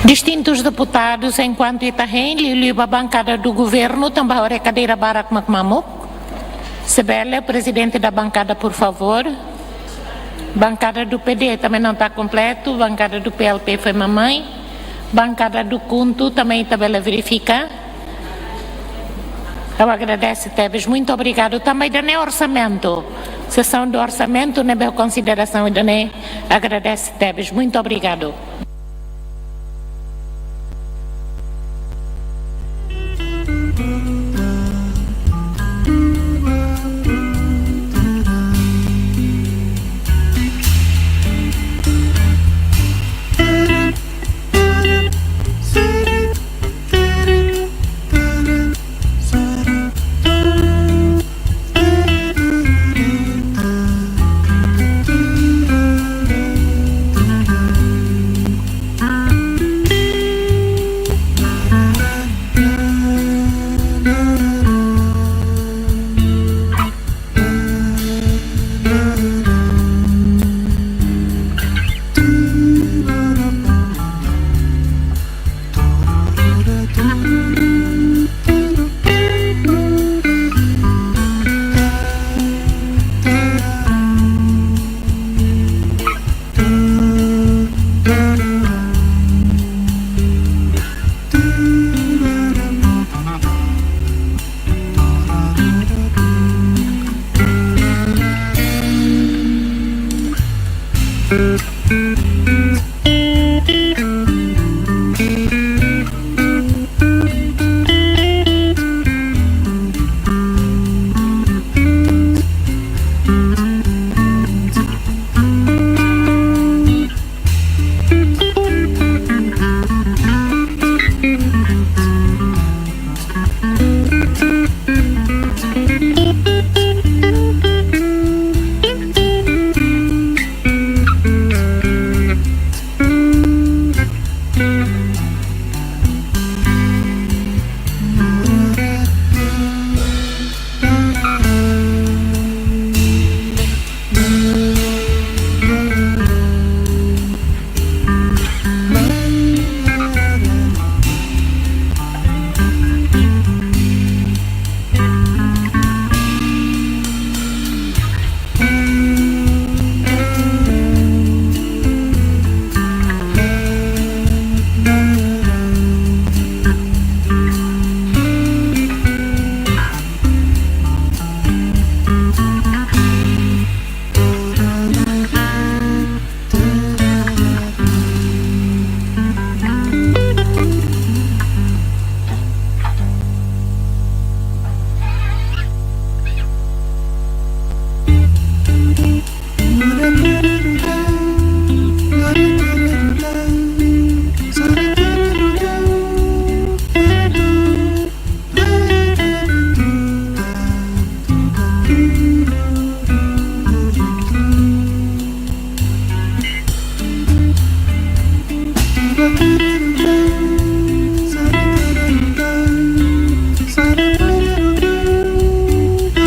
Distintos deputados, enquanto Itahem, Liliba, a bancada do governo, também a cadeira Barak Macmamuk. Sebele, presidente da bancada, por favor. Bancada do PD também não está completo. Bancada do PLP foi mamãe. Bancada do Cunto também tabela verificar. Eu agradeço, Teves. Muito obrigado. Também da orçamento. Sessão do orçamento, na minha consideração, e agradece, Teves. Muito obrigado.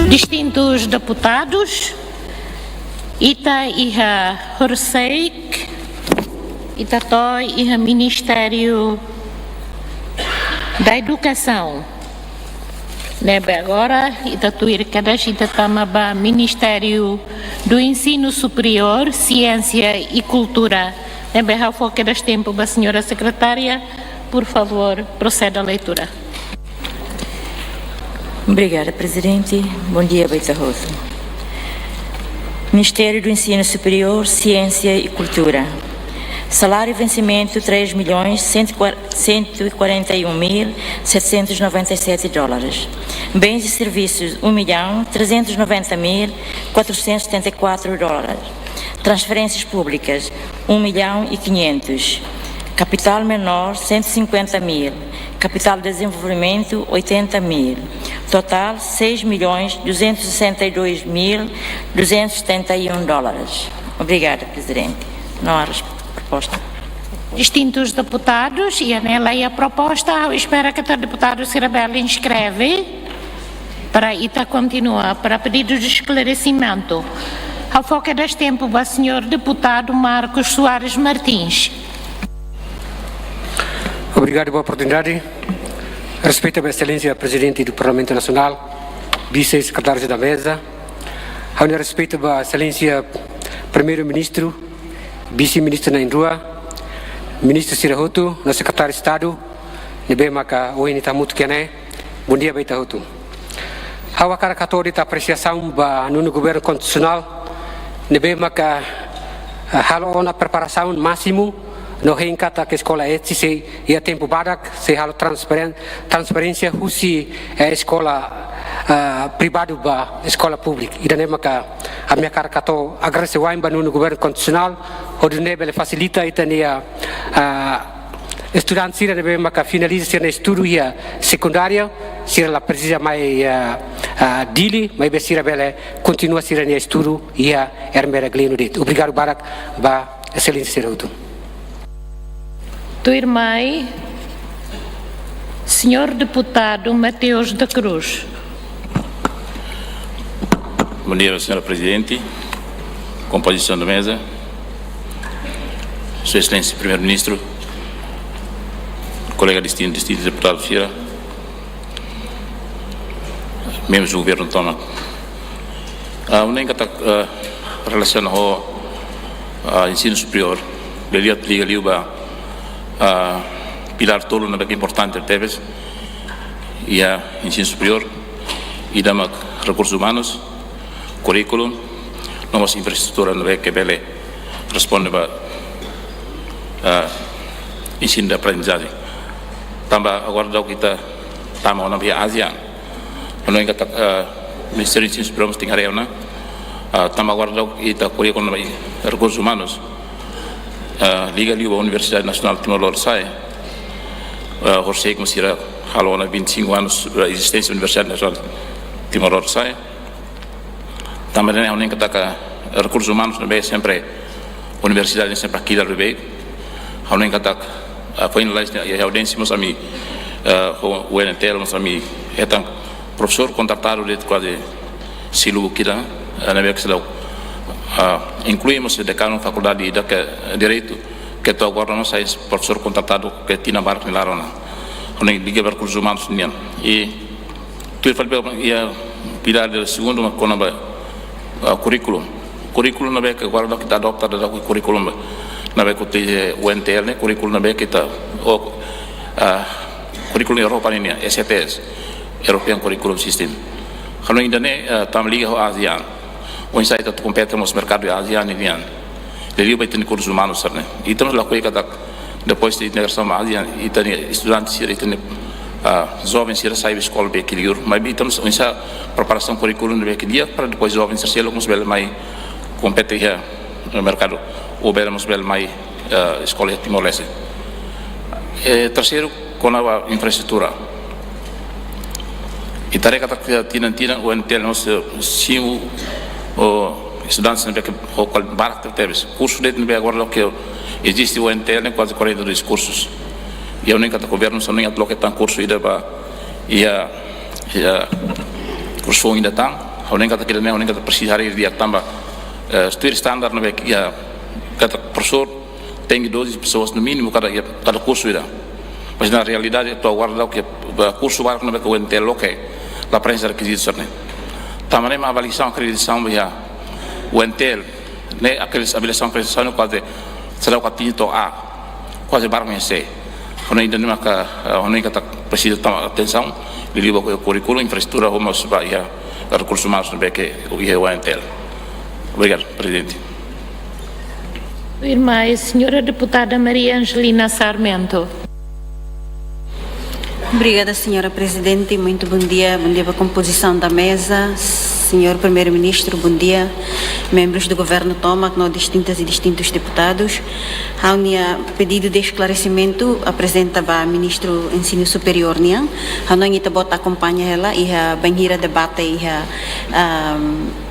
Distintos deputados, Ita iha Horseik, Ita Toi iha Ministério da Educação. Nebe agora, Ita Tuir Kadas, Ita Tamaba, Ministério do Ensino Superior, Ciência e Cultura. Nebe Ralfo Kadas Tempo, a senhora secretária, por favor, proceda à leitura. Obrigada, presidente. Bom dia, Beita Rosa. Ministério do Ensino Superior, Ciência e Cultura. Salário e vencimento $3.141.797. Bens e serviços $1.390.474. Transferências públicas $1.500.000. Capital menor $150.000. Capital de desenvolvimento $80.000. Total $6.262.271. Obrigada, presidente. Não há proposta. Distintos deputados, e a lei a proposta, espera que o deputado Cirabella inscreve para Ita continua, para pedido de esclarecimento. Ao foco das tempo, o senhor deputado Marcos Soares Martins. Obrigado pela oportunidade. Respeito a excelência Presidente do Parlamento Nacional, Vice-Secretários da Mesa, ao respeito a excelência Primeiro-Ministro, Vice-Ministro Naindrua, Ministro Sirahoto, nosso Secretário de Estado, nebe maka oini tamutu kene, bom dia baita hotu. Hawa cara katori ta apreciação ba no governo constitucional, nebe maka halo ona preparação máximo no reencata que a escola é se e a tempo badak se halo transparência husi a escola privado ba escola pública e daí maka a minha cara kato agradecer o no governo constitucional onde nebe facilita e tania estudantes sira nebe maka finaliza sira estudo ia secundária sira la precisa mai dili mai besira bele continua sira ne estudo ia ermera gleno dit. Obrigado barak ba excelência Sirahoto. Tua irmã, senhor deputado Mateus da Cruz. Bom dia, senhora Presidente, composição da mesa, Sua Excelência Primeiro-Ministro, colega distinto deputado Fira, membros do governo Tona. Relação ao ensino superior, liga liuba pilar tolo na bem importante teves e a ensino superior e da recursos humanos, currículo, nossa infraestrutura na que bele responde para ensino de aprendizagem. Também agora dá kita tama na via ASEAN, não é que Ministério de Ensino Superior tem área na, também agora dá kita currículo na recursos humanos. Liga ali a Universidade Nacional de Timor-Leste, José Masira, halo na 25 anos da existência da Universidade Nacional de Timor-Leste. Também é um que recursos humanos também sempre a universidade sempre aqui da Rubei. Há um que foi na lista e a audiência mas a mim o NTL mas a mim é tão professor contratado de quase silu kira na vez que incluímos o decano da faculdade de direito que estou agora não sei professor contratado que tinha na barca lá na onde liga para recursos humanos e tu falei ia pilar do segundo uma com currículo na vez que agora que está adoptado da currículo na vez que tem o NTL currículo na vez que está o currículo Europa ini SEPS European Curriculum System kalau ainda né tam liga ao ASEAN onde sai da compete nos mercado ASEAN e Indian ele vai ter recursos humanos né e estamos lá com ele depois de integração ASEAN e tem estudantes e tem jovens que saem da escola bem que mas estamos nessa preparação curricular bem que dia para depois jovens ser alguns bem mais competir no mercado ou bem mais escola Timor-Leste. Terceiro com a infraestrutura e tarefa que tinha o NTL nosso sim estudantes não que o barco teve curso de não agora que existe o NTL quase 42 cursos e a única do governo só nem aloca tan curso ainda para e a curso ainda tan a única que não a única precisar ir dia tamba estudo standard não é que cada professor tem 12 pessoas no mínimo cada curso ainda mas na realidade estou agora que curso barco não é que o NTL ok a prensa requisitos né também uma avaliação acreditação o NTL né aquela avaliação acreditação quase será o capítulo A quase barco em C quando ainda não que precisa tomar atenção ele liga o currículo infraestrutura vamos para recursos humanos também que o NTL. Obrigado, Presidente. Irmã, a senhora deputada Maria Angelina Sarmento. Obrigada, senhora Presidente. Muito bom dia para a composição da mesa. Senhor Primeiro-Ministro, bom dia. Membros do Governo Tomac, distintas e distintos deputados. A minha pedido de esclarecimento apresenta para o Ministro do Ensino Superior. A noite bota acompanha ela e a banheira debate e a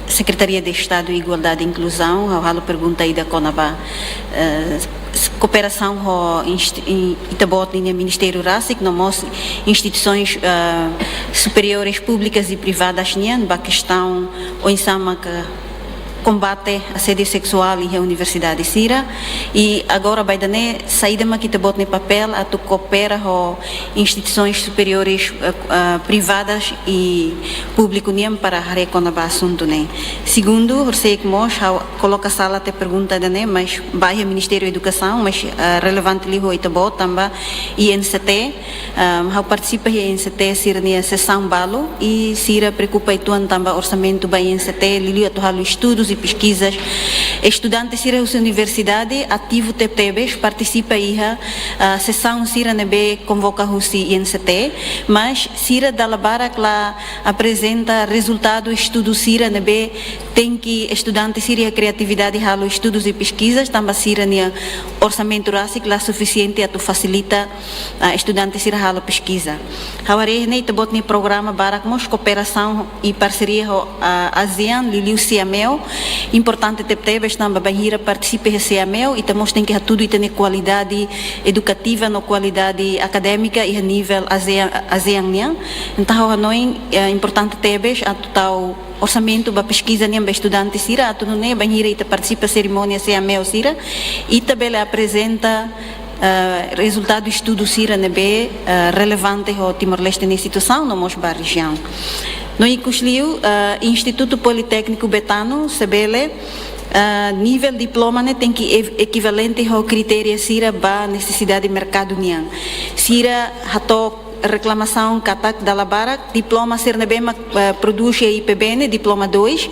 Secretaria de Estado e Igualdade e Inclusão. A pergunta aí da Conaba cooperação com o Ministério Rássico, instituições superiores públicas e privadas, a questão, o ensama que combate assédio sexual e a Universidade Sira e agora vai dar saída que te bota no papel a tu coopera com instituições superiores privadas e público para reconhecer o assunto segundo eu sei que nós coloca a sala te pergunta mas vai ao Ministério da Educação mas relevante ali o Itabó também e NCT eu participa em NCT Sira na sessão balo e Sira preocupa também orçamento vai NCT lili atual estudos e pesquisas. Estudantes Sira da universidade ativo TPTBs participa aí a sessão Sira nebe convoca o INCT, mas Sira da Barak lá apresenta resultado estudo Sira nebe tem que estudantes Sira a criatividade halo estudos e pesquisas também Sira nia orçamento rásico lá suficiente a tu facilita estudantes Sira halo pesquisa. Haware nei te bot ni programa Barak mos cooperação e parceria com a ASEAN lili CMEO importante TPTBs também Bahia participa em CMEO e também tem que tudo e ter qualidade educativa no qualidade acadêmica e a nível ASEAN então nós é importante TPTBs a total orçamento para pesquisa nem para estudantes Sira a tudo nem Bahia e participa cerimônia CMEO Sira e também apresenta resultado do estudo Sira nebe relevante ao Timor-Leste na situação no nossa região. No Icusliu, Instituto Politécnico Betano, Sebele, nível diploma tem que equivalente ao critério Sira para necessidade de mercado nian. Sira hato reclamação katak da Barak, diploma ser nebema produz IPBN, diploma 2.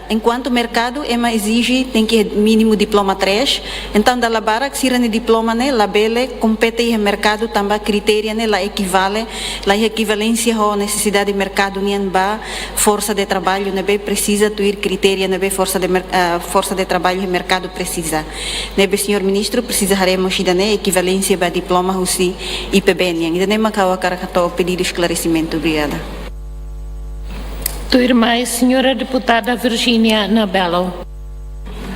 Enquanto o mercado exige tem que mínimo diploma 3. Então da Barak Sira ne diploma ne labele compete e mercado também critério ne la equivale, la equivalência à necessidade de mercado nian ba força de trabalho nebe precisa tuir critério nebe força de trabalho e mercado precisa. Nebe senhor ministro precisaremos idane equivalência ba diploma husi IPBN. Nem o pedido de esclarecimento. Obrigada. Tua irmã, senhora deputada Virgínia Nabello.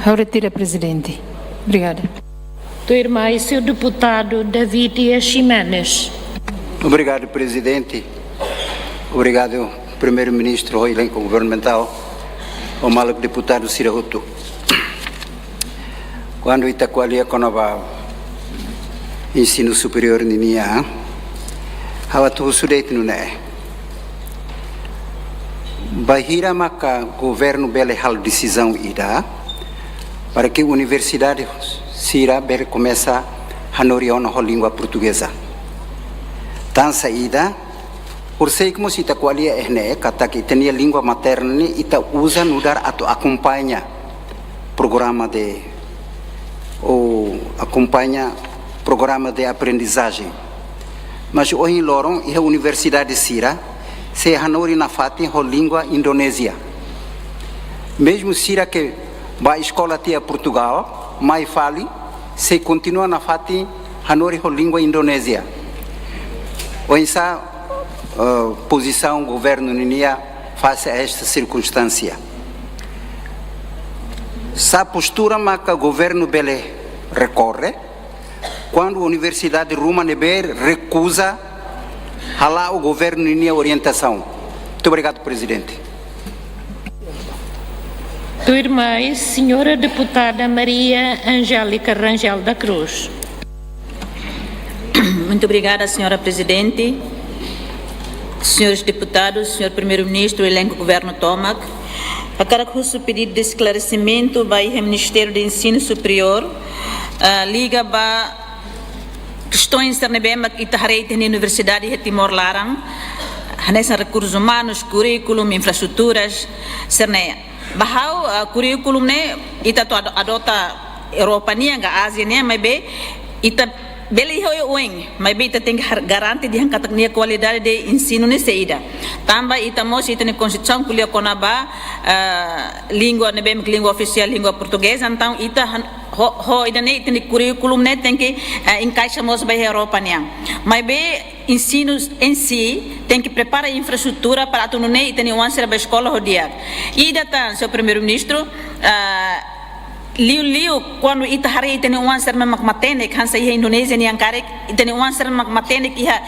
Eu retiro, presidente. Obrigada. Tua irmã, seu deputado David Ximenes. Obrigado, presidente. Obrigado, primeiro-ministro, o elenco governamental, o maluco deputado Sira Ruto. Quando Itaqualia conava ensino superior ninia, hawatu sudeit nune. Bahira maka governo bele hal decisão ida para que a universidade Sira bele começa a norion a língua portuguesa. Tan saída por sei como se Itaqualia kata que tinha língua materna ita usa no dar a acompanha programa de ou acompanha programa de aprendizagem. Mas hoje em Lorong e a Universidade Sira se hanori na fati a língua indonésia. Mesmo Sira que vai escola tia Portugal, mais fale, se continua na fati hanori a língua indonésia. Hoje essa posição governo ninia face a esta circunstância. Essa postura marca governo bele recorre quando a Universidade Ruma Neber recusa halar o governo em orientação. Muito obrigado, presidente. Tua irmã, senhora deputada Maria Angélica Rangel da Cruz. Muito obrigada, senhora presidente, senhores deputados, senhor primeiro-ministro, elenco governo Tomac. A caracuço pedido de esclarecimento vai ao Ministério do Ensino Superior, liga para questões que itaharei na Universidade de Timor-Larang, nessa recursos humanos, currículo, infraestruturas, cerneia. Bahau currículo ne ita to adota Europa ni nga Ásia ni mas be ita beli hoyo ueng mas be ita tem garanti de hankatak ni qualidade de ensino ne seida. Tamba ita mos ita ne constituição kulia konaba língua ne be língua oficial língua portuguesa então ita ho ida ne ita ne currículum ne tem que encaixamos ba Europa ni. Mas be ensino em si tem que preparar a infraestrutura para tu não ter nenhum answer para a escola rodeada. E datan, seu primeiro-ministro, liu quando ita hari tem um answer mak matene kan sa iha Indonesia ni angkarek tem um answer mak matene iha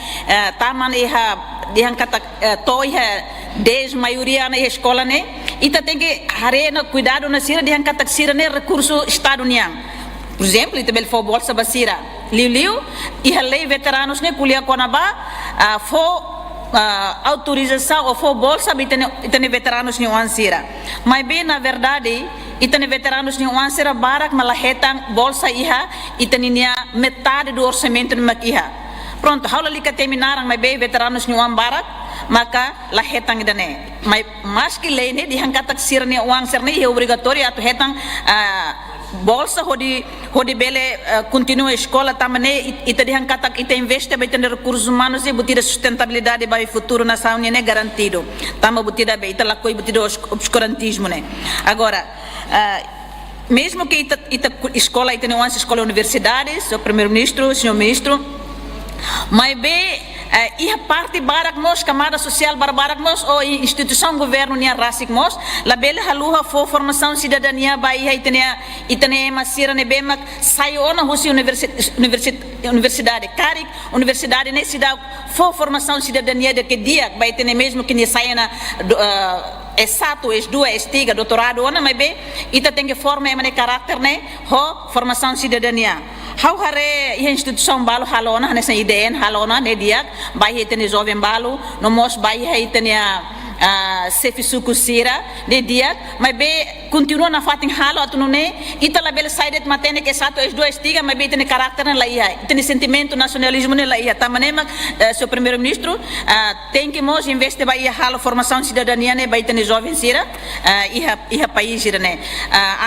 taman iha dihan kata to iha desde maioria na escola, né? E tem que arena cuidado na sira de hankatak sira né recurso estado niang. Por exemplo, e também foi bolsa basira. Liu e a lei veteranos né kuliah konaba autorização ou for bolsa tem veteranos ni ansira. Mas bem na verdade e tem veteranos ni ansira barak malahetang bolsa iha e tem metade do orçamento ni makiha. Pronto, haula lika terminaram mas bem veteranos ni barak maka lahetang idane. Mas que lei ne dihankatak sira ni ansira ne é obrigatório atu hetang bolsa hodi bele continua a escola também e te dihan katak ite investe bem ter recursos humanos e butida sustentabilidade para o futuro nação né garantido tama butida bem ita lakoi butida obscurantismo né agora mesmo que ita escola ita não escola universidades o primeiro-ministro o senhor ministro mas bem e a parte barak mos camada social barak mos ou instituição governo nia rasik mos la bela haluha for formação cidadania bai itene masira ne bemak sayona husi universidade karik universidade ne sida for formação cidadania de que dia bai tene mesmo que ne saia exato S2 S3 doutorado ona mas bem ita tem que formar em caráter né ho formação cidadania how hare a instituição balo halona nessa ideia halona ne dia vai ter jovem balo no mos vai ter sefisuku sira de dia mas be continua na fatin halo atunune itala bel side matene que sato es dois tiga mas be tem caráter na laia tem sentimento nacionalismo na laia tamanema seu primeiro-ministro tem que mos investir vai halo formação cidadania ne vai ter jovem sira iha país sira ne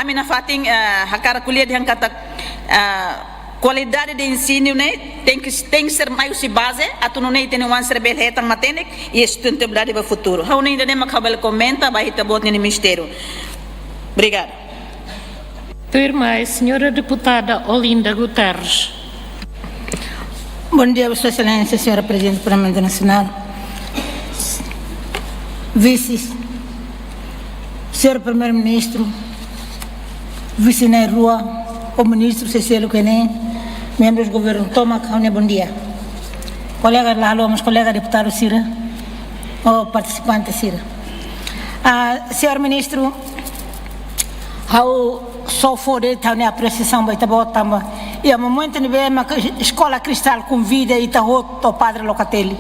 amina fatin hakara kuliah de hankata qualidade de ensino né tem que ser mais base a tu não tem uma serbeletang matenek e sustentabilidade para o futuro. How ainda nem macabel comenta vai estar botando no ministério. Obrigada. Tua irmã, a senhora deputada Olinda Guterres. Bom dia, Sua Excelência, senhora Presidente do Parlamento Nacional, vice, senhor Primeiro-Ministro, vice na rua, o ministro Cecílio Quenem, membros do governo Tomac, bom dia. Colega Lalo, mas colega deputado Cira, o participante Cira. Senhor Ministro, ao só fora tá na apreciação vai tá botando e a momento de ver uma escola cristal convida e tá outro padre Locatelli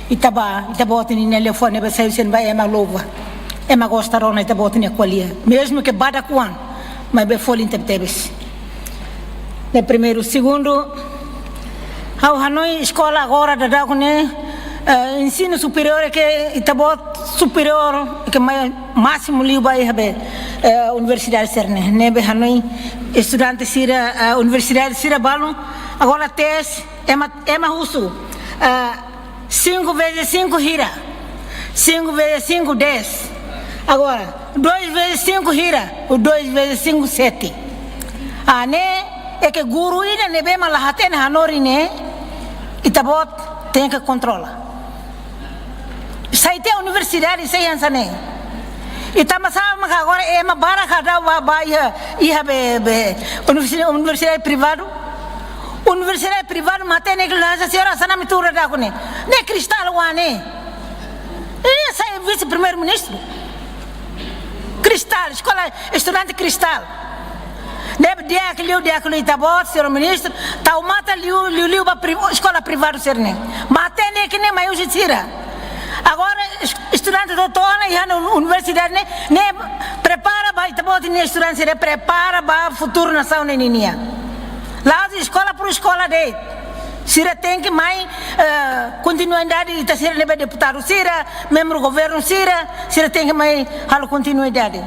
e tá botando no telefone vai sair sem vai uma louva é uma gostarona e tá botando a qualia mesmo que bada quan mas bem folha intertebes. De primeiro, segundo, ao Hanoi escola agora da Dagone ensino superior que itabot superior que máximo liu vai haver universidade Cerne, nebe Hanoi estudante sira universidade sira balon agora tes ema russo 5 vezes 5 hira 5 vezes 5 10 agora 2 vezes 5 hira ou 2 vezes 5 7 né é que guru ina nebe malahaten hanori ne itabot tem que controlar saite a universidade sei ansane itamasama agora é uma baraka da baia ia be universidade privado matene que lança senhora sana mitura da kone ne cristal wane essa é vice primeiro-ministro cristal escola estudante cristal deve dia que itabot senhor ministro tau mata liu ba escola privada serne matene que nem maior tira agora estudante doutor e na universidade ne prepara ba itabot ne estudante se prepara ba futuro nação nenia lá de escola por escola de sira tem que mais continuidade ita sira nebe deputado sira membro governo sira tem que mais halo continuidade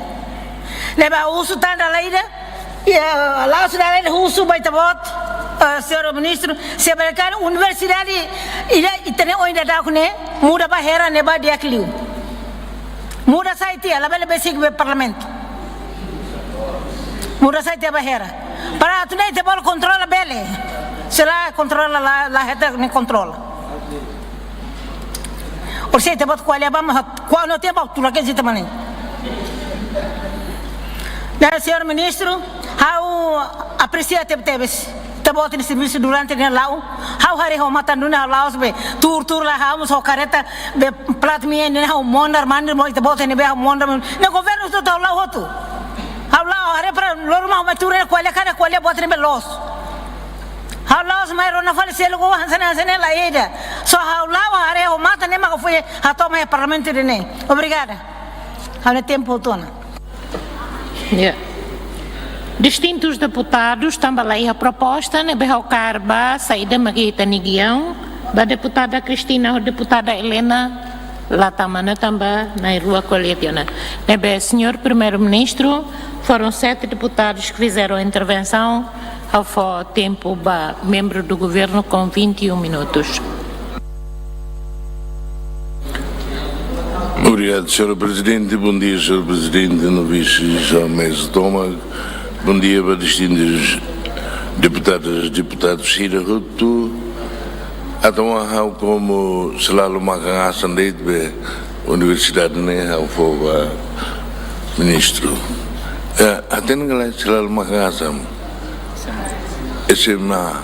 leva uso tanda leida e lá sudah ada usul baik tabot senhor ministro sebenarnya universidade itene oinda da kune muda bahera ne ba dia kliu muda saiti ala bele basic be parlamento muda saiti bahera para tu nem te bol controla bele será controla la heta ne controla or se te bot qual ba qual no tempo tu la que zita manen senhor ministro how aprecia tebes ita bota ni serviço durante ni lau hau hari ho mata nuna laos be tur la hau so careta be plat mi ni hau mondar mandir mo ita bota ni be hau mondar ni governo to lau hotu hau lau hari para lorma ma tur quale cara quale bota ni be los hau laos mai rona fale se logo hansana la ida so hau lau hari ho mata ni ma foi a toma parlamento de ne obrigada hau ne tempo tona. Distintos deputados, também a proposta, né, o carba, saída Margarita Niguião, da deputada Cristina, a deputada Helena, lá também, na rua Coletiona. Né, senhor primeiro-ministro, foram 7 deputados que fizeram a intervenção, ao tempo, membro do governo, com 21 minutos. Obrigado, Sr. Presidente. Bom dia, Sr. Presidente, no vice-mesa Toma. Bom dia para distintos deputadas e deputados Cira Ruto. Então, como selalu makan asan da Universidade, né, ao fogo ministro. Até não selalu makan asan. SMA.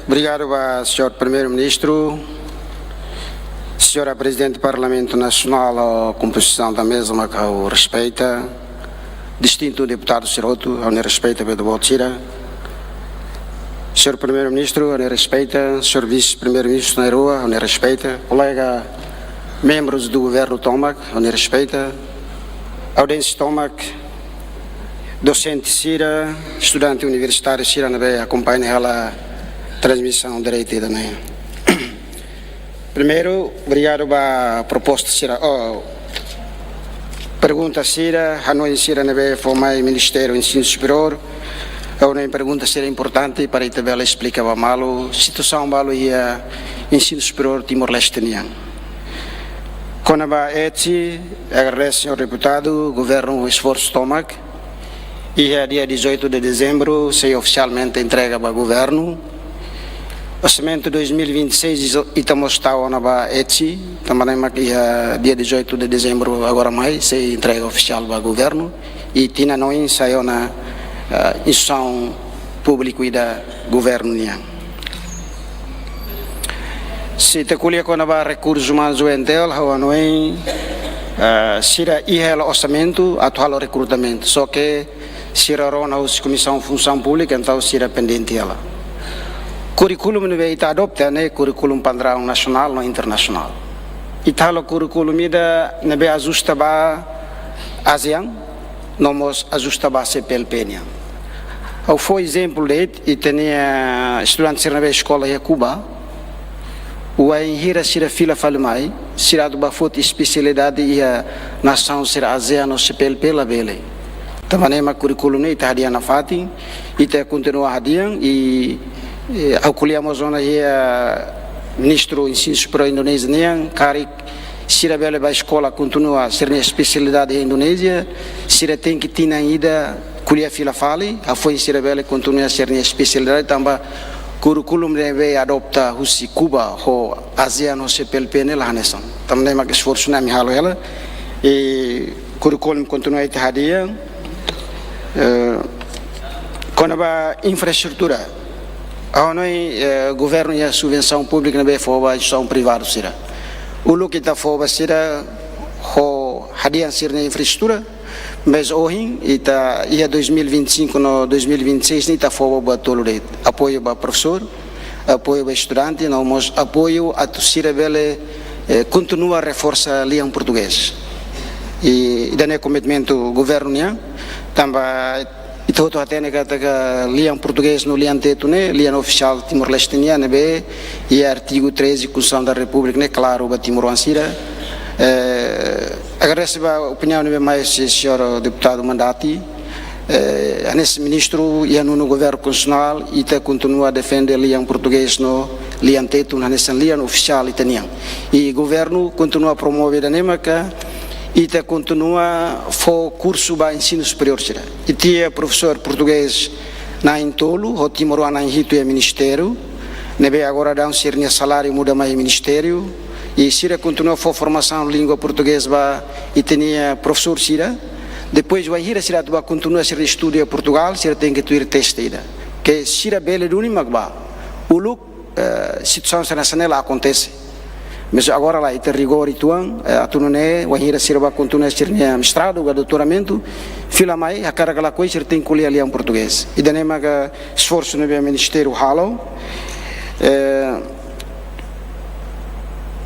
Obrigado, Sr. Primeiro-Ministro, Sra. Presidente do Parlamento Nacional, a composição da mesa, mas que o respeita, distinto deputado Siroto, a respeita pelo voto Sira, Sr. Primeiro-Ministro, a respeita, Sr. Vice-Primeiro-Ministro na rua, a respeita, colega, membros do governo Tomac, a respeita, audiência Tomac, docente Sira, estudante universitário Sira, acompanha ela transmissão direita também. Primeiro, obrigado pela proposta Sira. Pergunta Sira, Hanoi Sira nebe formai Ministério do Ensino Superior. Uma pergunta Sira importante para ela explicar malo situação malo ia ensino superior Timor-Leste niang. Quando a eti, agradeço senhor deputado, governo esforço Tomac. E é dia 18 de dezembro, se oficialmente entrega para o governo. Orçamento 2026 estamos estão na ETSI, também dia 18 de dezembro agora mais se entrega oficial para o governo e tinha não saiu na instituição pública da governo. Se te colhe com a recursos humanos o entel, a não se é o orçamento atual o recrutamento, só que se a comissão função pública então se pendente ela. Curriculum não vai adoptar né curriculum padrão nacional ou internacional. E tal curriculum ida não vai ajustar para ASEAN, não mas ajustar para CPLP né. Ao foi exemplo de e tinha estudantes na escola em Cuba, o aí hira sira fila falmai, sira do bafot especialidade e a nação sira ASEAN ou CPLP lá bele. Também é curriculum né ita hadian na fatin, ita continua hadian e ao colhemos zona ministro do ensino superior Indonésia cari sira bela ba escola continua ser na especialidade em Indonésia sira tem que tinha ainda colher fila fale a foi sira bela continua ser na especialidade também curriculum deve adoptar husi Cuba ho ASEAN no CPLP ne lá nessa também mas esforço na minha ela e curriculum continua ita hadia quando a infraestrutura o governo e a subvenção pública não é fora a gestão privada será. O que está fora será o hadian ser na infraestrutura, mas hoje está ia 2025 no 2026 nem está fora para todo o apoio para professor, apoio para estudante, não mas apoio a torcida bela continua a reforçar a língua portuguesa e daí commitmento do governo né também e todo até que língua português no língua teto né língua oficial Timor-Leste né be e artigo 13 Constituição da República né claro para Timor-Ansira agradeço a opinião de mais senhor deputado Mandati nesse ministro e no governo constitucional e tá continua a defender a língua português no língua teto nessa língua oficial italiana e governo continua a promover a nemaca e te continua o curso para ensino superior e tinha professor português na Intolo o Timor na Rito é ministério nebe agora dá ser salário muda mais ministério e Sira continua a formação língua portuguesa e tinha professor Sira Depois vai ir a cidade vai continuar a ser estudo em Portugal, se tem que ter teste que se a bela do magba o look situação internacional acontece, mas agora lá tem rigor e tuan a tu não é vai ir a ser vai continuar a ser mestrado ou doutoramento, fila mais a cara aquela coisa tem que colher ali em português e daí maga esforço no ministério halo.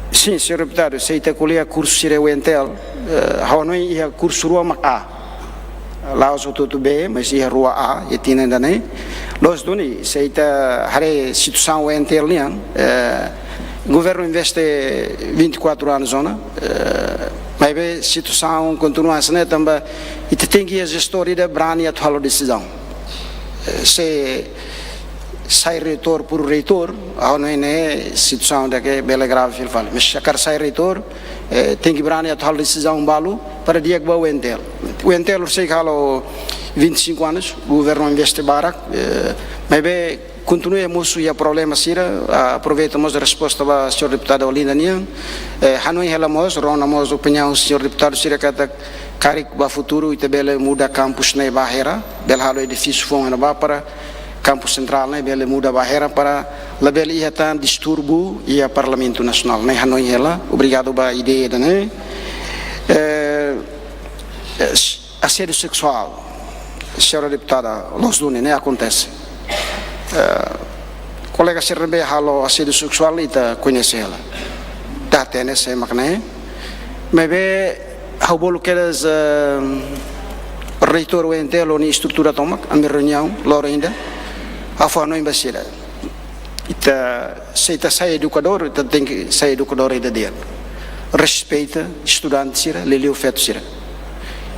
Sim, senhor deputado, se está colher curso sira o entel, não é curso rua A, lá os outros B, mas é rua A, e tinha ainda nem. Nós doni, se está a situação o entel nian, o governo investe 24 anos zona, mas a situação continua assim também, e tem que a gestora da brani a tomar decisão. Se sai reitor por reitor, não é situação da que bela grave ele fala, mas se quer sai reitor, tem que brani a tal decisão balo para dia que o entel. O entel eu sei que há 25 anos, o governo investe barak, mas bem continua a moço e a problema sira, aproveitamos a resposta do senhor deputado Olinda Nian, Hanoi relamos, ronamos opinião do senhor deputado sira que carik ba futuro e também muda campus na barreira, bela halo edifício foi na para campus central, né, bela muda a barreira para a bela ia estar distúrbio e a Parlamento Nacional, né, Hanoi ela, obrigado pela ideia, né, assédio sexual, senhora deputada, los dones, né, acontece, colega CRB halo assédio sexual e tá conhece ela, tá tendo essa máquina, mas bem, ao bolo que eles reitor o entelo ni estrutura tomak, a minha reunião, Laura ainda a forma embasida. Se está sai educador, tem que sair educador ainda dia. Respeita estudante sira, leleu feto sira.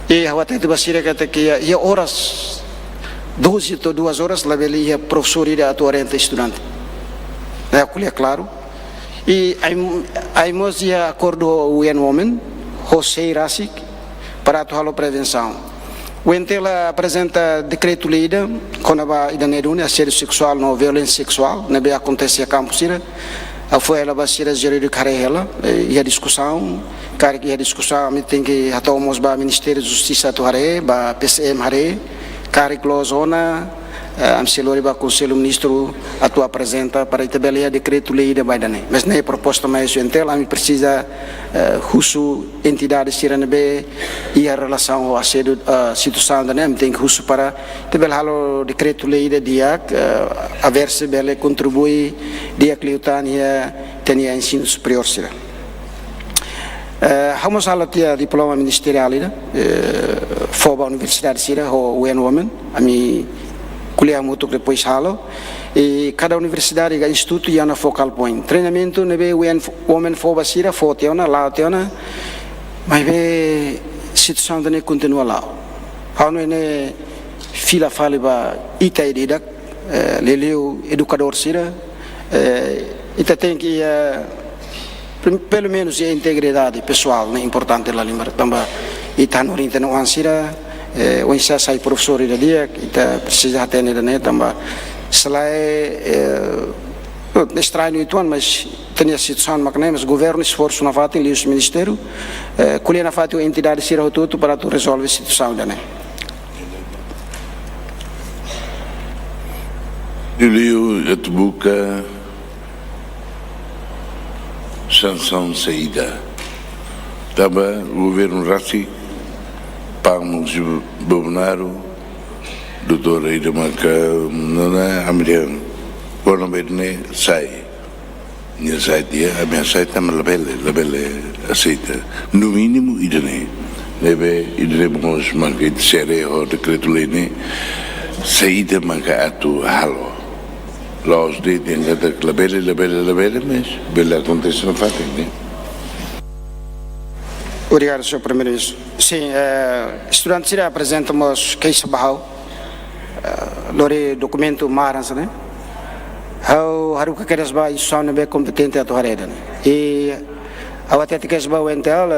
E a até basira que ia horas 12 ou 2 horas lá ele ia professor ira a orienta estudante. É colher claro. E aí nós ia acordo o homem, José Rasik, para atuar a prevenção. O Entela apresenta decreto-lei quando a idanerune assédio sexual não violência sexual, não bem acontece a campus ira, foi ela basira gerir de carreira e a discussão, cara que a discussão me tem que atuamos ba Ministério da Justiça atuare, ba PCM hare, cara que lo zona amselori ba Conselho Ministro atua apresenta para itabelia decreto-lei da baidane, mas nem proposta mais o Entela me precisa russo entidade siranabe e a relação ao assédio situação da nem tem russo para tabelhalo decreto-lei da dia a ver se bele contribui dia cliutania tenia ensino superior sira. Vamos falar de diploma ministerial foba universidade sira o women a mi kuliah muito depois halo e cada universidade e instituto ia na focal point treinamento nebe women foba sira fotiona lá tiona mas be situação da ne continua lá há não é fila faliba ita edidak leleu educador sira ita tem que pelo menos a integridade pessoal é importante lá lembra também ita não rinta não ansira o ensino sai professor da dia kita precisa atender da neta também selain estranho itu mas tinha situação mas governo esforço na fati lius ministério colher na fati entidade sira tudo para tu resolver situação da neta Julio Atubuca sanção saída taba o governo Rassi Pamos Bolsonaro doutor Eida Maca Nana Americano quando berne sai minha sai dia a minha sai também labelle aceita no mínimo idane idane bons manca de série o decreto-lei ne saída manca atu halo los de tenga de labelle mas bela acontece no fato né. Obrigado, senhor primeiro-ministro. Sim, estudantes irá apresentamos queixa bahau, lore documento marança, né? How haruka keras ba isu não bem competente a tua rede, né? E ao até que ba o entel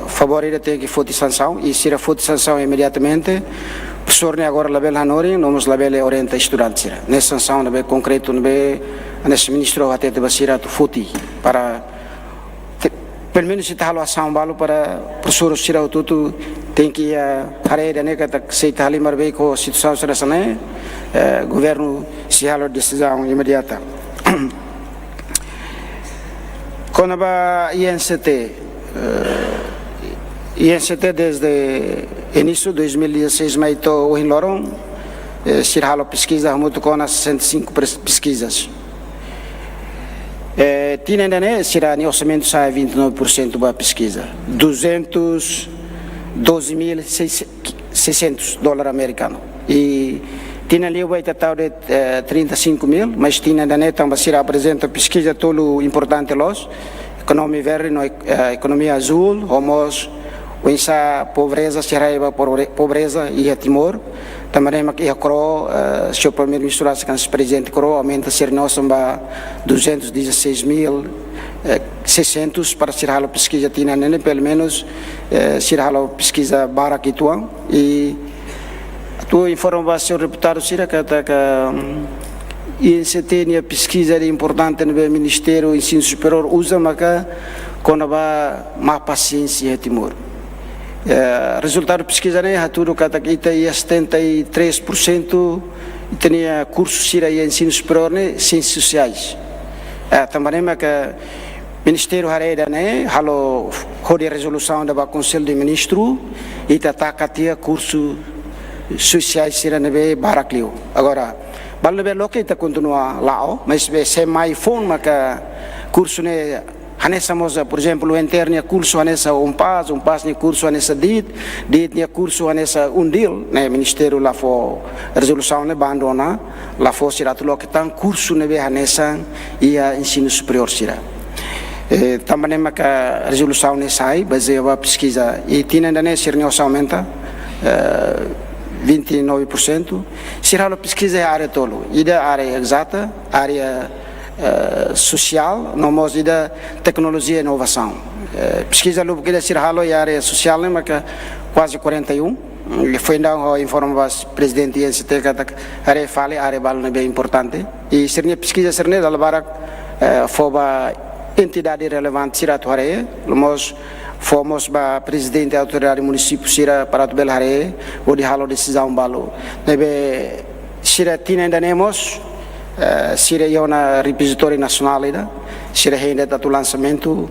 favorita tem que foto sanção e se a foto sanção imediatamente professor ne agora label hanori nomos label orienta estudantes irá. Nessa sanção não bem concreto não bem nesse ministro até de basira tu foti para pelo menos se está a ação balo para professor Sira Tutu tem que a área né que se está ali marbe com a situação será né governo se há decisão imediata quando a INCT desde início de 2016 mas estou em Lorão se há pesquisa muito com as 65 pesquisas tinha ainda né será no orçamento sai 29% da pesquisa $212.600 americano e tinha ali o total de 35 mil mas tinha ainda né também será apresenta pesquisa todo importante los economia verde economia azul homos essa pobreza será pobreza e a Timor também que a coro se o primeiro-ministro o presidente coro aumenta ser nosso 216.600 para ser a pesquisa tinha né pelo menos ser a pesquisa baraquituan e tu informação deputado será que INCT a pesquisa é importante no Ministério do Ensino Superior usa mas quando vai mais paciência a Timor resultado pesquisa né tudo que está aí 73% e tinha curso sira e ensino superior né ciências sociais também mas que Ministério Hareida né halo de resolução da Conselho de Ministros e tá catia curso sociais sira né baraclio agora balne belo que está continua lá mas se mais forma que curso né Hanessa moza, por exemplo, interno curso hanessa pass ni curso hanessa dit ni curso hanessa undil, né ministério lá for resolução né bandona, lá for sira tulo que tan curso né hanessa e a ensino superior sira. Também é que a resolução né sai, baseada pesquisa e tinha ainda né sira aumenta 29%. Sira a pesquisa é a área tolo, e a área exata, área social, não mais da tecnologia e inovação. Pesquisa logo que ser halo e área social, mas que quase 41. Foi então informa o presidente INCT que a área fale, a área balo bem importante. E ser pesquisa ser né da barak foba entidade relevante sira atuare, mas fomos ba presidente da autoridade município sira para tu belhare, o de halo decisão balo. Nebe sira tina ainda nemos Sira é uma repositória nacional Sira ainda está o lançamento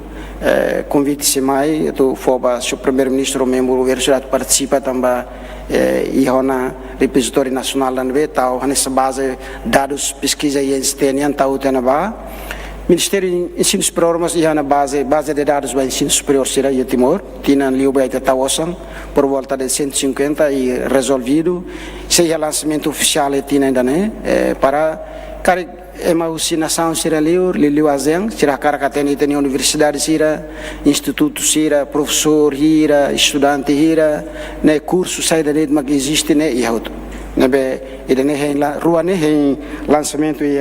convite se mai tu foba o primeiro-ministro membro do governo participa também e é uma repositória nacional da neve tal nessa base dados pesquisa e ensino tal tem na Ministério de Ensino Superior mas é na base de dados do ensino superior Sira e Timor tinha ali o baita tawasan por volta de 150 e resolvido se é lançamento oficial tinha ainda né para Kari ema usinação sira liu azeng sira karakateni teni universidade sira instituto sira professor hira estudante hira ne curso saída de mas existe né e auto nebe ida ne hen la rua ne hen lançamento e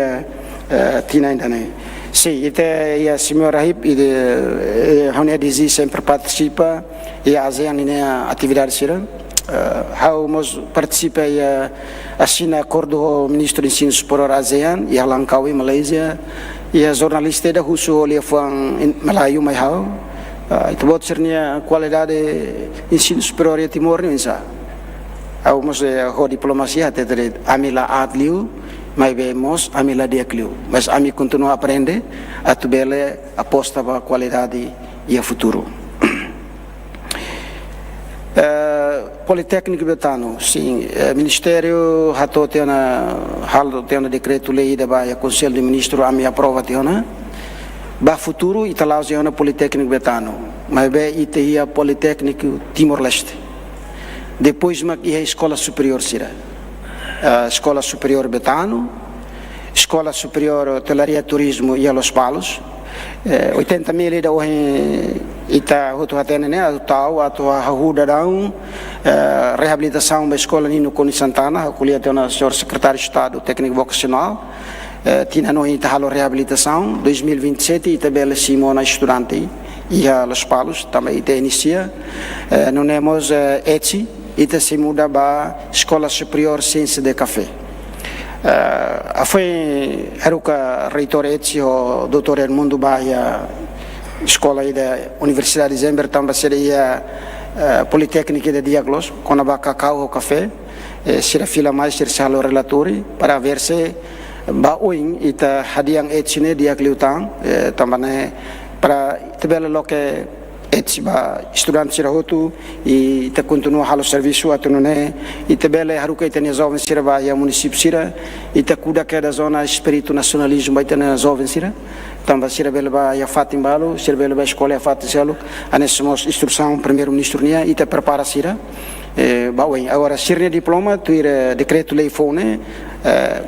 tina ainda né sim ite e a senhora Hip e a dizi sempre participa e a ASEAN ne atividade sira how mos participa e assina acordo com o ministro do Ensino Superior ASEAN e a Langkawi Malaysia e a jornalista da Russo olha fang Melayu mai how itu buat sernya qualidade de ensino superior e Timor ni sa how mos ho diplomasi até de amila adliu mai vemos amila diakliu mas ami continua aprende a tubele aposta para qualidade e a futuro Politécnico Betano, sim, Ministério Hato tem na decreto-lei da Bahia, Conselho de Ministros a minha prova tem na, ba futuro italau tem na Politécnico Betano, mas bem ite a Politécnico Timor-Leste, depois mas a Escola Superior será, Escola Superior Betano, Escola Superior Hotelaria Turismo e Los Palos, 80 mil ida hoje ita hutu hatene né atau a ruda dão reabilitação da escola Nino Coni Santana colhia tem o senhor secretário de Estado técnico vocacional tinha no ita halo reabilitação 2027 ita bela Simona estudante e a Los Palos também ita inicia não temos ETSI ita se muda para Escola Superior Ciência de Café foi eruka reitor ETSI o doutor Edmundo Bahia escola aí da Universidade de Zember, também seria Politécnica de Diaglos, quando vai cacau ou café, será fila mais, será o relator, para ver se ba oing ita hadiang etsine diagliutang, também para tabela lo que etsi ba estudante será outro e te continua halo serviço atunune e tabela haruka ita ne jovem será ba ya município será e te cuida que da zona espírito nacionalismo ba ita ne jovem será também será bela ba ya fatim balo será bela ba escola ya fatim selo anesmos instrução primeiro-ministro nia e te prepara será ba oing agora sirne diploma tu ir decreto lei fone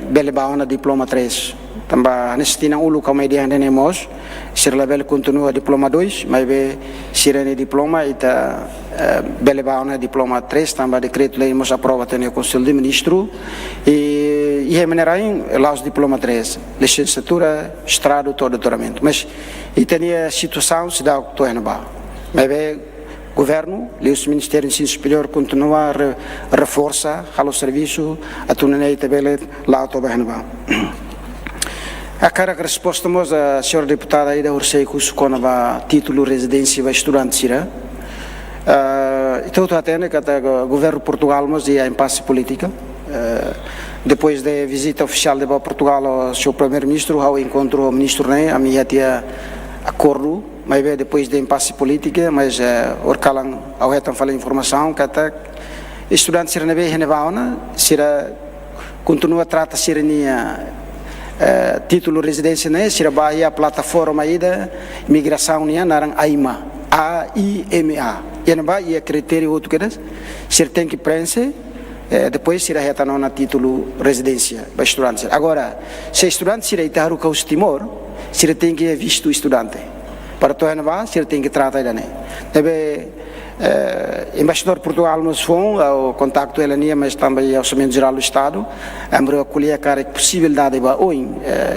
bela ba ona diploma 3 tambah nestina ulu kau media yang denemos sir level continua diploma 2 mas be sirene diploma ita bele bauna diploma 3 tambah decreto lei mos aprova tene conselho de ministro e remuneraem laus diploma 3 licenciatura estrado todo doutoramento mas e tenia situação se dá to enba mas be governo e o Ministério do Ensino Superior continua a reforçar o serviço a tunene tabele lá to enba. A cara que resposta mos a senhora deputada aí da Ursei Cuscona ba título residência ba estudante sira. Então tu atende que o governo Portugal mos ia impasse política. Depois da visita oficial de Portugal ao seu primeiro-ministro, ao encontro o ministro né, a minha tinha acordo, mas depois da impasse política, mas orcalang ao retam fala informação que até estudante sira nebe renevauna sira continua trata sirenia título residência né será bahia a plataforma aí da imigração né narang AIMA AIMA e não vai é critério outro que ser tem que preencher depois será retornar na título residência para estudante agora se estudante será itaru com os timor será tem que visto estudante para tu não vai será tem que tratar ele né deve embaixador Portugal nos foi ao contacto ele nia mas também ao orçamento geral do estado ambro acolher cara possibilidade ba oi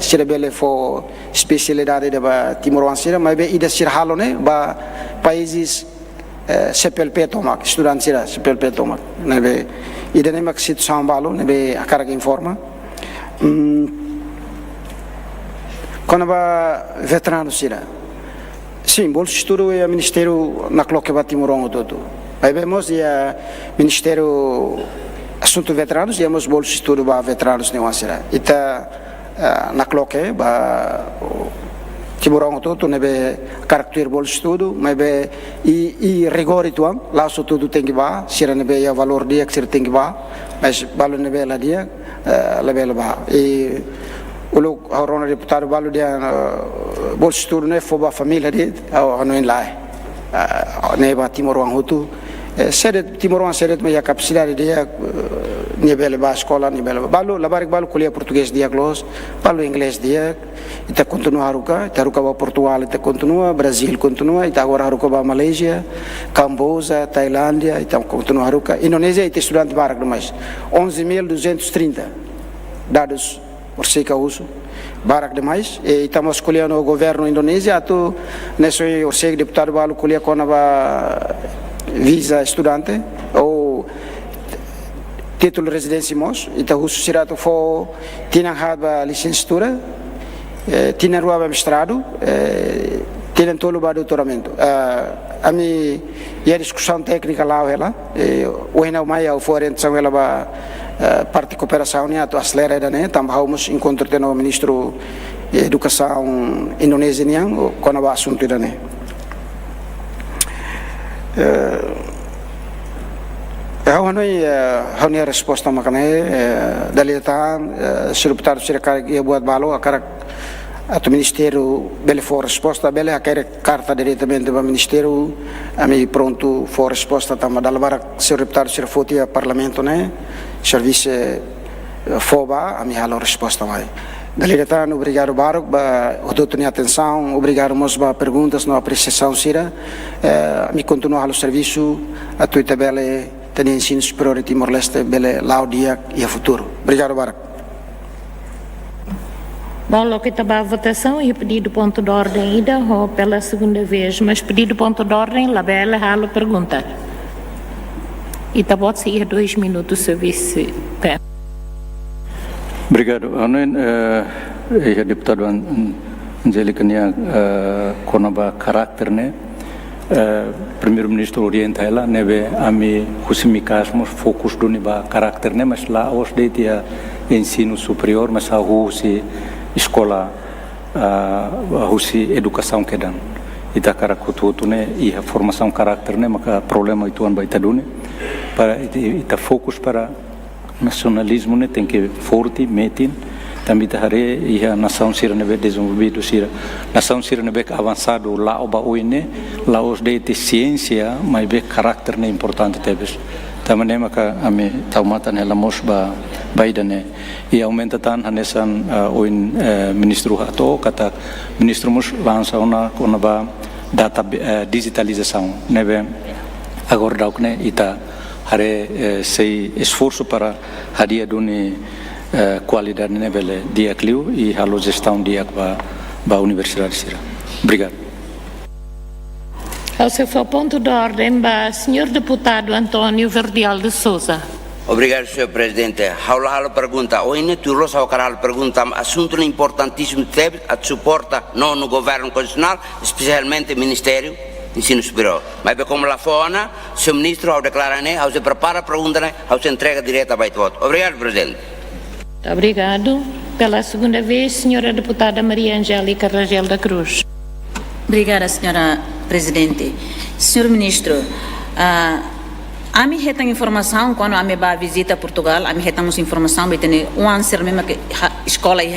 se rebele for especialidade da Timor-Leste mas be ida ser halo né ba países CPLP tomak estudante será CPLP tomak nebe ida nem mak situação balo nebe a cara que informa quando ba veterano será. Sim, bolsa de estudo é o Ministério na coloca de Timor todo. Aí vemos o Ministério Assuntos Veteranos e vemos bolsa de estudo para veteranos de Wansira. E tá na coloca para Timor todo, nebe caractere bolsa de estudo, mas be e rigor ituam, lá só tudo tem que vá, se nebe o valor dia que se tem que vá, mas valor nebe lá dia, lebe lá e o orang deputado balu dia bolsa de estudo né foi a família dele ao não lá né ba Timor-Leste hutu sede Timor-Leste sede mas a capacidade dia nível ba escola nível balu labarik balu kuliah português dia glos balu inglês dia ita continua haruka ba Portugal ita continua Brasil continua ita agora haruka ba Malaysia Camboja Tailândia ita continua haruka Indonésia ita estudante barak demais 11.230 dados por ser que uso barak demais e estamos escolhendo o governo indonésia tu nesse o ser deputado balu colher com a visa estudante ou título de residência mos então o será tu for tinha a licenciatura tinha rua mestrado tinha todo o doutoramento a mim e a discussão técnica lá ela o ainda mais a orientação ela ba parte de cooperação né a acelera né também vamos encontrar no ministro de educação indonésia né quando o assunto né a minha resposta makanya dali tan seruputar sirkar ia buat balo akar atau ministério bele for resposta bele akar carta diretamente do ministério ami pronto for resposta também dalbar seruputar sirfoti a parlamento né serviço FOBA a minha resposta vai dali tan obrigado barok ba ototonia atenção obrigado mos ba perguntas no apreciação sira mi continua o serviço a tu tabele tem ensino superior de Timor-Leste bele lá o dia e o futuro obrigado barok. Bom, logo que estava a votação e pedido ponto de ordem ainda ou pela segunda vez, mas pedido ponto de ordem, lá bela halo pergunta. E tá bom sair 2 minutos serviço. Obrigado. Anuin deputado Angélica nia konaba karakter ne primeiro-ministro orienta ela nebe ami husimikasmos fokus do niba karakter ne mas lá os de dia ensino superior mas a husi escola husi educação que dan ita karakutu ne e a formação karakter ne maka problema ituan baita dune para ita fokus para nacionalismo ne tem que forte metin também tahare e a nação sira nebe desenvolvido sira nação sira nebe avançado lá oba oine lá os de ciência mas be caráter ne importante tebes também maka ame taumata nela mosba baidane e aumenta tan hanesan oin ministro hato kata ministro mus lança uma konaba data digitalização nebe agora daukne ita hare sei esforço para hadia duni qualidade nível dia clio e a gestão dia para a universidade sira. Obrigado. Ao seu ponto de ordem, senhor deputado Antônio Verdial de Souza. Obrigado, senhor presidente. Haula pergunta, hoje tu rosa o canal pergunta assunto importantíssimo teve a suporta no governo constitucional, especialmente o Ministério do Ensino Superior. Mas como lá fora, seu ministro ao declarar né, ao se prepara a pergunta né, ao se entrega direta para o voto. Obrigado, presidente. Obrigado. Pela segunda vez, senhora deputada Maria Angélica Rangel da Cruz. Obrigada, senhora presidente. Senhor ministro, a mim retam informação quando a mim vai visita Portugal, a mim retamos informação que tem um ano mesmo que escola em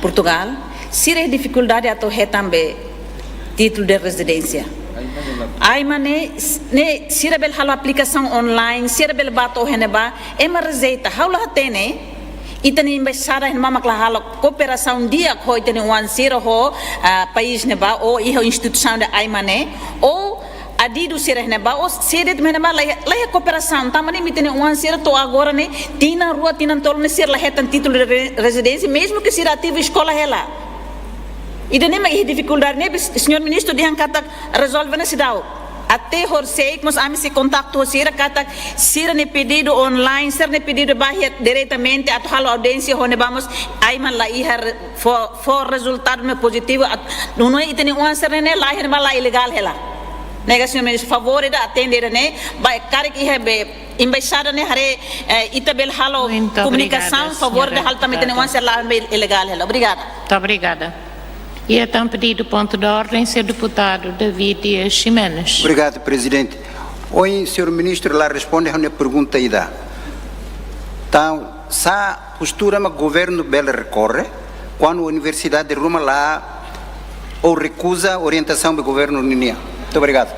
Portugal, se é dificuldade a to retam título de residência. Ai mané ne sirabel halo aplicação online sirabel bato heneba é uma receita halo hatene itani embaixada en mama halo cooperação dia ko itani wan sira ho país neba ou iho instituição de ai mané ou adido sira neba ou sedet meneba lá cooperação tamani mitene wan sira to agora né tina rua tina tolo ne sir lá hetan título de residência mesmo que sira ativo escola hela. E daí é dificuldade, né? Senhor ministro, de kata resolve nesse dao. Até horsei, mas a mim se contactou sira kata sira ne pedido online, sira ne pedido bahia diretamente a toda a audiência onde vamos aí man lá for resultado me positivo, não é itene uma sira ne lá é lá ilegal hela. Nega senhor ministro, favor da atender né? Vai cara que é embaixada né hare itabel halo comunicação, favor de hal também tem uma sira lá ilegal hela. Obrigada. Muito obrigada. E então pedido ponto de ordem, senhor deputado David Ximenes. Obrigado, presidente. Hoje, senhor ministro, lá responde a uma pergunta aí da. Então, sa postura o governo bela recorre quando a Universidade de Roma lá ou recusa a orientação do governo Ninia. Muito obrigado.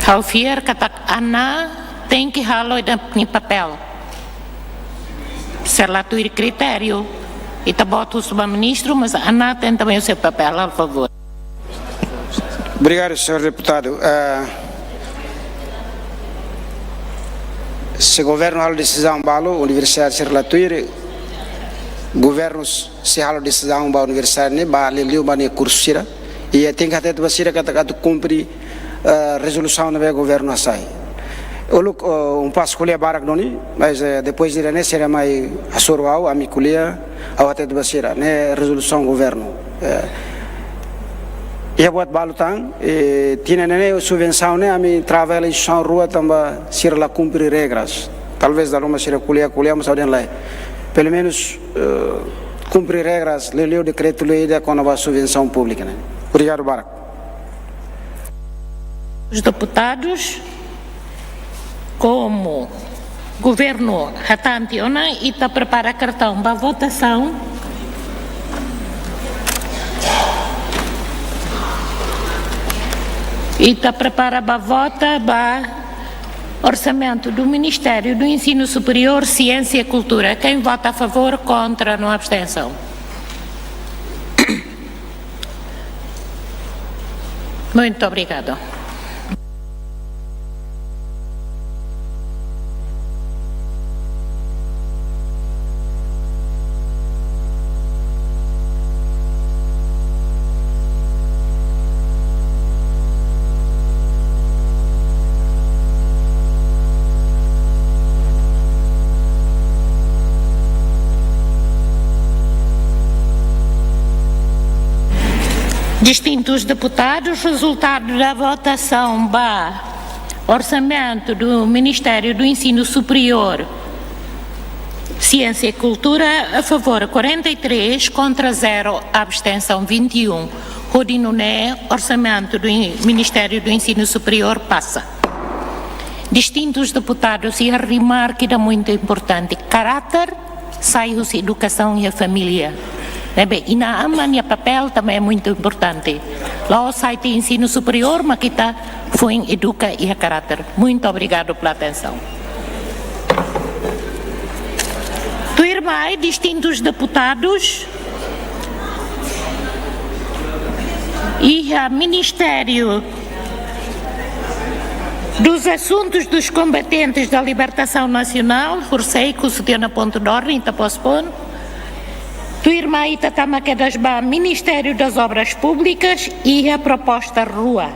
Ao fier que Ana tem que halo em papel. Ser lá tu critério e tá bota o subministro, mas a Ana tem também o seu papel, por favor. Obrigado, senhor deputado. Se o governo há decisão para a universidade ser gratuita, governos se há decisão para a universidade ne ba leu ba ne curso e tem que até basira que cumprir resolução do governo assai. Eu passo colher barak doni, mas depois de né será mais assorvado a minha colher ao até de basira né resolução do governo. E buat balutang tinha né subvenção né a mim trabalha em chão rua também ser lá cumprir regras. Talvez da uma será colher mas alguém lá. Pelo menos cumprir regras, leu decreto lei da com a subvenção pública né. Obrigado barak. Os deputados como governo Hatantiona e está prepara cartão para votação. E está prepara para vota para orçamento do Ministério do Ensino Superior, Ciência e Cultura. Quem vota a favor, contra, não abstenção. Muito obrigado. Distintos deputados, resultado da votação orçamento do Ministério do Ensino Superior, Ciência e Cultura, a favor 43, contra 0, abstenção 21. Rodinuné, orçamento do Ministério do Ensino Superior passa. Distintos deputados, e a remarca é muito importante, caráter, saios, educação e a família. E na AMAN, o papel também é muito importante. Lá o site ensino superior, mas que está foi em educa e a caráter. Muito obrigado pela atenção. Do irmão, distintos deputados e a Ministério dos Assuntos dos Combatentes da Libertação Nacional, Forsei, que o na ponto de ordem, está postpondo. Do irmão Itatama Kedasba, Ministério das Obras Públicas e a proposta Rua.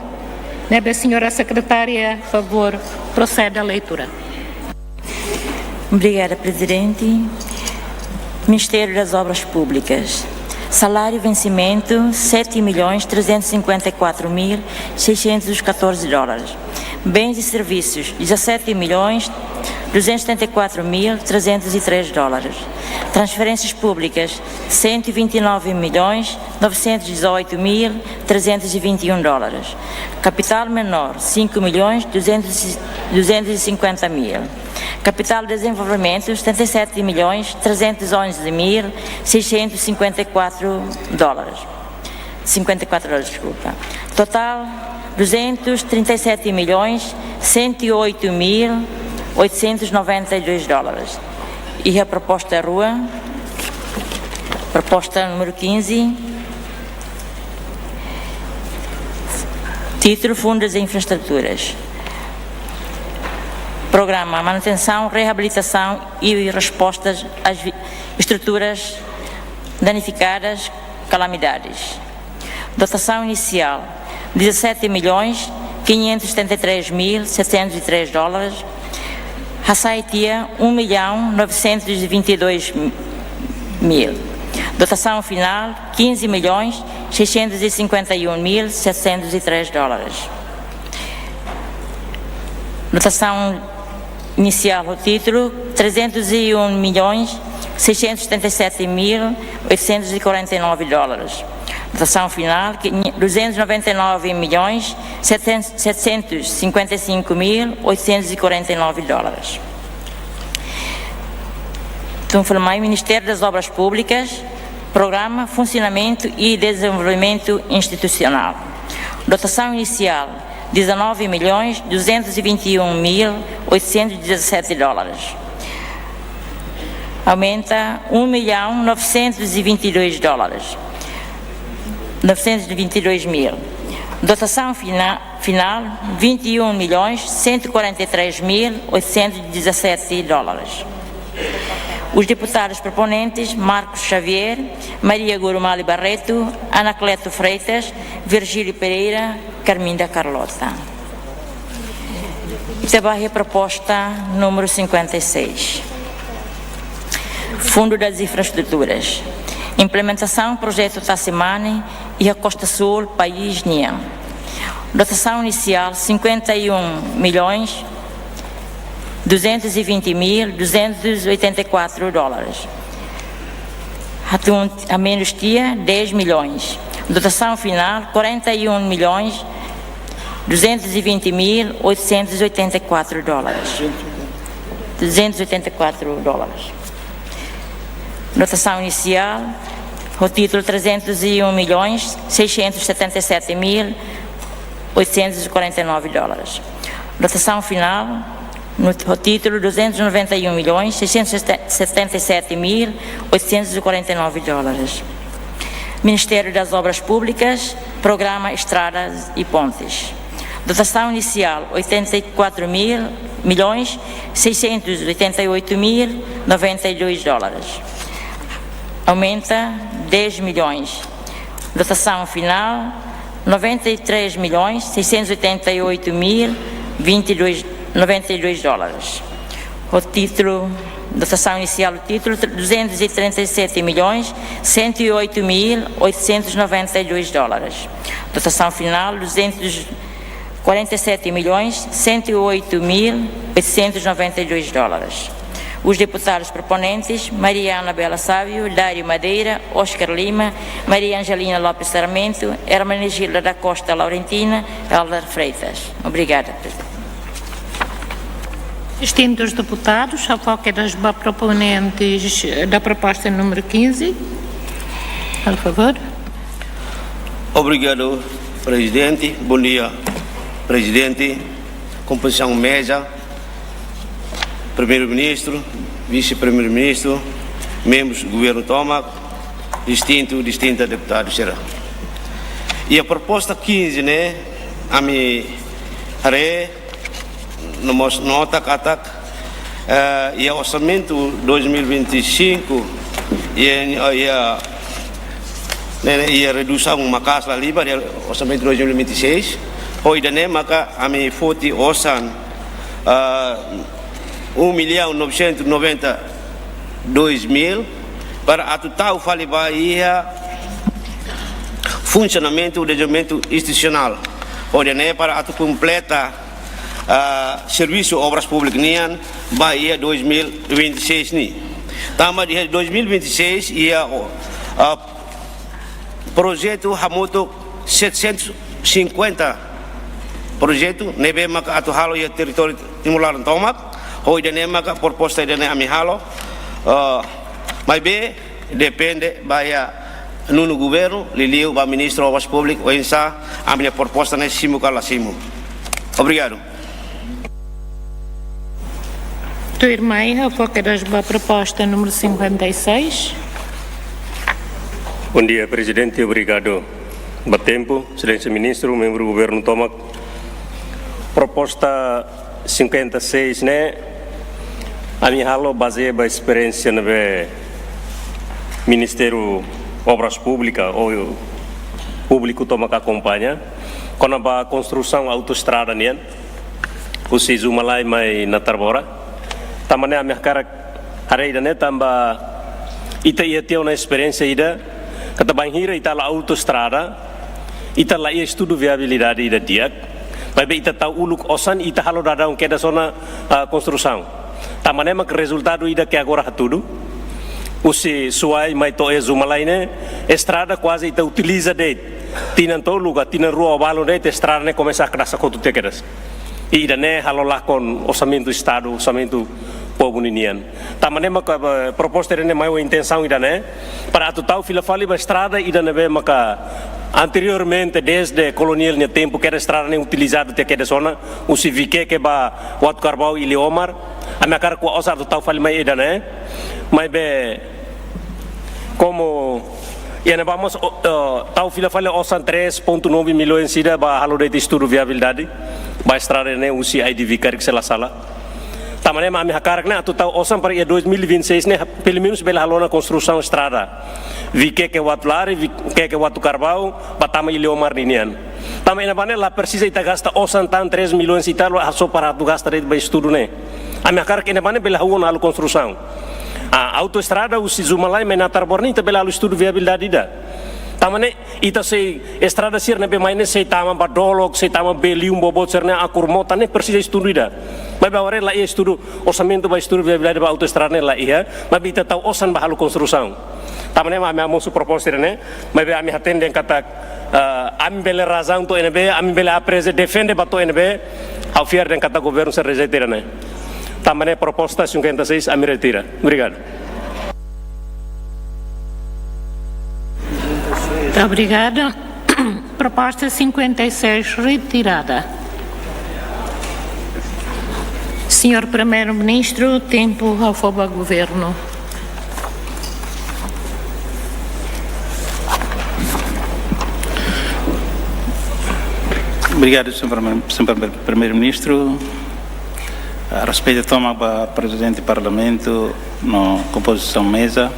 A senhora secretária, por favor, procede à leitura. Obrigada, Presidente. Ministério das Obras Públicas. Salário vencimento, $7.354.614. Bens e serviços, $17.274.303. Transferências públicas, $129.918.321. Capital menor, $5.250.000. Capital de desenvolvimento, $77.311.654. 54 dólares, desculpa. Total, $237.108.892. E a proposta Rua, proposta número 15, título Fundo das Infraestruturas. Programa Manutenção, Reabilitação e Respostas às estruturas danificadas, calamidades. Dotação inicial, $17.573.703. Hassaitia, $1.922.000. Dotação final, $15.651.703. Dotação inicial ao título, $301.677.849. Dotação final, $299.755.849. Então, falamos Ministério das Obras Públicas, Programa, Funcionamento e Desenvolvimento Institucional. Dotação inicial, $19.221.817. Aumenta $1.922.000. 922.000. Dotação final, $21.143.817. Os deputados proponentes, Marcos Xavier, Maria Gurumali Barreto, Anacleto Freitas, Virgílio Pereira, Carminda Carlota. Trabalho a proposta número 56. Fundo das Infraestruturas. Implementação projeto Tassimane e a Costa Sul, País NIA. Dotação inicial, $51.220.284. A menos dia, 10 milhões. Dotação final, $41.220.884. $284. Dotação inicial, o título $301.677.849. Dotação final, no título $291.677.849. Ministério das Obras Públicas, Programa Estradas e Pontes. Dotação inicial, $84.688.092. Aumenta 10 milhões. Dotação final, $93.688.092. O título Dotação inicial do título, 237.108.892 dólares. Dotação final, 247.108.892 dólares. Os deputados proponentes, Maria Anabela Sávio, Dário Madeira, Oscar Lima, Maria Angelina Lopes Sarmento, Hermenegilda da Costa Laurentina, Helder Freitas. Obrigada, Presidente. Distintos deputados, a foco das proponentes da proposta número 15. Por favor. Obrigado, Presidente. Bom dia, Presidente. Composição mesa, Primeiro-Ministro, Vice-Primeiro-Ministro, membros do Governo Tomac, distinta deputados será. E a proposta 15, né, a mim, nota e o orçamento 2025 e a redução uma casa ali para o orçamento 2026 hoje né maka a mim foti orçan 1.992.000 para a total falibaya funcionamento do desenvolvimento institucional hoje né para a completa serviço obras públicas nian Bahia 2026 ni. Tama di 2026 ia projeto hamoto 750 projeto nebe maka atu halo ia território timular Tomac hoi dene maka proposta dene ami halo mas be depende Bahia no governo liliu ba ministro obras públicas ou insa a minha proposta nesse simo kala simo. Obrigado. Irmã, foca das proposta número 56. Bom dia, Presidente. Obrigado. Batempo, Excelência Ministro, membro do Governo Tomac. Proposta 56, né? A minha halo baseia a experiência no Ministério Obras Públicas ou público Tomac acompanha. Quando a construção autoestrada, né? O Sizumalai mai na Tarbora. Tamane a minha cara areia né tamba ita ia ter uma experiência ida kata banhira ita la autoestrada ita la ia estudo viabilidade ida dia mas ita tahu uluk osan ita halo dadang queda zona construção tamane mak resultado ida que agora tudo usi suai mai to ezumalai né estrada quase ita utiliza de tinan to lugar tinan rua balo de estrada né começa a crasa com tudo quedas e ida né halo lá com orçamento do estado orçamento povo ninian. Tamane maka proposta rene mai intenção ida né para a total fila fali ba estrada ida né maka anteriormente desde colonial ne tempo que era estrada nem utilizado te que de zona o civique que ba Wat Carbau e Leomar a minha cara com a osar total fali mai ida né mas be como e né vamos tal fila fali osan 3.9 milhões ida ba halo de estudo viabilidade ba estrada né o si ID vicar que sela sala tamane ma mi hakarak na tu tau osam para 2026 né pelo menos bela halona construção estrada vi que Watlari vi que Watu Carbau batama Leomar ninian tamane na bane la precisa ita gasta osam tan 3 milhões italo aso para tu gasta de estudo né a mi hakarak ina bane bela halona al construção a autoestrada o Sizumalai menatar borni ta bela al estudo viabilidade da tamane ita sei estrada sir ne be maine sei tama badolog sei tama belium bobot serna akurmota ne precisa estudo ida mas bahwa lá ia estudo orçamento vai estudo viabilidade para autoestrada lá ia mas ita tahu osan bahalo construção tamane ma me amosu proposta né mas be ami atende kata ami bela razão to NB ami bela aprese defende bato NB ao fiar den kata governo se rejeitera né tamane proposta 56 ami retira obrigado. Obrigada. Proposta 56 retirada. Senhor Primeiro-Ministro, tempo ao favor do Governo. Obrigado, Sr. Primeiro-Ministro. A respeito toma para Presidente do Parlamento, na composição mesa,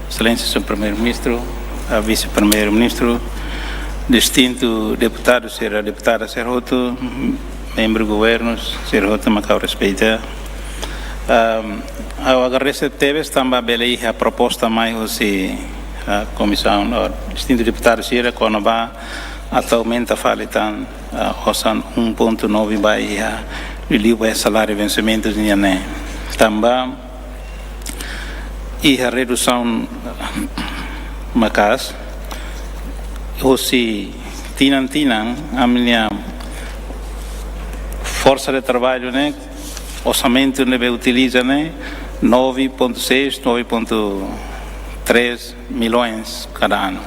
Excelência Sr. Primeiro-Ministro, a Vice-Primeiro-Ministro, distinto deputado, será deputada Serroto, membro do governo, Serroto, Macau respeita. eu agradeço a Teves também beleza a proposta mais hoje a comissão o distinto deputado Sira quando vai atualmente fala então osan 1.9 vai a livre salário vencimentos né também e a redução macas hoje tinam a minha força de trabalho né orçamento ne utiliza né 9.6, 9.3 milhões cada ano.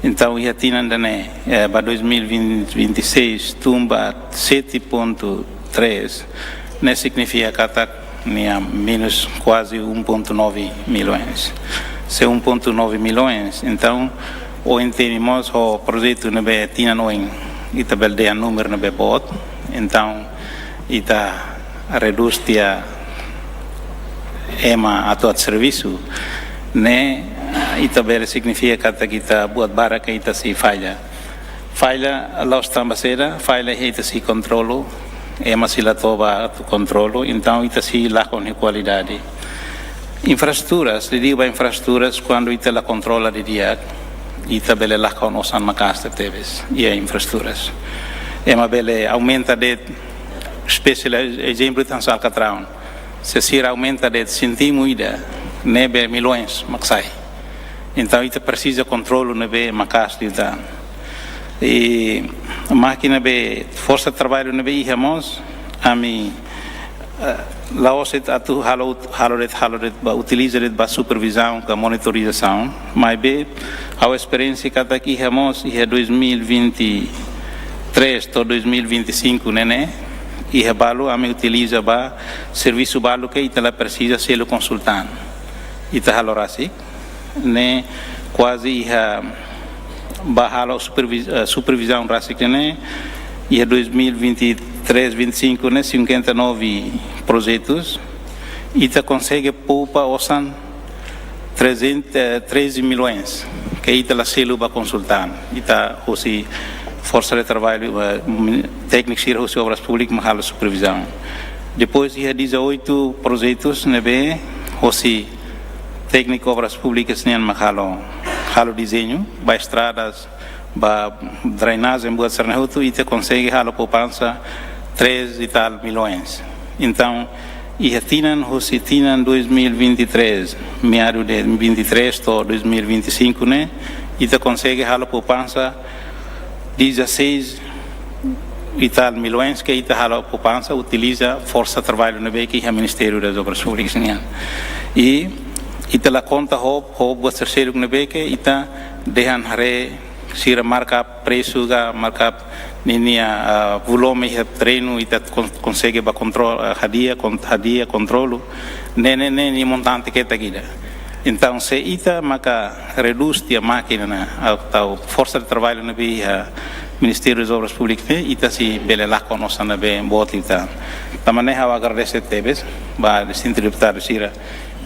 Então, já tinha né para 2026 tumba 7.3, né significa que está menos quase 1.9 milhões. Se 1.9 milhões, então o entendemos o projeto ne tinha no em itabel de número ne bot, então ita reduz a ema atau serviço, né? Itabel significa que kita buat barang que ita si falha los tambacera, falha ita si controlo, ema sila toba tu controlo, então ita si la com qualidade. Infraestruturas, digo infraestruturas quando ita la controla de dia, ita bele la com osan macasta teves e infraestruturas. Ema bele aumenta de especial exemplo tan salcatrão. Se sira aumenta de centimo ida, nebe milhões maksai. Então ita precisa controle nebe macas lida. E a máquina be força de trabalho nebe ihamos a mi laoset atu haloret utiliza de ba supervisão com monitorização, mas be a experiência que aqui ihamos é 2023 to 2025 né? E a balo a me utiliza ba serviço balo que ela precisa ser o consultante. Ita halorasi né quase a bahalo supervisão rasik né e 2023-25 né 59 projetos ita consegue poupa osan 13 milhões que ita la selo ba consultante ita hoje força de trabalho técnico de obras públicas mahalo supervisão depois de 18 projetos nebe hoje técnico de obras públicas nem mahalo desenho ba estradas ba drenagem boa sernehuto e te consegue halo poupança 3 e tal milhões então e tinan hoje tinan 2023 meado de 23 to 2025 né e te consegue halo poupança 16 e tal milhões que ita hala poupança utiliza força de trabalho no que é o Ministério das Obras Públicas e ita la conta o terceiro no que ita dehan hare sira marca preço ga marca ninia volume de treino ita consegue ba control hadia controlo nem montante que tá guida. Então, se ita maka reduz a máquina a força de trabalho na Ministério das Obras Públicas, ita si bele lá conosco na bem bot ita. Também eu agradeço teves, ba distinto deputado Sira,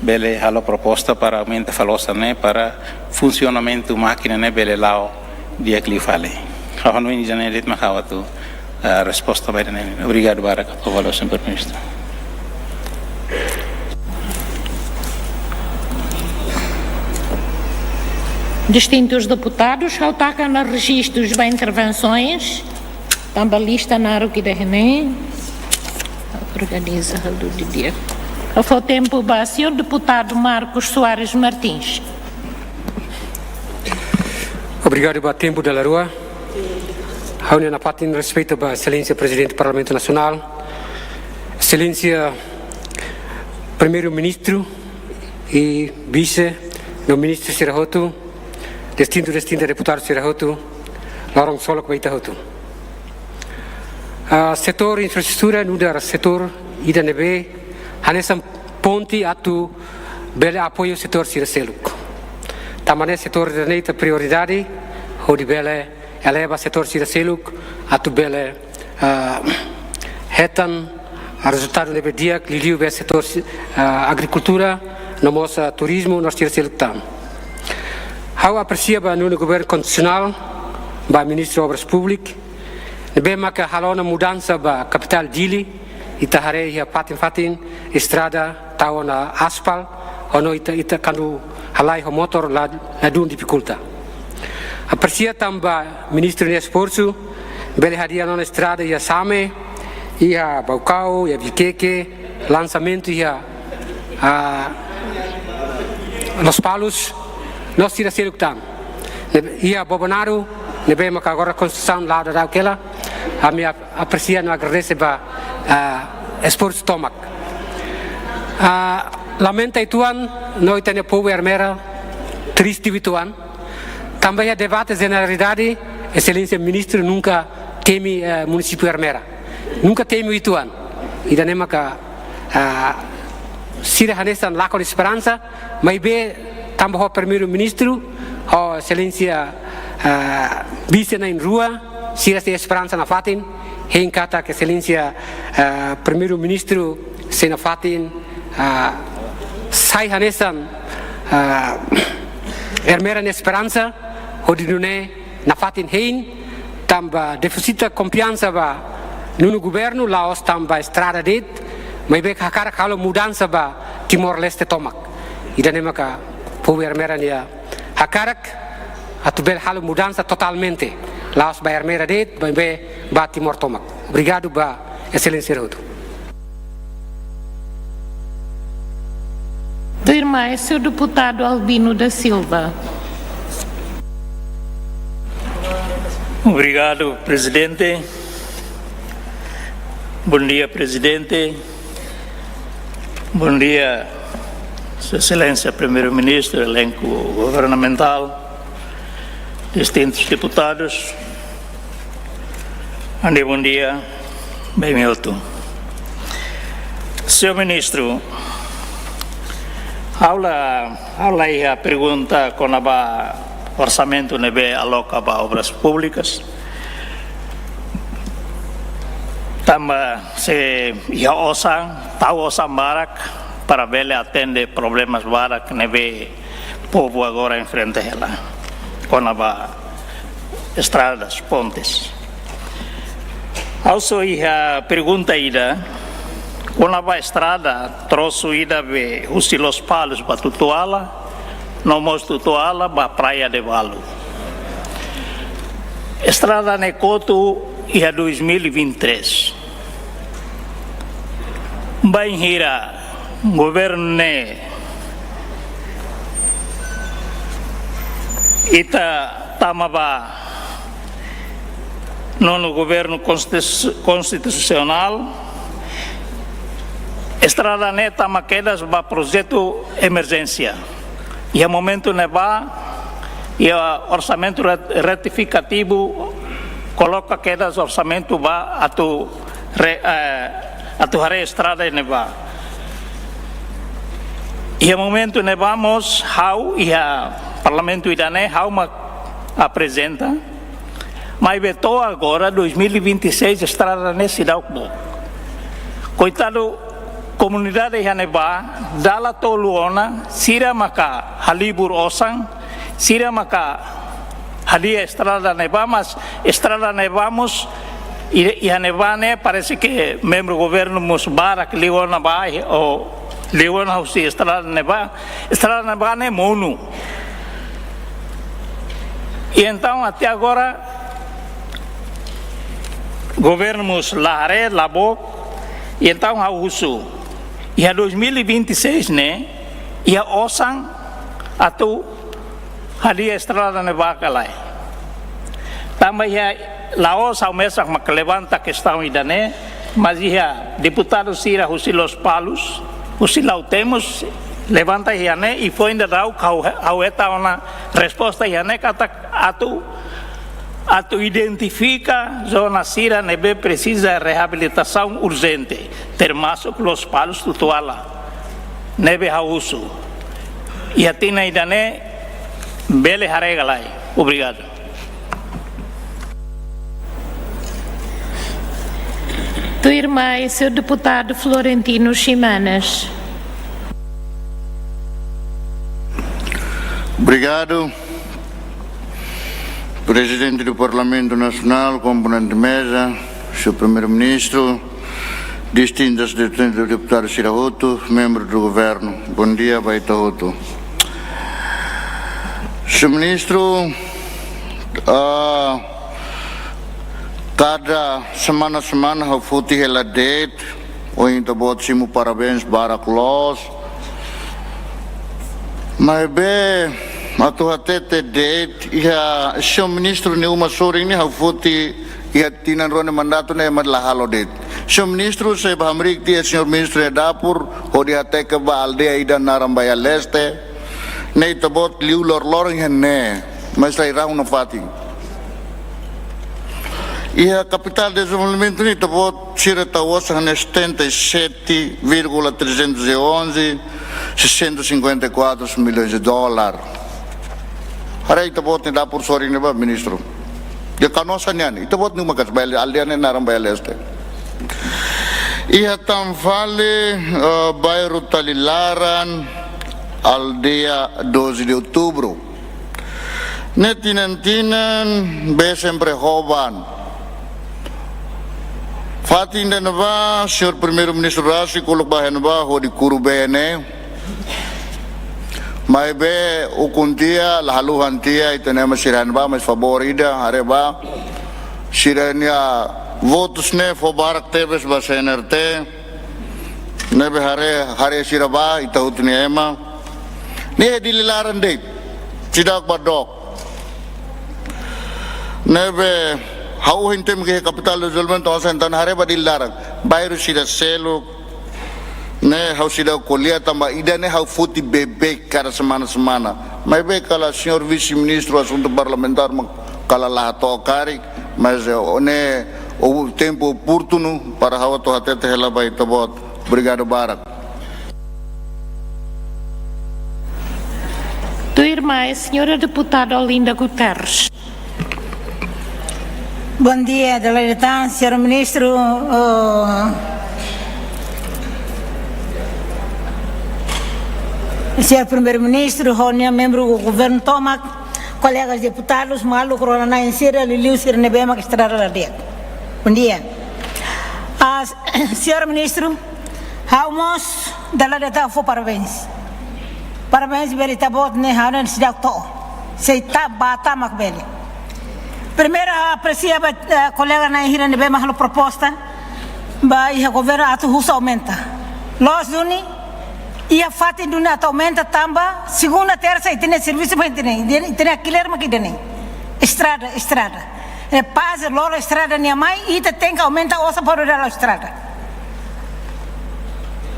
bele halo proposta para aumenta falosa né para funcionamento máquina né bele lá dia que lhe fale. Eu não entendi nada de macawatu a resposta vai né. Obrigado baraka, povalo sempre ministro. Distintos deputados, ao tacar nos registros de intervenções, também lista na área da René, organiza do dia. Ao tempo, o senhor deputado Marcos Soares Martins. Obrigado pelo tempo da rua. A União Patin respeita a Excelência Presidente do Parlamento Nacional, Excelência Primeiro-Ministro e Vice do Ministro Sirahoto, distinto deputado Sirahoto, Lorong Solok Baitahoto. Setor infraestrutura no setor IDNB, hanesam ponti atu bele apoio setor Siraseluk. Tamane setor IDNB prioridade, hodi bele eleva setor Siraseluk atu bele hetan resultado nebe dia liliu be setor agricultura, nomosa turismo no Siraseluk tam. How aprecia ba no governo constitucional ba ministro obras públicas nebe maka halona mudança ba capital Dili itahare ya fatin estrada tahu na aspal, ono ita kanu halai ho motor la dun dificulta. Aprecia tamba Ministro de Esforço, bele hadia na estrada ia Same, ia Baucau, ia Viqueque, lançamento ia Los Palos, nós tira ser tam. Ia Bobonaro, nebe maka agora construção lá da aquela, a minha aprecia no agradece ba Esforço Tomac. Lamenta ituan, noi tene povo armera, triste ituan. Também a debate generalidade, excelência ministro nunca teme município armera, nunca teme ituan. E da nema ka sira hanesan lá com esperança, mas be também o primeiro ministro, o excelência vice na rua, sira tem esperança na fatin, em kata que excelência primeiro ministro se na fatin sai hanesan armera na esperança. Hodidune na fatin hein tamba deficita confiança ba no governo Laos tamba estrada det mas be hakara kalau mudança ba Timor Leste Tomac ida nemaka povo armera nia hakarak atubel halo mudança totalmente Laos ba armera det ba Timor Tomac. Obrigado ba excelência Rodo. Do irmão é seu deputado Albino da Silva. Obrigado, presidente. Bom dia, presidente. Bom dia, Sua Excelência, primeiro-ministro, elenco governamental, distintos deputados. Bom dia, bem-vindo. Senhor ministro, aula a pergunta com a orçamento nebe aloca para obras públicas. Tamba se ia osam barak para ver atender problemas barak nebe povo agora em frente a ela com a estradas, pontes. Also ia pergunta ida com a estrada trouxe ida be Los Palos para Tutuala. No mostro toala ba praia de Valo. Estrada Necoto ia 2023. Bem hira governo ne ita tamaba nono governo constitucional. Estrada ne tamaquedas ba projeto emergência. E a momento neba e o orçamento retificativo coloca que das orçamento va a tu estrada neba. E a momento nebamos how e a parlamento idane how ma apresenta, mas vetou agora 2026 estrada nesse dau. Coitado comunidade Haneba, dala toluona, sira maka halibur osang, sira maka halia estrada neba, mas estrada nebamos e Hanebane parece que membro governo musbara que liona vai ou liona o se estrada neba ne monu. E então até agora governo muslare labo e então a uso. E a 2026, né? E a osang atu ali a estrada ne bacalai. Também a Laos ao mesmo que levanta a questão idane, mas ia deputado Sira Los Palos, o silau temos levanta né e foi ainda dar ao eta uma resposta né que atu identifica zona Sira nebe precisa reabilitação urgente. Termaso Los Palos Tutuala nebe hausu e a tina idane bele haregalai. Obrigado. Tua irmã é seu deputado Florentino Ximenes. Obrigado. Presidente do Parlamento Nacional, componente de mesa, Sr. Primeiro-Ministro, distintos deputados Shirahoto, membros do governo, bom dia, Baitahoto. Senhor Ministro, cada semana eu fui ela date, ou então boto parabéns para Claus. Mas bem, a tua tete date, e a Senhor Ministro nenhuma soring ni eu fui e tinan ron mandato ne madlahalo date. Senhor Ministro, saya bahamrik dia Senhor Ministro ya dapur, o dia teke ba aldea ida narambaya leste, ne tabot liu lor ne, mas sai rau na fati. E a capital de desenvolvimento ni tabot sira tawas han 77,311 654 milhões de dólares. Harai tabot ni dapur soring ne ba Ministro. Dia kanosan yan, ito bot nung magkasbayal, aldean na narambaya leste. Iha Tamfale, bairro Talilaran, aldea 12 de outubro. Netinantinan, be sempre Hoban. Fatin na ba, Senhor Primeiro-Ministro Rasi, kulok bahan ba, ho di Kurubene. May be ukuntia lahaluhan tia ito na masiran ba mas favorida hare ba siranya votos ne fo barak tebes ba senerte nebe hare siraba ito utni ema ni dililaran de sidak badok nebe hau hintem ke capital development osan tan hare ba dilaran bayru sida selo ne hau sida kolia tamba ida ne hau futi bebek cada semana mas be kala senhor vice-ministro assunto parlamentar kala lá tocar mas ne o tempo oportuno para hau to atete hela bai tabot obrigado Barak. Tua irmã é a senhora deputada Olinda Guterres. Bom dia, Delegação, senhor Ministro. Senhor Primeiro-Ministro, reunião membro do governo Tomac, colegas deputados, Malu Corona Insira, Liliu Sirnebema, que está lá dentro. Bom dia. Senhor Ministro, vamos dar a data parabéns. Parabéns, Beli Tabot, ne Hanan Sidakto, Seita Bata Macbeli. Primeiro, aprecia a colega na Sirnebema a proposta, vai o governo a tu aumenta. Nós, Duni, e a fato de não aumenta tamba segunda terça e tem serviço para tem aquilo que tem estrada é paz logo estrada nem mais e tem que aumentar ossa para a estrada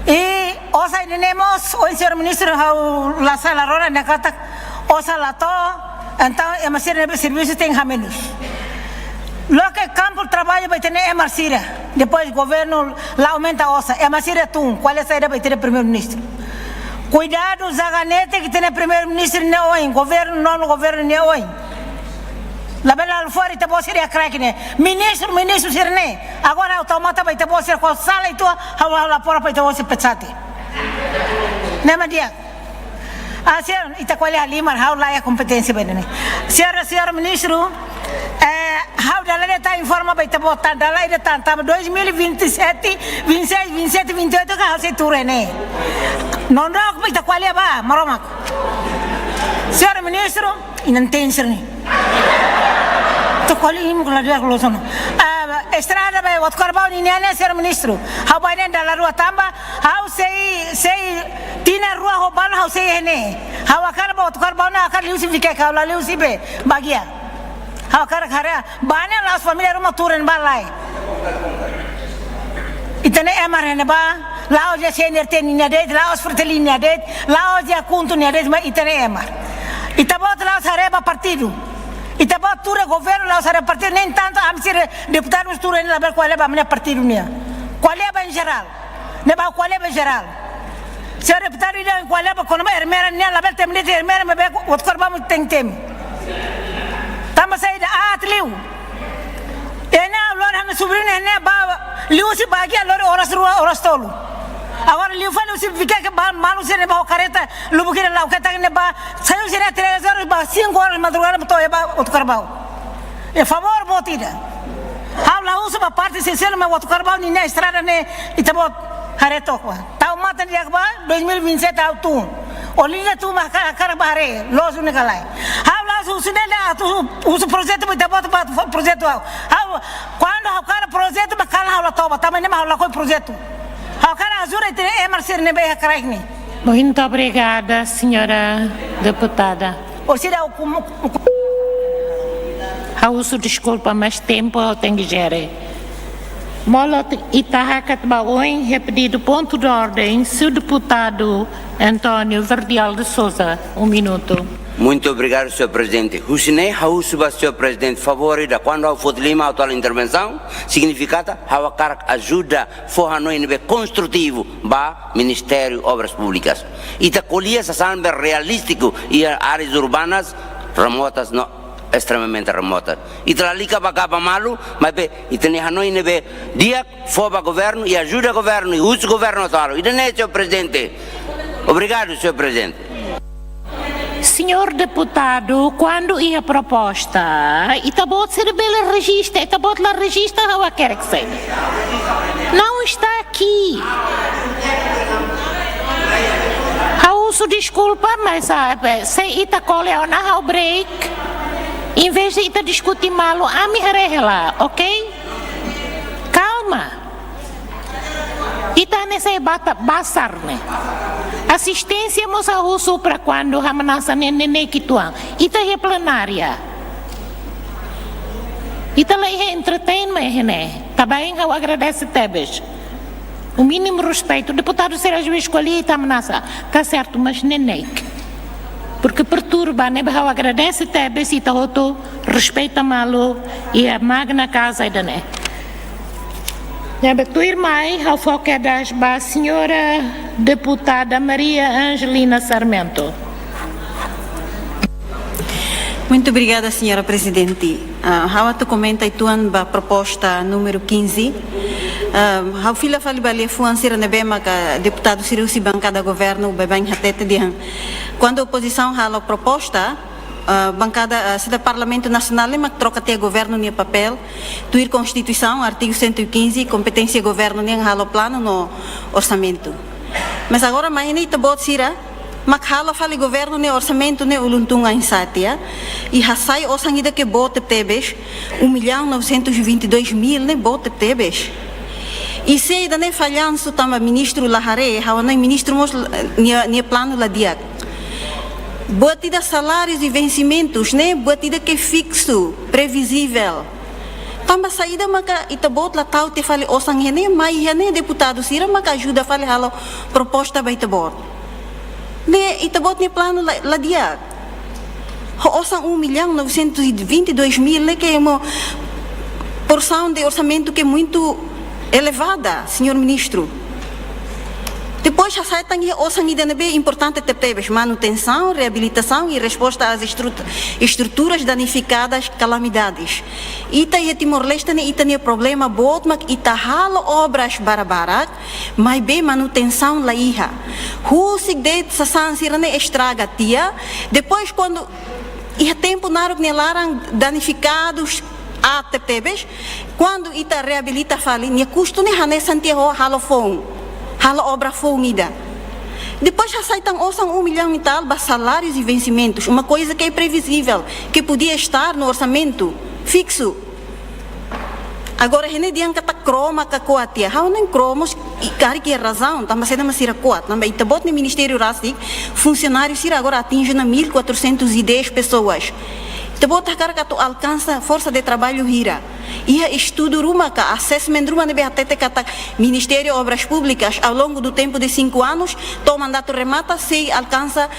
e ossa temos o senhor ministro lá sala rora na cata ossa lá to então é mas serviço tem a menos lo que campo trabalho vai ter é Marcira depois governo lá aumenta ossa é Marcira tu qual é a saída vai ter o primeiro-ministro. Cuidado, Zaganete, que tem primeiro-ministro não é governo, não governo não é. La bela alfora ita bo seria crack ne. Ministro sirne. Agora automata vai ita bo ser com sala e tu la pora para ita bo ser petsate. Nema dia. Senhor, ita qual é a lima, how lá é a competência bem né. Senhor ministro, how dala está informa para ita bo dala ida tanta 2027, 26, 27, 28 ka se ture ne. Non dok para ita qual é ba, maromak. Senhor ministro, inantenser ne. To qual é imo kula dia kulo sono. Estrada vai wat korbau ni ne senhor ministro. How vai ne dala rua tamba, how sei tina rua roban how sei ne. How akar ba wat korbau na akar liusi fique ka la liusi be bagia. How akar khara bane las família ruma turen balai. Itane emar ne ba lao ja senerte ni ne det lao fratelli ne det lao ja kuntu ne det ma itane emar. Itabot lao sareba partido. Itabot ture governo lao sareba partido nem tanto am sire deputados ture ni la ber qual é ba partido nia. Qual é ba em geral? Ne ba qual é ba geral? Se deputado ida qual é ba kono ba hermera nia la ber temne hermera me be wat korba mu tem. Tama saída atliu. Ena lor han sobrina ne ba liu si bagia lor oras tolu. Agora liu fa liu si fica que malu se ne ba careta lubu que la que tá ne ba saiu se ne 3 horas ba 5 horas madrugada to ba ot karbau. E favor botida. Ha la uso uma parte sincera, mas outro carvão nem na estrada nem itabot haretok wa. Tau mata ni akba 2027 tau tu. Olinha tu mas cara bare, lozo ne kalai. Hau lazo sunela tu uso projeto muito itabot para projeto hau. Quando hau cara projeto mas kala hau la toba, também nem hau la coi projeto. Hau cara azura te emarcer ne be kraikni. Muito obrigada, senhora deputada. Ou seja, Eu uso desculpa, mas tempo eu tenho que gerir. Molot Itahacat Baoin, repetido ponto de ordem, seu deputado Antônio Verdial de Souza, 1 minuto. Muito obrigado, Sr. Presidente. Husinei Hausuba, Sr. Presidente, favorita quando eu for lima a atual intervenção, significada a cara ajuda forranoi nível construtivo para Ministério Obras Públicas. E ta colhia essa sambe realístico e áreas urbanas remotas não extremamente remotas. E tralica para cá malu, mas bem, e tem hanoi nebe dia foba governo e ajuda governo e uso governo atual. E não é, Sr. Presidente. Obrigado, Sr. Presidente. Senhor deputado, quando ia proposta, itabot ser bela registra, itabot la registra, eu quero que seja. Não está aqui. Eu uso desculpa, mas se ita coleona, eu break. Em vez de ita discutir malo, a me arregla, ok? Calma. Ita nesse basar, né? Assistência moça uso para quando ramanasa nenene kituan. Ita é plenária. Ita lá é entertainment, né? Também eu agradeço tebes. O mínimo respeito. O deputado será juiz escolhido, ita ameaça. Tá certo, mas neném. Porque perturba, né? Eu agradeço tebes, ita outro respeita malo e a magna casa da né? Tua irmã, ao foco é da senhora deputada Maria Angelina Sarmento. Muito obrigada, senhora Presidente. Há comenta a proposta número 15. Há filha fali bali fuan sira nebema que deputado Cirusi bancada governo bebem hatete dihan. Quando a oposição há a proposta bancada se da Parlamento Nacional é troca até governo nem papel tuir Constituição artigo 115 competência governo nem halo plano no orçamento mas agora mais nem tá bot sira mak halo fali governo nem orçamento nem uluntunga insatia e hasai osangida que bot tebes 1.922.000 nem bot tebes e se ainda nem falhanço tama ministro Lahare há nem ministro mos nem plano lá dia batida salários e vencimentos, né? Batida que é fixo, previsível. Tamba saída maka itabot la tau te fale osang hene mai hene deputado sira maka ajuda fale halo proposta ba itabot. Ne itabot ne plano la dia. Ho osang 1.922.000 né que é uma porção de orçamento que é muito elevada, senhor ministro. Depois já sai também ouçam ainda bem importante ter manutenção, reabilitação e resposta às estruturas danificadas, calamidades. Ita e Timor-Leste ne ita ne problema bot mak ita halo obras barabarak, mas bem manutenção lá iha. Husig de sasan sirane estraga tia. Depois quando ia tempo narok ne larang danificados a tebes, quando ita reabilita fali, ne custo ne hane santiago halo fong. Hala obra unida. Depois já sai tão ouçam 1 milhão e tal para salários e vencimentos, uma coisa que é previsível, que podia estar no orçamento fixo. Agora rene diang kata croma ka coatia, hau nem cromos e cari que é razão, também sendo mas sira coat, também itabot no Ministério Rastic, funcionários sira agora atinge na 1.410 pessoas. Itabot cara que alcança força de trabalho hira. Ia estudo rumaka, assessment ruma nebe até kata Ministério Obras Públicas ao longo do tempo de 5 anos, to mandato remata se alcança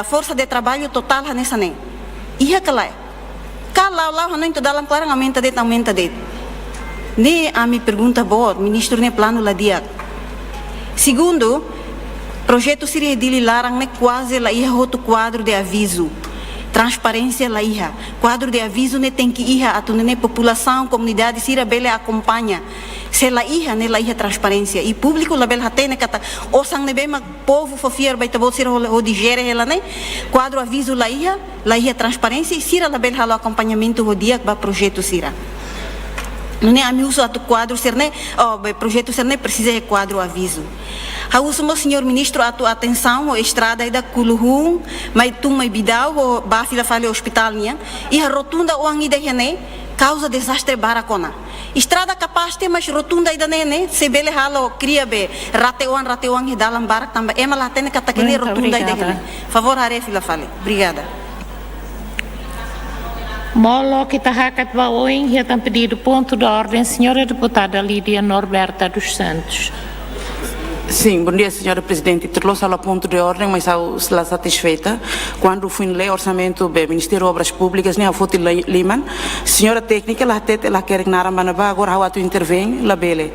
força de trabalho total nessa nem. Ia calai. Cala lá não to dalam clarang aumenta de. Ne a me pergunta boa, ministro ne plano lá dia. Segundo, projeto seria de larang ne quase lá ia outro quadro de aviso. Transparência lá iha. Quadro de aviso ne tem que iha a tunene população, comunidade sira bele acompanha. Se lá iha ne lá iha transparência e público lá bele hatene kata osang ne bema povo fofier baita bot sira o digere ela ne. Quadro aviso lá iha transparência e sira lá bele halo acompanhamento o dia ba projeto sira. não é a mim uso o quadro ser né o projeto ser né precisa de quadro aviso a uso mo senhor ministro a tua atenção a estrada aí da Kuluhum mai tu mai bidau o bafila fale hospital nia e a rotunda o angi de né causa desastre baracona estrada capaz de mais rotunda ainda né se bele halo cria be rateuan dalam barak tambah ema lá tem que ataque rotunda ainda né favor are fila fale obrigada. Molo que está hakat va oin, já tem pedido ponto de ordem, senhora deputada Lídia Norberta dos Santos. Sim, bom dia, senhora presidente. Trouxe ao ponto de ordem, mas estou satisfeita. Quando fui ler orçamento do Ministério de Obras Públicas, nem a foto Liman, senhora técnica, ela quer que nara manaba, agora a tu intervém, la bele.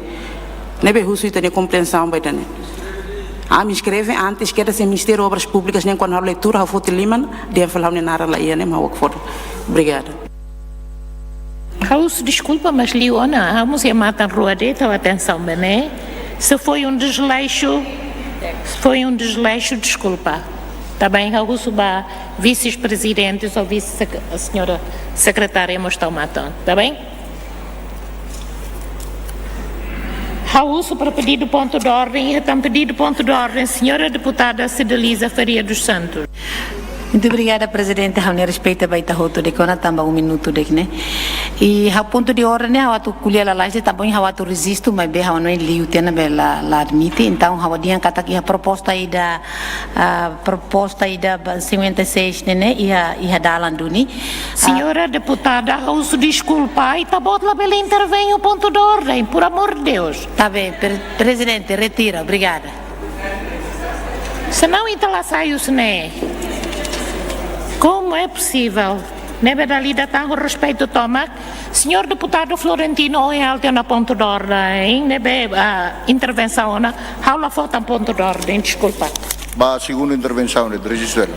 Nebe russo e tem compreensão, vai ter. Me escreve antes que era ser Ministério de Obras Públicas, nem quando a leitura a foto Liman, deve falar nem nara lá ia, nem mal que for. Obrigada. Raus, desculpa, mas Liona, vamos ir matar rua de tua atenção, né? Se foi um desleixo, desculpa. Tá bem, Raus, vice-presidentes ou a senhora secretária estão matando, tá bem? Raus, para pedido ponto de ordem, está pedido ponto de ordem, senhora deputada Cideliza Faria dos Santos. Muito obrigada, presidente. A respeita vai estar roto de cona também minuto de né. E a ponto de ordem, a tu colher a laje tá bom, a tu resisto, mas bem a não é liu tena bela la admite. Então a dia que aqui a proposta aí da 56 né e a dalanduni. Senhora deputada, ouço desculpa, e tá bom lá bela intervém o ponto de ordem, por amor de Deus. Tá bem, presidente, retira, obrigada. Se não então lá sai o né. Como é possível? Nebe da lida tão respeito toma. Senhor deputado Florentino, hoje ele na ponto de ordem, nebe intervenção na, aula falta ponto de ordem, desculpa. A segunda intervenção de registro.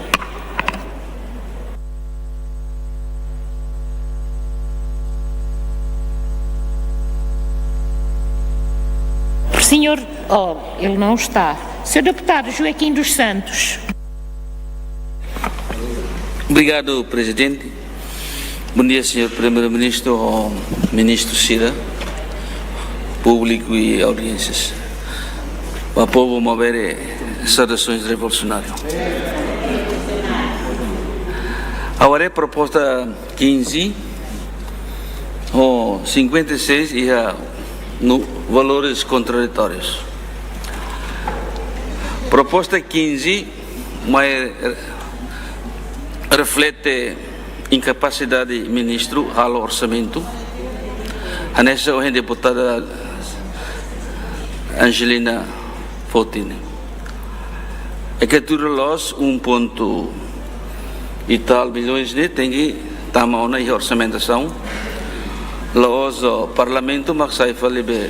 Senhor, ele não está. Senhor deputado Joaquim dos Santos. Obrigado, presidente. Bom dia, senhor primeiro-ministro, ministro Cira, público e audiências. Para o povo mover saudações revolucionárias. Agora é proposta 15, ou 56 e no valores contraditórios. Proposta 15, mas reflete incapacidade do ministro ao orçamento. A nessa hoje deputada Angelina Fotini. É que tudo los 1 ponto e tal milhões de tem que tomar na orçamentação. Los parlamento mas sai fale be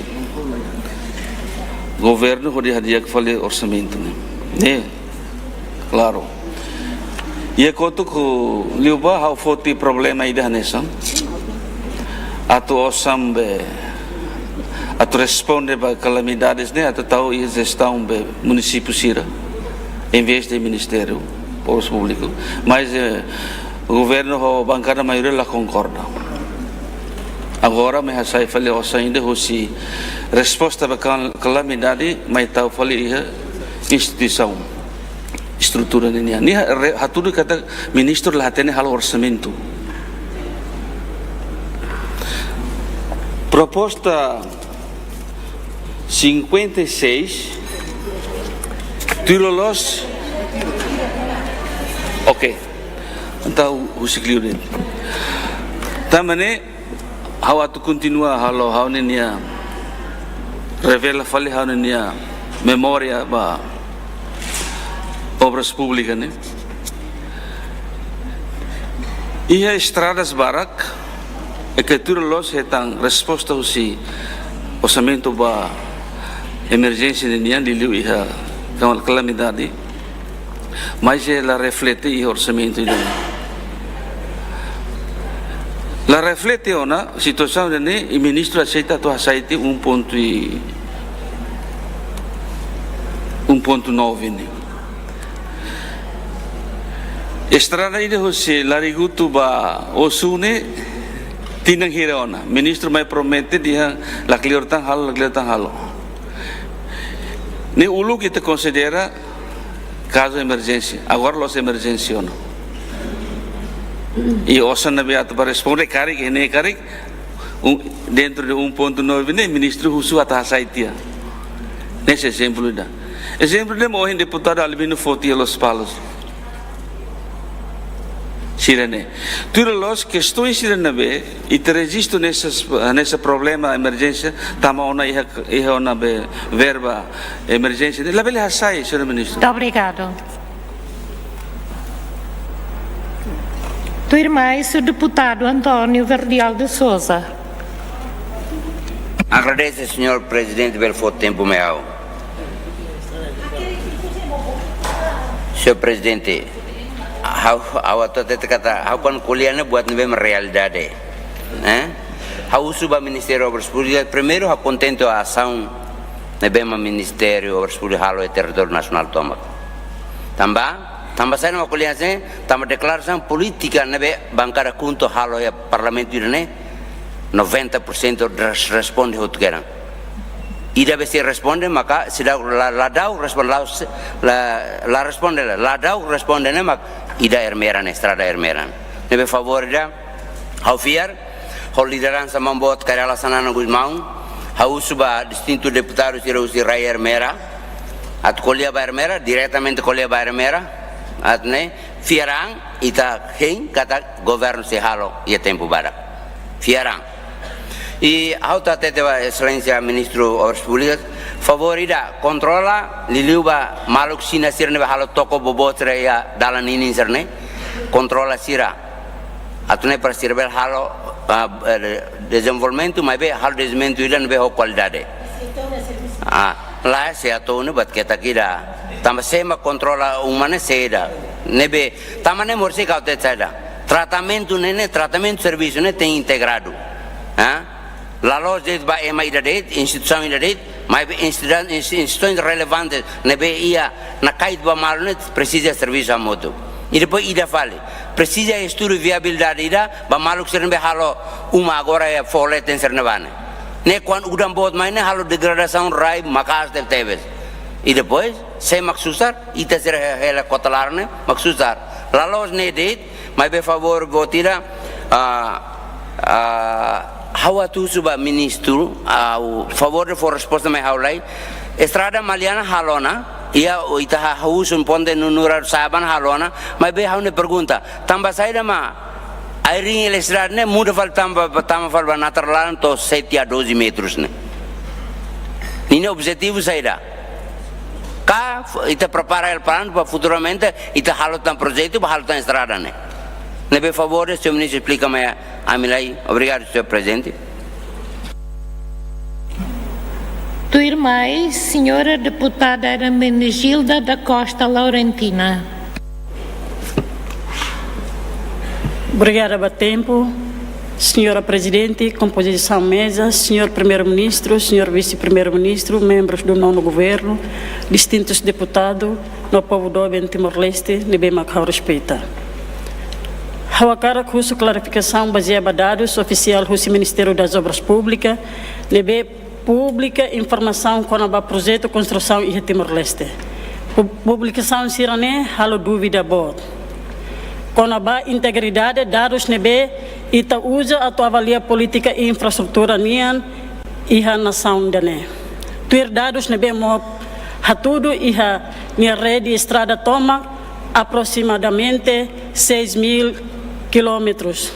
governo hodi hadia que fale orçamento né. Claro. E é quanto que liuba há foti problema aí da nessa. Atu osambe, atu responde para calamidades né, atu tahu ia gestão be município Cira, em vez de ministério público. Mas o governo a bancada maioria lá concorda. Agora me sai falei osa ainda se resposta para calamidade, mas tahu falei instituição. Estrutura ini ni hatudu kata ministro lah tene hal orçamento. Proposta 56 tirolos. Ok. Então o ciclo dele. Também how tu continua halo how nenia revela fale how nenia memória ba obras públicas, né? E as estradas barak, é que tudo los têm resposta ao si orçamento para emergência de nian liu e a calamidade, mas ela reflete o orçamento de la reflete ona situação de né e ministro aceita tu aceite 1.9 né. Estrada ini hosi larigutu ba osune tinang hiraona. Ministro mai promete dia laklior tang halo. Ni ulu kita considera caso emergência. Agora los emergência não. E osa na beata para responder carik dentro de 1.9 nem ministro husu atas saitia. Nesse exemplo da. Exemplo de morrer deputado Albino Foti Los Palos. Sirene. Tudo as questões sirene be e te registro nesse problema emergência tama ona ona be verba emergência. La bele hasai, senhor ministro. Muito obrigado. Tua irmã é o deputado Antônio Verdial de Souza. Agradeço, senhor presidente, pelo tempo meu. Senhor presidente, how kan kuliahnya buat nebe realidade, how suba Ministério Obras Públicas primeiro how contento a ação nebe Ministério Obras Públicas halo e território nacional tomak. Tambah saya nama kuliah saya, tambah deklarasi politika nebe bancada kunto halo ya parlamento ini 90% responde hot kerang. Ida besi responde maka sida la dau responde ne mak ida ermeran estrada ermeran. Nebe favor ida how fiar how liderança membuat karya laksana Gusmão how suba distinto deputado si Rai Ermera at kolia ba Ermera diretamente kolia ba Ermera at ne fiarang ita heng kata governo se halo ia tempo bara fiarang. E ao tateva excelência ministro Obras Públicas favorida controla liliuba maluk sina sirne halo toko bobotre ya dalan ini sirne controla sira atune para sirbel halo desenvolvimento mas be halo desenvolvimento ilan be ho qualidade lá se atone bat kita kira tambah sema controla umane seda nebe tamane morse kaute sada tratamento serviço ne tem integrado la loja ba ema idadet instituição idadet mas instituições relevantes nebe ia na kait ba malnet precisa serviço a moto e depois ida fale precisa estudo viabilidade ida ba maluk serbe halo uma agora é folete em sernevane ne quando udam bot mais halo degradação rai makas de teves e depois sem maksusar ita ser ela kotalarne maksusar la loja ne det mas be favor botira hawa tu suba ministro au favor de for resposta mai haulai estrada maliana halona ia ita hausun ponde nunurar saban halona mai be haune pergunta tamba saida ma airing estrada ne muda fal tamba fal banatarlan to 7 a 12 metros ne ini objetivo saida ka ita prepara el plan para futuramente ita halotan projeto para halotan estrada ne nebe favor senhor ministro explica mai amilai obrigado senhor presidente. Tua irmã é senhora deputada Hermenegilda da Costa Laurentina. Obrigada pelo tempo, senhora presidente, composição mesa, senhor primeiro-ministro, senhor vice-primeiro-ministro, membros do nono governo, distintos deputados, no povo do Timor-Leste, nebe macau respeita. Hawakara curso clarificação baseada dados oficial do Ministério das Obras Públicas, nebe pública informação com o projeto construção e Timor-Leste. Publicação sirane halo dúvida bot. Com a integridade dados nebe ita usa atau avalia política e infraestrutura nian e a nação dane. Tuir dados nebe mo hatudo e a minha rede estrada toma aproximadamente 6.000 quilômetros.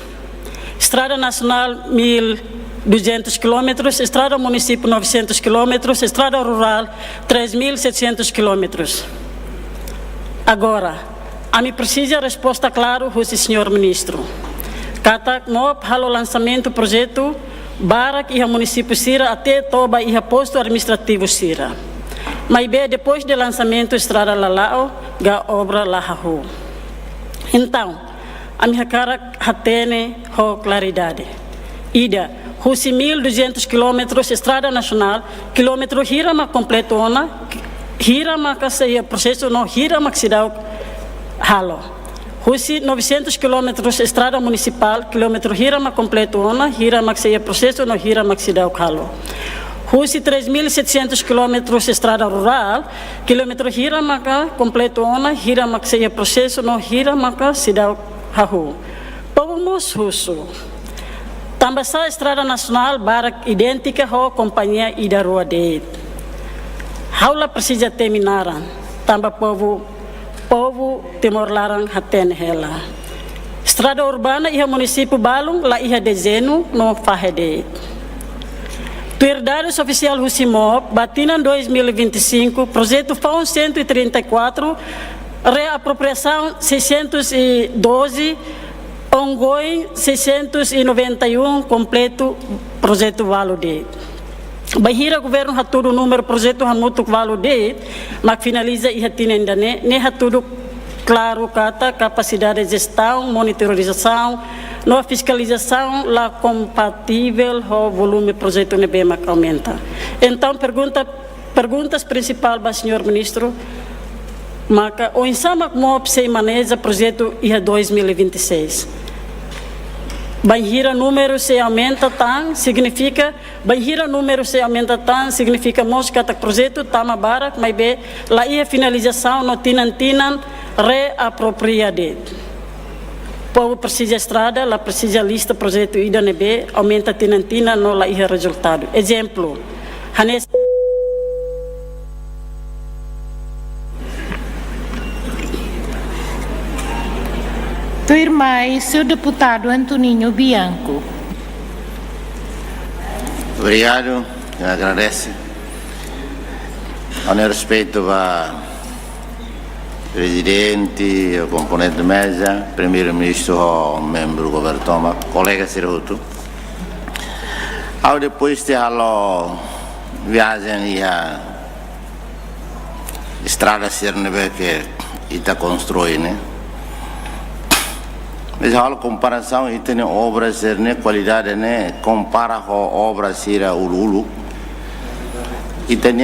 Estrada nacional 1.200 quilômetros, estrada município 900 quilômetros, estrada rural 3.700 quilômetros. Agora, a mim precisa resposta clara do senhor ministro. Kata mop halo lançamento do projeto Barak e o município Sira até Toba e o posto administrativo Sira. Mas bem, depois do lançamento estrada Lalao, a obra Lahahu. Então, a minha cara tem claridade. Ida, os 1.200 quilômetros estrada nacional, quilômetro hirama completona, hirama que seja processo não hirama que se dá halo. Husi 900 quilômetros estrada municipal, quilômetro hira completo ona, hira seia processo no hira se dá o calo. Husi 3.700 quilômetros estrada rural, quilômetro hira completo ona, hira seia processo no hira se dá o hahu. Povos husu. Também a estrada nacional barak idêntica à companhia Ida Rua de. Haula precisa terminar. Também povo Timor-Larang haten hela. Estrada urbana iha município Balong la iha dezeno no fahede. Tuerdades oficial Husimop, Batina 2025, projeto FAUN 134, reapropriação 612, ongoing 691, completo projeto Valode. Bahira governo hatudo número projeto hamutuk Valode, mas finaliza e hatina ainda ne hatudo claro kata capacidade de gestão, monitorização, no fiscalização lá compatível o volume projeto nebema aumenta. Então perguntas principal para o senhor ministro, maca o insama como se maneja projeto ia 2026. Banhira número se aumenta tan significa banhira número se aumenta tan significa mosca tak projeto tama barak mas be lá ia finalização no tinan reapropriade. Povo precisa estrada, lá precisa lista projeto ida nebe aumenta tinan no lá ia resultado. Exemplo, hanes Tua irmã e seu deputado Antoninho Bianco. Obrigado, eu agradeço. Com respeito ao presidente, o componente da mesa, primeiro-ministro, o membro do governo Toma, colega Sirhuto. Ao depois de a viagem e a estrada Sirnebe que está construindo, mas a comparação e tem obras de qualidade né compara com obras sira ulu e tem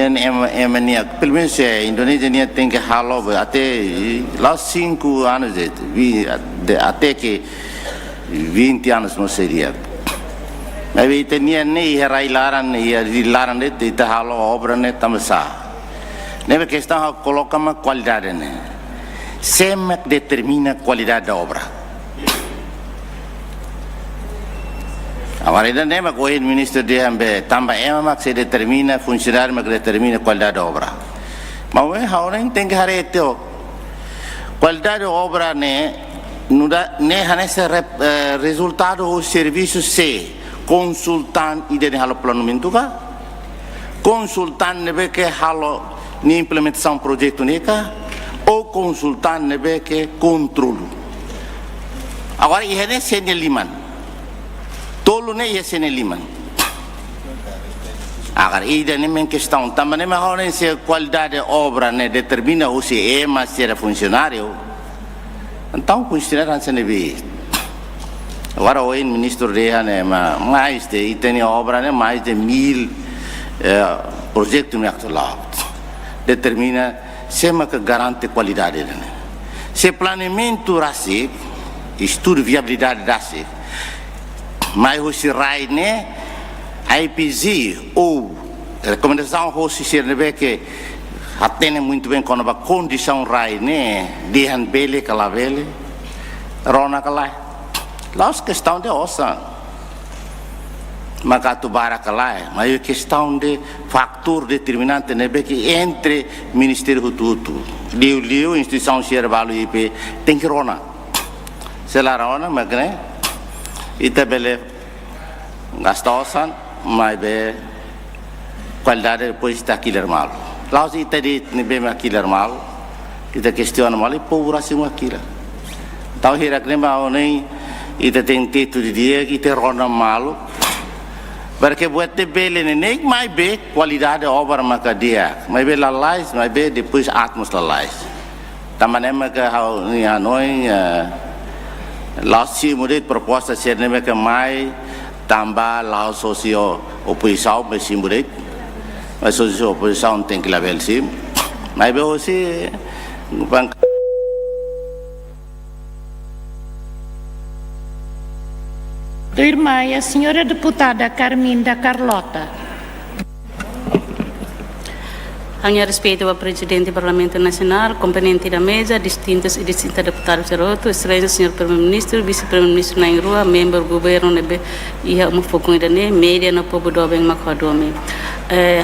pelo menos a Indonésia tem que halo até lá 5 anos até que 20 anos não seria mas tem nem railaran de halo obra né tamasa nem questão coloca uma qualidade né sempre determina a qualidade da obra. Agora ainda nem o ministro de Ambe também que se determina funcionário que determina a qualidade da obra. Mas o nem tem que harete qualidade da obra né não dá nem nesse resultado do serviço se consultante e de halo planejamento cá consultante nebe que halo ni implementação projeto nica ou consultante nebe que controle. Agora isso é sem liman. Tolo ne ia sene liman. Agora ida nem questão também nem agora se qualidade da obra ne determina o se é mas se era funcionário. Então funcionário se nebe. Agora o ministro de né mais de tem obra né mais de 1000 projetos no actual. Determina se mas que garante qualidade né. Se planeamento raci, estudo viabilidade raci. Mas o Sirai né, a IPZ ou a recomendação o Sirai que atende muito bem com a condição rai né, de handbele calavele, rona calai, lá as questão de ossa, macatu bara calai, mas a questão de fator determinante né, que entre Ministério Tudo, liu instituição Siervalo IP tem que rona, se lá rona, mas né. Ita bele gastosan, mas be qualidade depois está killer mal. Lá se ita di nebe killer mal, ita questiona mal e povo assim aquilo. Então hira que nem nem ita tem teto de dia que ita rona mal, porque buat de bele nem mais be qualidade da obra macadia, mais be lalais, mais be depois atmos lalais. Também que ni Hanoi lá se mudei proposta ser nem que mais também lá socio oposição mas se mudei mas socio oposição tem que levar sim mas eu se Tua irmã é a senhora deputada Carminda Carlota. A minha respeito ao presidente do Parlamento Nacional, componente da mesa, distintos e distintas deputados de Roto, excelência senhor primeiro-ministro, vice-primeiro-ministro na Irua, membro do governo e uma focuida ne média no povo do bem macodome.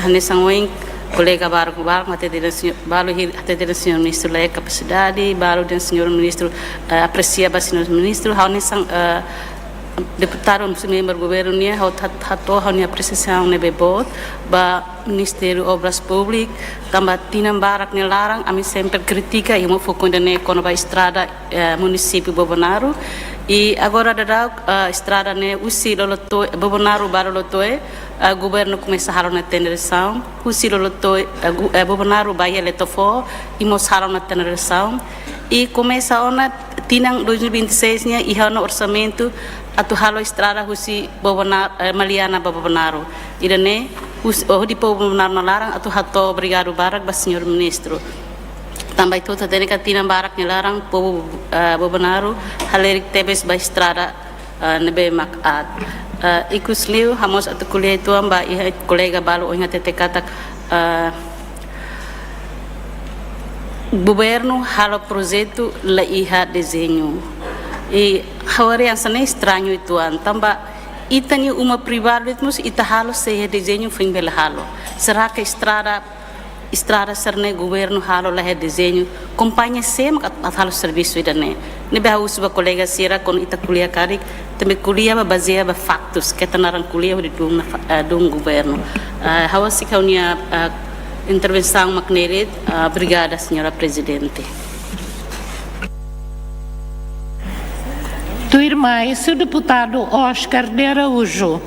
Nessa noite, colega Barco até o senhor ministro lá capacidade, balo do senhor ministro aprecia o senhor ministro, deputado membro do governo nia hau apreciação nebe bot ba Ministério Obras Públicas também tinam barak nelarang ami sempre critica e uma focunda ne quando vai estrada município Bobonaro e agora da estrada ne usi loloto Bobonaro barolotoe governo começa a na tenderação usi lolotoe Bobonaro vai eletofo e mosharam na tenderação e começa a tinang 2026 nya e no orçamento atu halo estrada husi Maliana Bobonaro irane di Bobonaro nalarang atu hato obrigado barak ba senhor ministro também toda a tinang barak nalarang povo Bobonaro halerik tebes ba estrada nebe makat ikusliu hamos atu kuliah itu amba kolega balo ingat tetekatak governo halo projeto la iha desenho e agora é estranho itu tamba itani uma privada itu ita halo se desenho fim bela halo será que estrada serne governo halo la desenho companhia sem halo serviço idane ne ba usba colega sira con ita kuliah karik também kuliah baseia ba factos que tanaran kuliah di dung governo hawa sikaunia intervenção Macneiret. Obrigada, senhora presidente. Tua irmã é o deputado Oscar de Araújo.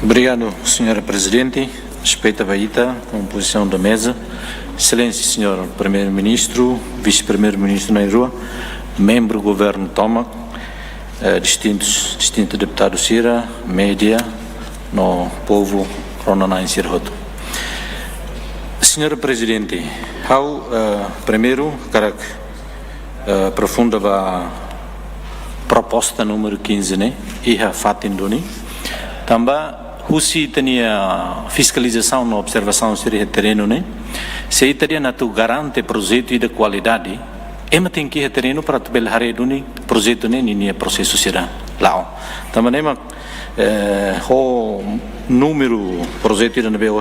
Obrigado, senhora presidente. Respeita a baita, composição da mesa. Excelência, senhor primeiro-ministro, vice-primeiro-ministro na Irua, membro do governo Tomac, distintos deputados Sira, média, no povo Ronana em Sirhoto. Senhora Presidente, primeiro, quero profunda a proposta número 15, né? E a Fatindoni. Também, se tinha fiscalização na observação de terreno, né? Se teria na tu garante projeto e de qualidade, tem que terreno para tu belhare duni projeto né? Nem processo será lá. Também, o número projeto da NBO,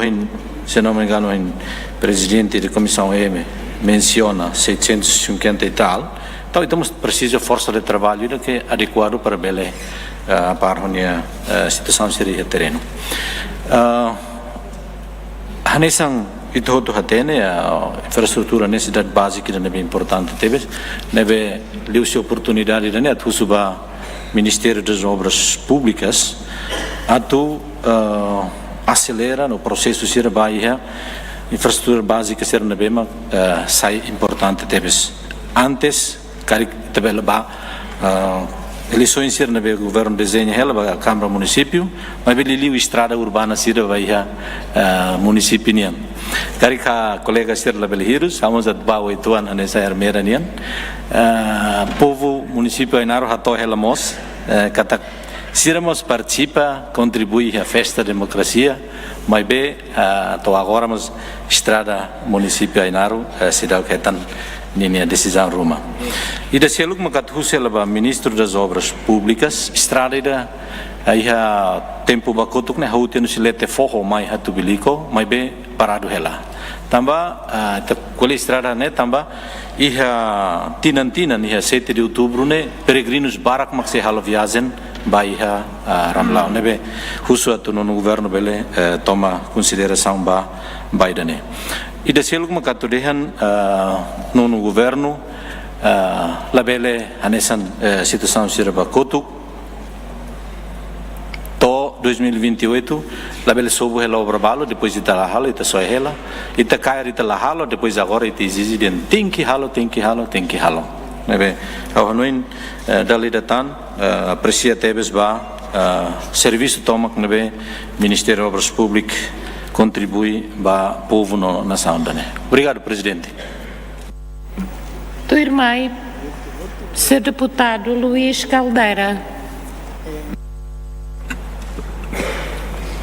se não me engano, o presidente da comissão M menciona 750 e tal. Então, estamos precisando de força de trabalho que é adequado para Belém, para a situação de terreno. A nessa itu hatene a infraestrutura necessidade básica é bem importante. Neve liu-se oportunidade de net husuba Ministério das Obras Públicas atu acelera no processo de Bahia infraestrutura básica ser na bema sai importante tebes antes cari tabela ba eleições ser na bema governo desenha ela a Câmara Município mas ele liu estrada urbana ser Bahia município nian cari ka colega ser la belhirus vamos at ba oituan nessa armera nian povo município Ainaro hato ela mos kata Siramos participa, contribui à festa da democracia, mas bem, tô agora mas estrada município Ainaro, cidade que é tan minha decisão Roma. E da selo como catucela ministro das obras públicas, estrada da aí a tempo bacoto né hau tendo silete forro mai hatu bilico, mas bem parado ela. Tamba qual estrada né tamba iha tinan iha 7 de outubro né peregrinos barak maxi halo viagem Bahia Ramlau nebe husu atu no governo bele toma consideração ba Biden e da selo como catudehan no governo la bele anesan situação sirba kotu to 2028 la bele sobo ela obra balo depois de la halo ita só ela ita cair ita la halo depois agora ita exige tem que halo nebe ao noin dali datan aprecia tebes ba serviço Tomac nebe Ministério de Obras Públicas contribui ba povo na nação dane. Obrigado presidente. Tua irmã Senhor Deputado Luís Caldeira.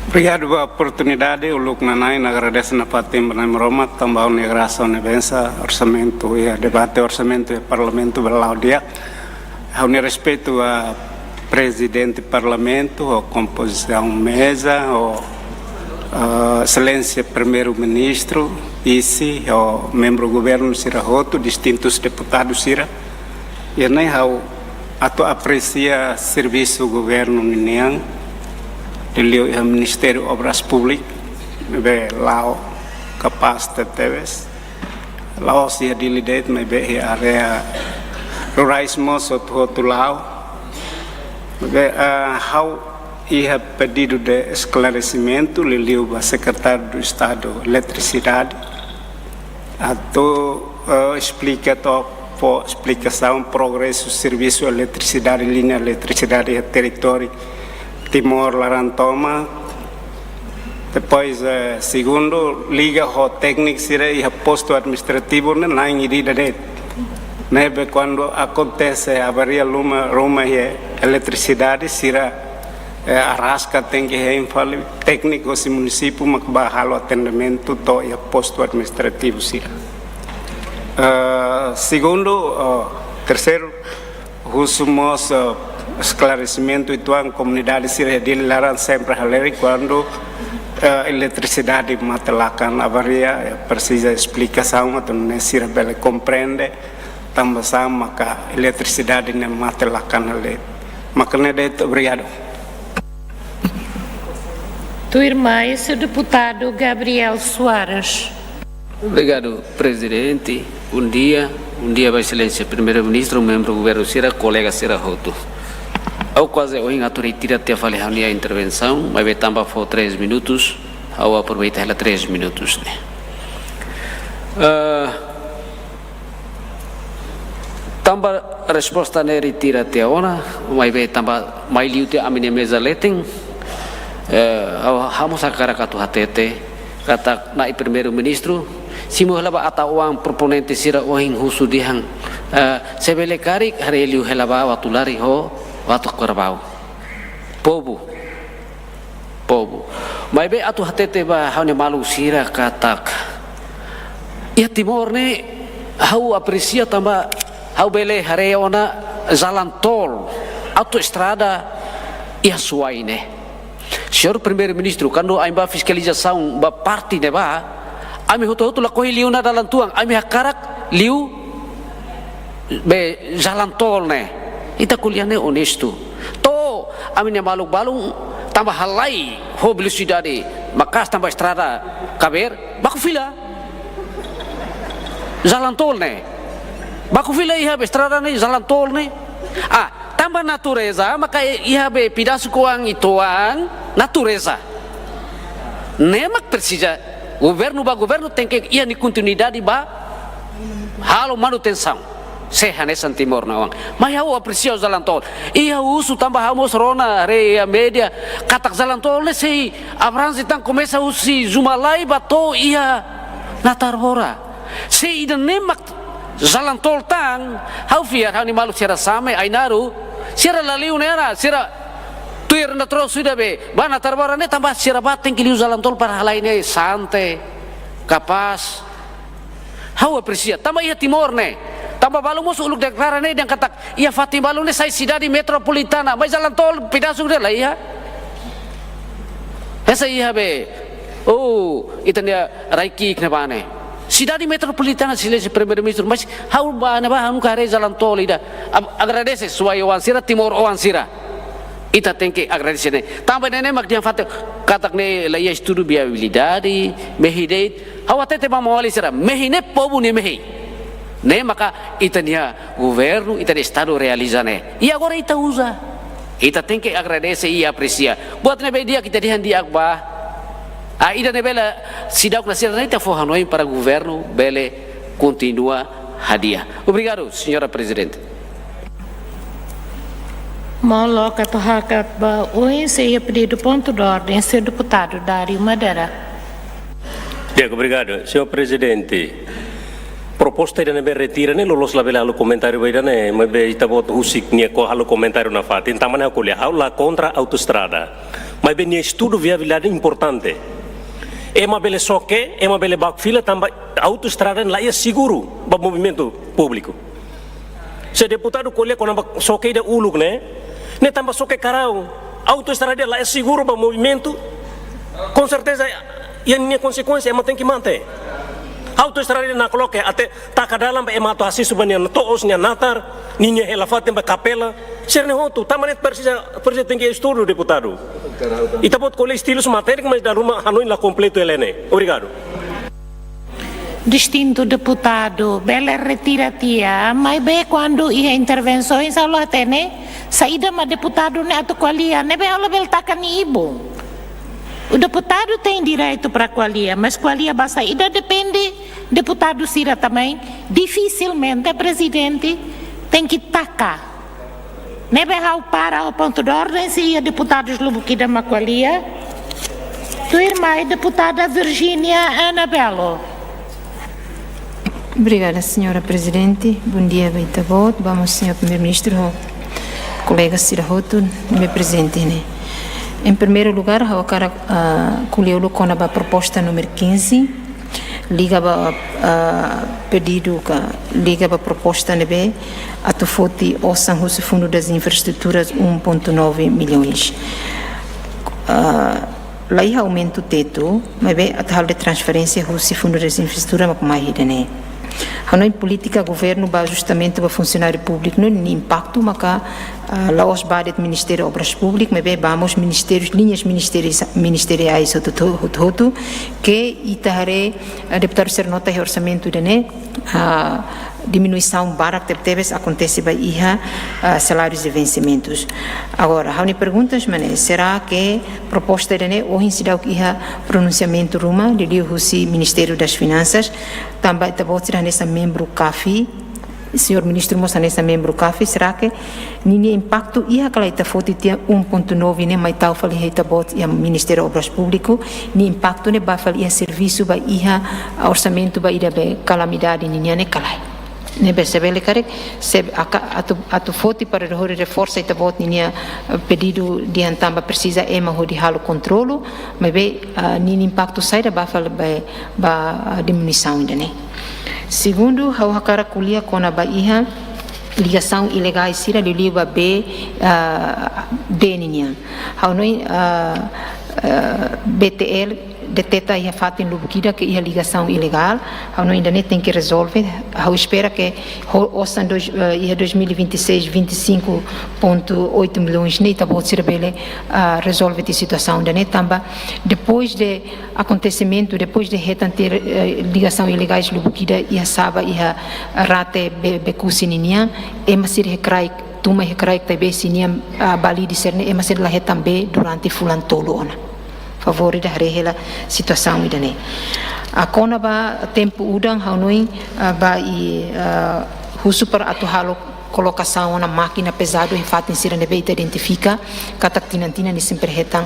Obrigado pela oportunidade. O Luc Nanai agradece na Patim na Roma, também a integração na Bença, orçamento e debate orçamento e parlamento belau dia. Eu respeito a presidente do parlamento, a composição mesa, a excelência primeiro-ministro, vice, o membro do governo Sira Roto, distintos deputados Sira. E nem eu aprecia serviço do governo Niniang, do Ministério Obras Públicas, lá capaz de teves, lá se a dilidade, mas bem a área rurais moço todo lá, ia pedido de esclarecimento, lhe o secretário do Estado de Eletricidade, explica por explicação progresso serviço eletricidade linha eletricidade território Timor Larantoma. Depois segundo liga o técnico e posto administrativo na irida de nebe quando acontece avaria Roma e eletricidade será arrasca tem que infali técnico se município mas bahalo atendimento to e posto administrativo será. Segundo, terceiro, usamos esclarecimento e a comunidade se redilhará sempre a quando eletricidade matelakan avaria precisa explicação então necessita bela compreende também sama que eletricidade não matelakan a lei. Makanya de obrigado. Tua irmã e seu deputado Gabriel Soares. Obrigado, presidente. Bom dia, Vossa Excelência, primeiro-ministro, membro do governo Sira, colega Sira Roto. Eu quase hoje retira até falar a intervenção, mas vai também for 3 minutos, eu aproveito ela 3 minutos. Também a resposta não retira até agora, mas vai também mais liute a minha mesa letem. Vamos sacar a tua tete, kata naik primeiro-ministro. Simu helaba atau uang proponente sira oing husu dihang sebele karik hari liu helaba watu lari ho watu korbau pobu mai be atu hatete ba haune malu sira katak ya Timor ne hau apresia tamba hau bele hari ona jalan tol auto estrada ia suaine. Senhor primeiro-ministro quando aimba fiscalização ba parte ne ba ami hoto la kohi liu na dalam tuang ami hakarak liu be jalan tol ne ita kuliahne honesto to ami ne balung tambah halai ho velocidade makas tambah estrada kaber baku fila jalan tol ne baku fila iha be estrada ne jalan tol ne tambah natureza maka iha be pedaço koang ituang natureza nemak precisa governo tem que ir em continuidade halo manutenção seha nessa Timor na wang mas eu aprecio o jalan tol ia uso tambah hamos rona re a média katak jalan tol ne sei abrange tang começa usi Zumalai bato ia na Tarbora sei ida nemak jalan tol tang hau fiar hau ni malu sira same ainaru sira laliu nera sira tuir na terus sudah be bana Tarbora ne tambah sirabat tem que liu jalan tol para halai ne sante kapas hau aprecia tambah ia Timor ne tambah balu musuh uluk deklara ne dan katak ia Fatim balu ne sai cidade metropolitana mas jalan tol pedaço dela ia essa ia be itania raiki knebane cidade metropolitana silêncio primeiro-ministro mas hau bana hanu kare jalan tol ida agradece suai oansira Timor oansira ita tem que agradecer. Também nem mak dia fato katak ne laia estudo viabilidade, mehideit, hawa tete mamoli sera, mehine pobu ne mehi. Ne maka itania governo, ita estado realiza ne. E agora ita usa. Ita tem que agradecer e apreciar. Buat ne dia kita dihan dia akba. Ida ne bela sidak na sira ita for Hanoi para governo bele continua hadiah. Obrigado, senhora presidente. Moloca Torracat ba oi seria pedido ponto de ordem, senhor deputado Dário Madeira. Obrigado, senhor presidente. proposta ida nebe retira ne lolos la bela comentário ida ne mebe itabot usik nia ko halo comentário na fatin tamana kulia haula contra autostrada mas bem estudo viabilidade importante ema bele soque ema bele bakfila tamba autostrada lá é seguro para movimento público se deputado kulia kona soque ida uluk ne tamba soque carão autostrada lá é seguro para movimento com certeza e a minha consequência é tem que manter autostrada na coloque até taka dalam ba emato asisu bania to osnya natar ninya helafate ba capela serne hotu tamanet precisa tem que estudo deputado itabot cole estilos matéria mas da ruma hanoi la completo elene obrigado. Distinto deputado, bela retiratia, mas bem quando ia intervenções ao latene, saída ma deputado ne atu qualia, ne be ala bel takani ibo. O deputado tem direito para qualia, mas qualia basta saída depende deputado Cira também, dificilmente o presidente tem que tacar. Ne be hau para o ponto de ordem se ia deputados Lubuquida Maqualia, tua irmã deputada Virgínia Anabelo. Obrigada, senhora Presidente. Bom dia, Beitabot. Vamos, senhor Primeiro-Ministro, colega Cira Roto, meu presente. Né? Em primeiro lugar, eu quero colher com a proposta número 15, liga a pedido, liga a proposta nebe, a tu fote o Sanhuso Fundo das Infraestruturas 1,9 milhões. Lá ia aumento o teto, mas bem a tal de transferência o Fundo das Infraestruturas mas mais né. A nossa política governo ba justamente o funcionário público não tem impacto mas lá os bares do Ministério Obras Públicas mas bem vamos ministérios linhas ministeriais todo que itare deputado ser nota de orçamento de né diminuição barata teve acontece ba iha salários de vencimentos. Agora, a única pergunta é será que proposta de né ou incidau iha pronunciamento ruma de o Ministério das Finanças também está botando nessa membro CAFI senhor ministro mostra nessa membro CAFI será que nenhum impacto ia aquela ita foto tinha 1,9 nem mais tal falei ita bot ia Ministério Obras Público nem impacto ne ba falei serviço ba ia orçamento ba ida be calamidade ninha ne calai ne percebe care se atu foto para reforça ita bot ninha pedido de antamba precisa ema de halo controlo mas be nem impacto sai da ba falei ba diminuição ainda né. Segundo, a cara culia com a Bahia, ligação ilegal sira de liba B ninha. How noi BTL deteta ia fato em Lubuquida que ia ligação ilegal, how noi ainda nem tem que resolver. How espera que ouçam ia 2026 25,8 milhões nem tá bom ser bele resolver a situação ainda nem tamba depois de acontecimento depois de retanter ligação ilegais Lubuquida ia saba ia rate becusininha e masir recrai tuma recrai também sinia bali de ser e masir lá também durante fulantolo ona favor da rehela situação idane a kona ba tempo udang haunoi ba i husu para atuhalo colocação na máquina pesado e fato insira nebe identifica cataktinantina ni sempre retan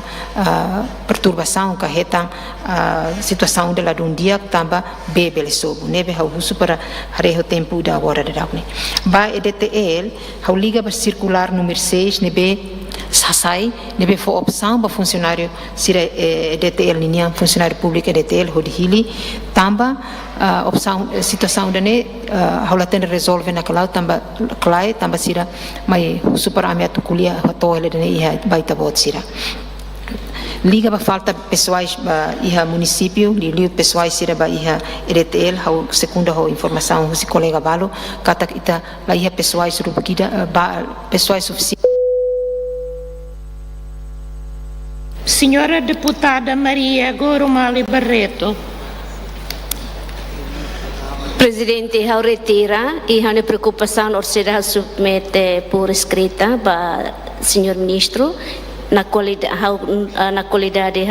perturbação ka retan situação de la dundia tamba bebele sobo nebe ha husu para reho tempo da hora de daune ba EDTL ha liga ba circular número 6 nebe sasai nebe fo opção ba funcionário sira EDTL linha funcionário público EDTL hodhili tamba opção situação dane haula ten resolve naquela tamba clai tamba sira mai super amiatu kulia hotoele dane ia baita bot sira liga ba falta pessoais ba iha município liu pessoais sira ba iha EDTL hau segunda ho informação o colega balo kata ita la iha pessoais rubukida ba pessoais suficiente. Senhora deputada Maria Gorumali Barreto. Presidente, eu retira e a preocupação será submete por escrita para senhor ministro na qualidade de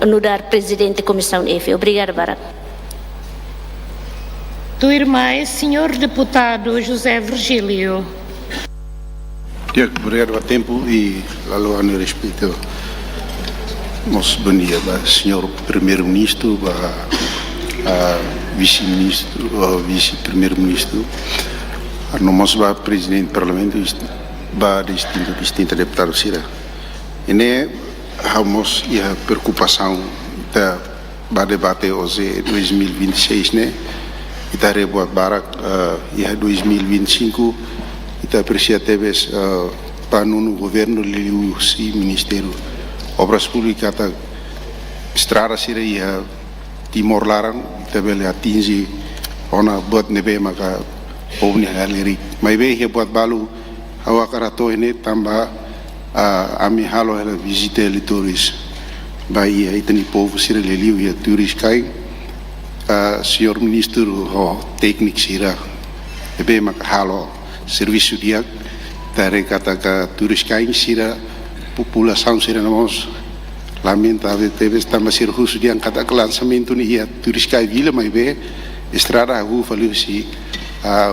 anudar presidente da comissão EFE. Obrigada, Barak. Tua irmã é senhor deputado José Virgílio. Obrigado pelo tempo e lalu a respeito. Bom dia, senhor primeiro-ministro, vice-ministro, vice-primeiro-ministro, nós vamos presidente do parlamento, vamos distinta deputado Sira. E né, vamos a preocupação da debate hoje 2026, né? E da rebuat barak e 2025 e da aprecia talvez para no governo liu si ministério obras públicas da estrada Sira e Timor Larang também atinge ona buat nebe maka ovni galeri mai be he buat balu hawa karato ini tambah ami halo hela visite litoris bai itani povo Sira leliu ya turis kai senhor ministro ho teknik Sira ebe maka halo serviço dia tare kata ka turis kai Sira população Sira namos lamentável teve também ser russo de kata ke lançamento ni ia turis kai vila mai be estrada hu falou si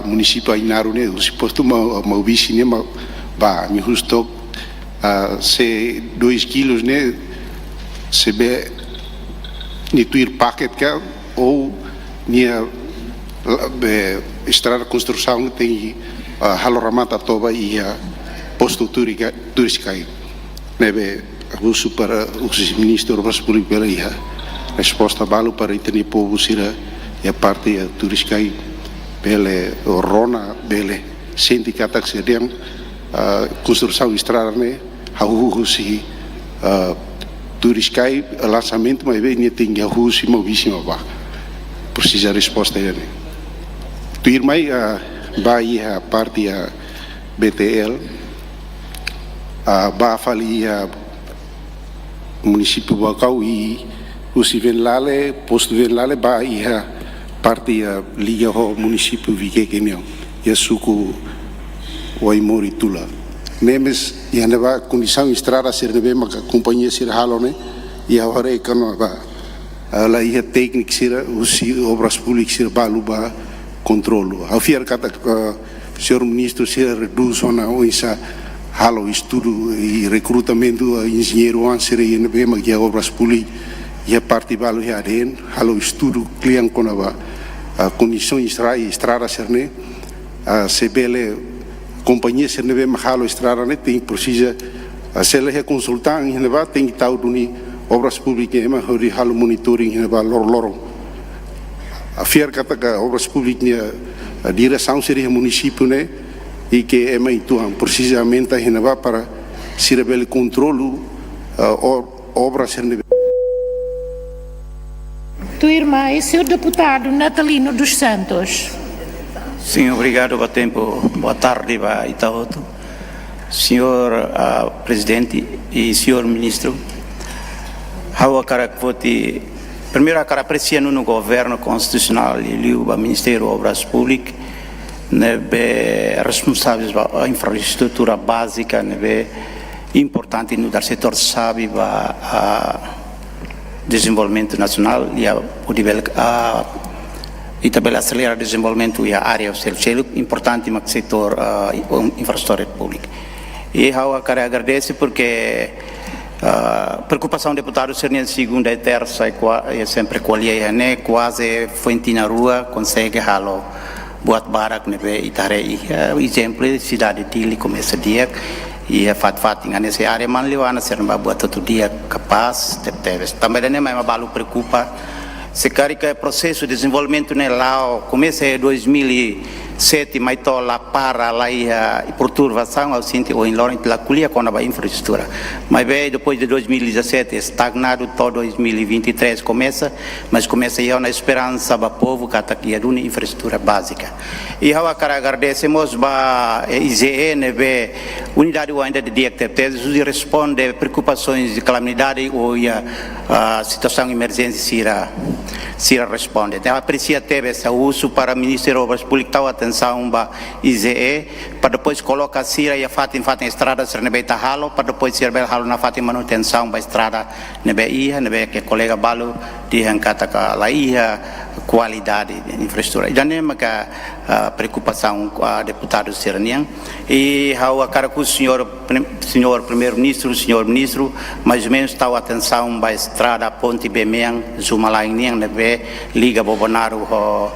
município Inaru ne o suposto mau bisi ne ba mi justo se 2 quilos ne se be ni tuir packet ka ou ni estrada construção tem haloramata toba e posto turis kai nebe uso para o ministro das públicas pela ia resposta balu para itani povo Sira e a parte a turiskai bele rona bele sindicata que seriam construção estrada né hau si turiskai lançamento mas bem tem hau si movíssimo ba precisa resposta aí né tu ir mai vai a parte a BTL ba fali a município Bacau e o Sivenlale, posto Venlale, ba ia parte a liga ho município Viquequeneu, e a suco Waimori Tula. Nemes e a neva condição estrada ser neve mas a companhia ser halone e a hora que não ba lá ia técnico ser os obras públicas ser balu ba controlo. A fiar kata senhor ministro ser reduz ona oisa halo estudo e recrutamento engenheiro answer e nebe mas a obras públicas e a parte balu ya den halo estudo cliente com a condição estrada ser né se bele companhia ser nebe mas halo estrada né tem precisa se ele é consultante e nebe tem que tal duni obras públicas mas hori halo monitoring e nebe lor a fiar kata obras públicas a direção seria município né e que é mais tuan precisamente a nebe para se rebele controlo obras ser nebe. Tua irmã e seu deputado Natalino dos Santos. Sim, obrigado pelo tempo. Boa tarde, Itaúto. Senhor Presidente e senhor Ministro, primeiro, eu aprecio no governo constitucional e o Ministério das Obras Públicas, responsáveis pela infraestrutura básica, importante no setor sabe desenvolvimento nacional e também acelerar o desenvolvimento e a área importante no setor infraestrutura pública. E eu quero agradecer porque a preocupação do deputado seria segunda e terça e sempre colher, né? Quase foi na rua, consegue halo buat barak nebe itare exemplo cidade de começa dia e fat nesse área manliwana ser buat todo dia capaz teves também nem mais balu preocupa se carica processo de desenvolvimento né lá começa em 2007 mas to lá para lá e por turvação ao sinti ou em Lorente lá culia com a infraestrutura mas bem depois de 2017 estagnado todo 2023 começa mas começa aí na esperança para povo que aqui é uma infraestrutura básica e eu quero agradecemos a IGN unidade ainda de direito responde preocupações de calamidade ou a situação de emergência se responde. Eu aprecio até esse uso para o Ministério das Obras Públicas atenção para IZE, para depois colocar Sira e a fatem estrada ser nebe halo, para depois ser bel halo na fatem manutenção para estrada nebe que colega Balo dihan kata ka laia qualidade de infraestrutura. Já nem maka preocupação deputado Seranian e a cara com o senhor primeiro-ministro, senhor ministro, mais ou menos está a atenção para a estrada Ponte Bemeang, Zumalai Niang, nebe liga Bobonaro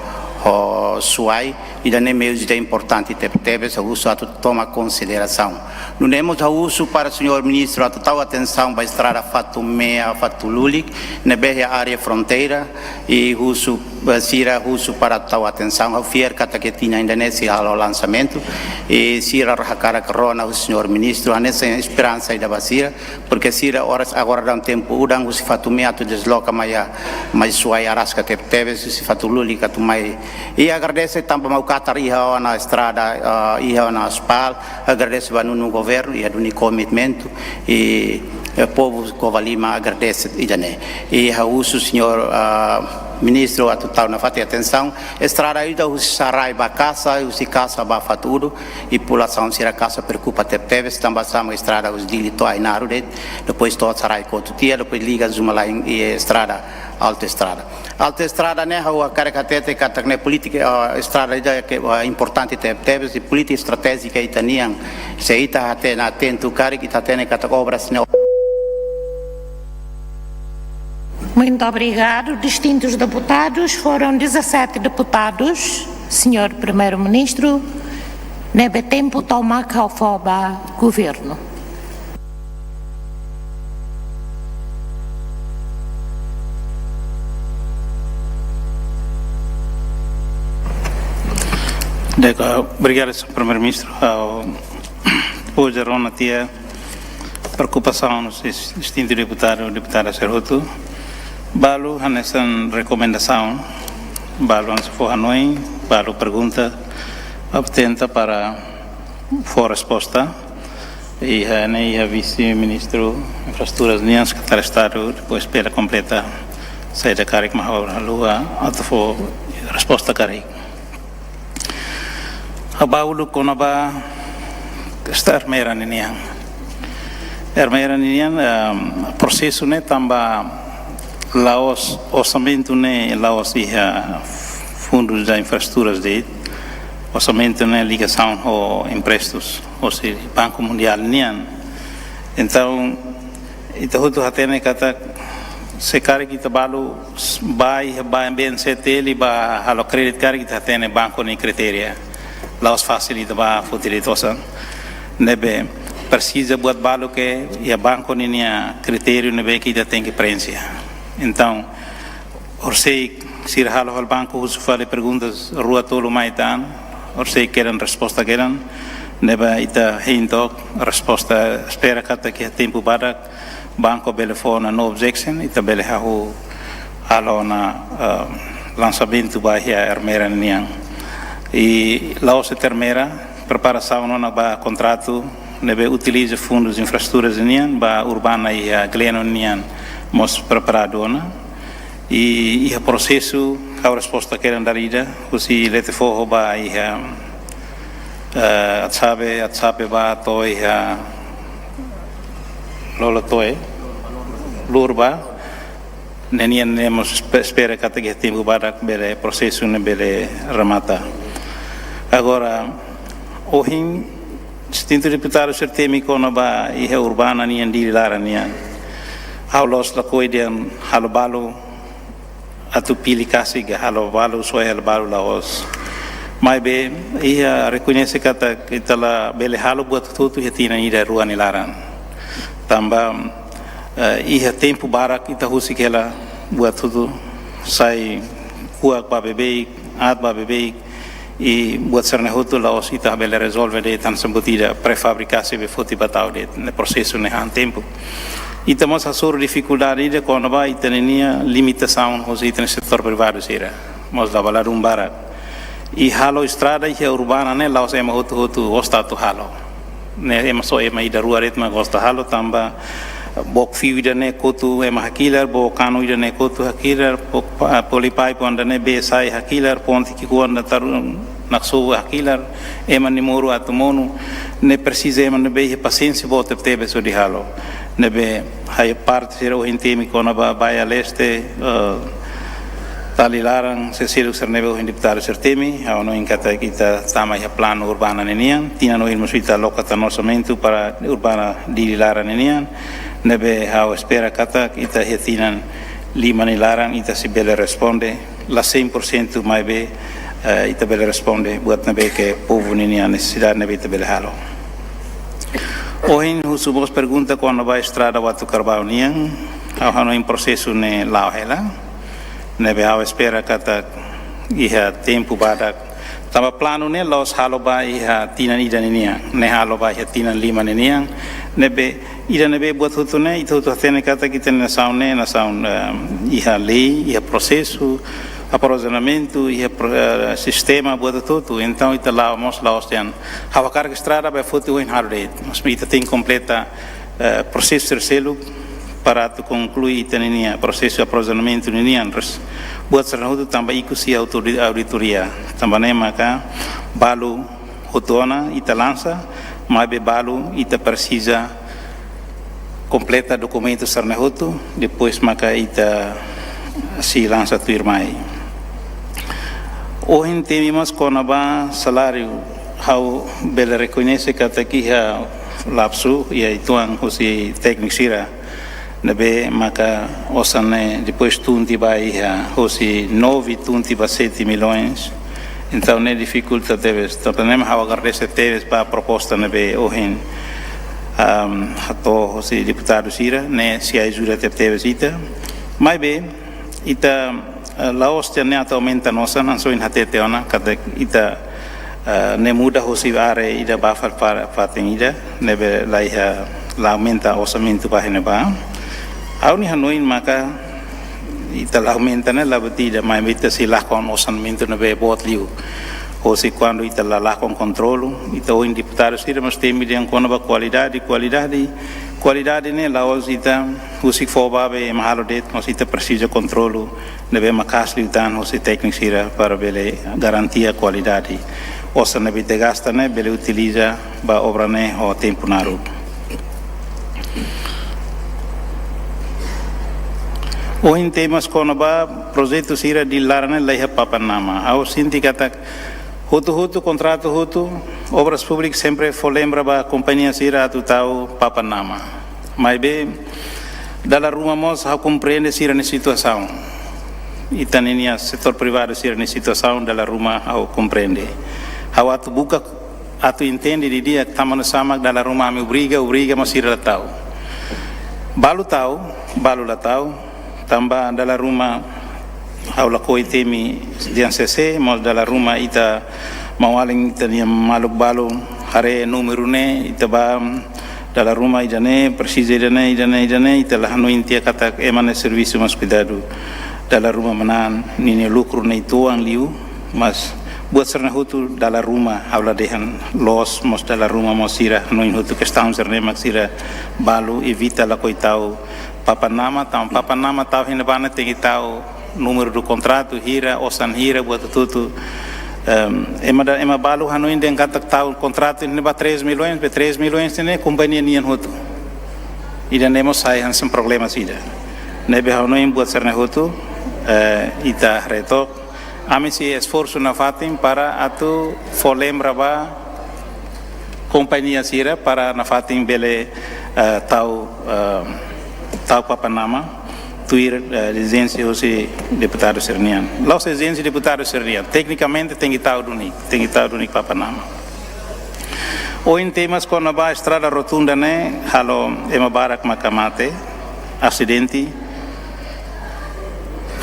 Suai, e daí mesmo é importante ter esse uso a tomar consideração. Não temos uso para o senhor ministro a total atenção para a estrada Fatu Mea, Fatu Lulik, nebe a área fronteira e uso Sira uso para tal atenção. A fier kata que tinha ainda nesse lançamento e Sira racara corona o senhor ministro a nessa esperança da Basira, porque Sira horas agora dá um tempo udang o Fatu Mea tu desloca mais Suai arasca teve se Fatu Lulik tu mai e agradeço também ao Qatar iha na estrada iha na aspal, agradeço ao no governo e do commitmento e o povo Covalima agradece e a uso senhor ministro a total na fati atenção estrada ida o sarai ba casa o se casa ba faturo e população se a casa preocupa teve também sama estrada os dilito aí na rua depois todo sarai cotutia depois liga Zumalai e estrada alta estrada né a caracatete kata ne política estrada ida que importante teve e política estratégica itanian se ita até na atento cari que tá tendo kata obras né. Muito obrigado. Distintos deputados, foram 17 deputados, senhor primeiro-ministro, nebe tempo toma calfoba governo. Obrigado, senhor primeiro-ministro. Hoje a tinha preocupação nos distintos deputados, o deputado Serroto. Balu nessa recomendação, balu se for Hanoi, balu pergunta, obtenta para for resposta e a vice-ministro infraestruturas Nians que está estado depois pela completa saída carik mahawar lua atau for resposta carik. Abaulu konaba estar meran inian, processo ne tambah Laos orçamento né Laos fundos da infraestruturas de orçamento né ligação ao empréstimos ou seja Banco Mundial nian então itu até né kata sekarang kita balu vai bem seteli ba halo kredit kari kita até né banco nem kriteria Laos facilita ba futilitosan nebe precisa buat balu que e banco nem critério nebe kita tem que preencher. Então, orsei se halo ao banco uso fale perguntas rua tolo maitan, orsei querem resposta querem, neba ita hinto resposta espera kata que tempo para banco telefona no objection ita bele halo na lançamento bahia armera niang e lá se termera preparação na ba contrato nebe utiliza fundos infraestruturas niang ba urbana e gleno niang mos preparado e o processo a resposta que eram darida se lete forro ba e sabe ba toi lola toi lurba nenian nemos espera que tempo para bele processo ne bele remata agora hoje distinto deputado certemico na ba e urbana nian di lara nian Haulos la koidian halobalo atu pili kasih halobalo soal halobalo laos. Mai be ia reconhece kata kita la bele halo buat tutu hetina ida ruan ilaran. Tambah ia tempo barak kita husi kela buat tutu sai kuak babebe at babebe e buat serna hutu laos ita bele resolve de tan sembutida prefabricasi be foti batau de ne processo ne han tempo. E temos a sua dificuldade de quando vai ter limitação no setor privado será, mas da valer barak e halo estrada e urbana né lá os ema outro ostado halo né ema só ema ida rua ritma gosta halo tamba bok fiuda né kotu ema hakilar bokano ida né kotu hakilar polipai ponda né besai hakilar ponti ki kuanda tar naksu akilar eman ni muru atumonu ne precisa eman nebe paciência bota tebe so di halo nebe hay parte sira o intimi kona ba baia leste talilarang se siru ser nebe o indiptar ser temi no inkata kita tama ya plano urbana nenian tina no irmos vita lokata orçamento para urbana dililara nenian nebe hau espera kata kita hetinan lima nilaran ita si bele responde la 100% mai be ita bele responde buat nebe que povo nenian necessidade nebe ita bele halo Hoje, os subos pergunta quando vai estrada watu karbau niang, ao no em processo ne lao hela, nebe ao espera kata iha tempo badak, tama plano ne los halo ba iha tinan ida niang, ne halo ba iha tinan lima niang, nebe ida nebe buat hutu ne itu tu tene kata kita na saun iha lei, iha processo, aprovisionamento e sistema buat tudo então ita lá mos lá ostian hava carga estrada vai foto em hardware mas ita tem completa processo terceiro para tu concluir tenia processo de aprovisionamento ninian buat serna tambah ikusi auditoria tambah nema ka balu hotona ita lança mas be balu ita precisa completa documento serna hoto depois maka ita si lança tu irmai Hoje temos conaba salário how bela reconhece que aqui ha lapsu e aí tuan hosi técnico sira nebe maka osane depois tunti vai ha hosi 9 tunti va 7 milhões então ne dificuldade teves então nem how agarrece teves para proposta nebe hoje hato hosi deputado sira ne se ajuda teves ita mas bem ita Laos tiene aumenta nossa não só em hateteona cada ita ne muda hosi are ida bafal para fatingida nebe laiha la aumenta orçamento para neba au ni hanoin maka ita la aumenta ne la batida mai meta si la con orçamento nebe bot liu hosi quando ita la con controlo ita o deputado sira mas tem median com a qualidade ne Laos ita hosi fobabe mahalo det mas ita precisa controlo nebe makas liutan hosi técnico sira para bele garantia qualidade osa nebe te gasta ne bele utiliza ba obra ne o tempo naru o in temas kono ba projeto sira di larane laiha papanama au sinti kata hutu contrato hutu obras públicas sempre fo lembra ba companhia sira tu tau papanama mas be dalla ruma mos ha compreende sira ne situação itaninia setor privado sira ne situação dalla ruma ha compreende ha atu buka atu entende di dia tamana sama dalla ruma me obriga mas sira tau balu la tau tamba dalla ruma haula koi temi dian CC mos dalla ruma ita mawaling ita ni maluk balu hare numero ne ita ba dalla ruma idane precisa idane ita la no intia kata emane serviço mas cuidado dalla ruma manan ni lucro ne tuang liu mas buat serna hutu dalla ruma haula dehan los mos dalla ruma mosira no in hutu questão serne maxira balu evita la coitau papanama tau hinabana tem tau número do contrato hira osan hira buat tutu ema balu hanoin den kata tau contrato ini ba 3 milhões ne companhia nian hutu ida nemos sai han sem problemas ida nebe hanoin buat serna hutu ita reto ami si esforço na fatin para atu folembra ba companhia sira para na fatin bele tau papanama tuir licença hoje deputado sernian los licença deputado sernian tecnicamente tem que estar único papanama o em temas quando a estrada rotunda né halo ema barak makamate acidente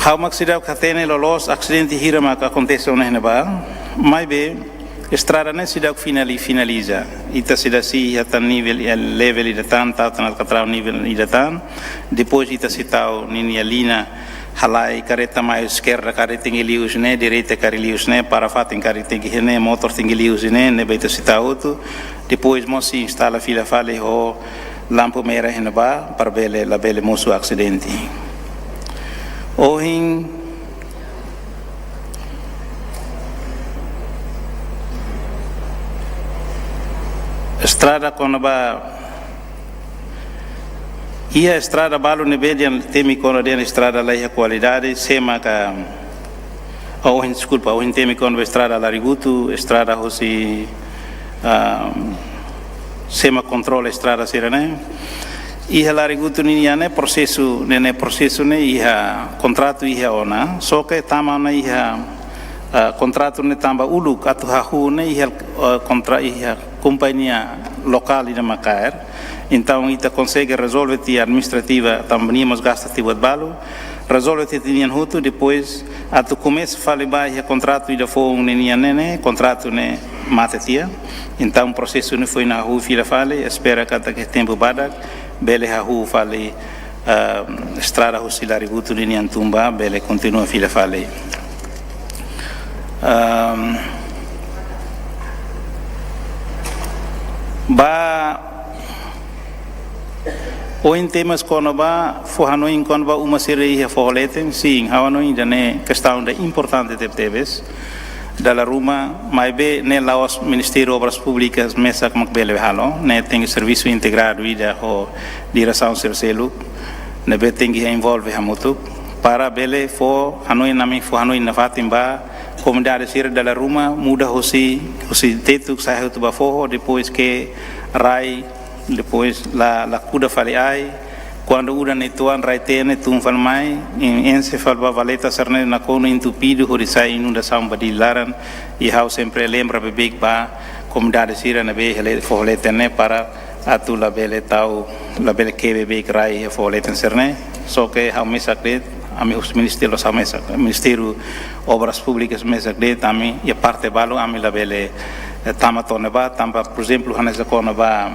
how maxida katene los acidente hira mak acontece onde ba mai be estrada né sida finaliza ita sida si ata nível level ida tan alcatrão nível ida tan depois ita sitau nini alina halai careta mais esquerda careta lius né direita carilius né para fatin careta né motor lius né beita sitau tu depois mo si instala fila fale ho lampo merah ba para bele la bele mosu acidente estrada quando ia estrada balu nebe dian temi quando dian estrada lá a qualidade sema ka desculpa temi quando estrada larigutu estrada hosi sema controle estrada sirene ia larigutu niniane processo ne ia contrato ia ona so que tamana ia contrato ne tamba uluk atu hahu ne ia contra ia companhia local ina Macaer. Então, ita consegue resolver a administrativa, também nós gasta tipo de balo, resolve a tinha hutu, depois a tu começa a falar o contrato e da foi nene, contrato ne mata tia. Então, o processo não foi na rua fila fale, espera que até que tempo badak, bele a rua fale estrada auxiliar hutu nene tumba, bele continua fila fale. Hoje temos quando Hanoi quando uma série de forletem, sim, Hanoi é questão de importante de teves, da Roma, mas bem nela os Ministério Obras Públicas mesa como bele halo, né tem serviço integrado e da direção sercelo, né bem tem que envolver a moto para bele for Hanoi na Fatimba, comunidade ser da Roma muda hoje teto sai tu bafo depois que rai depois la cuda fale ai quando uda netuan raitene tum fal mai em se fal valeta serne na kono entupido horisai inundação badilaran e how sempre lembra bebek ba comunidade sira na be hele forletene para atu la bele tau la bele que bebek rai forleten serne so que how mesakret ami os ministério sa mesa ministério obras públicas mesakret ami e parte balo ami la bele tamatone ba tamba por exemplo hanesa kona ba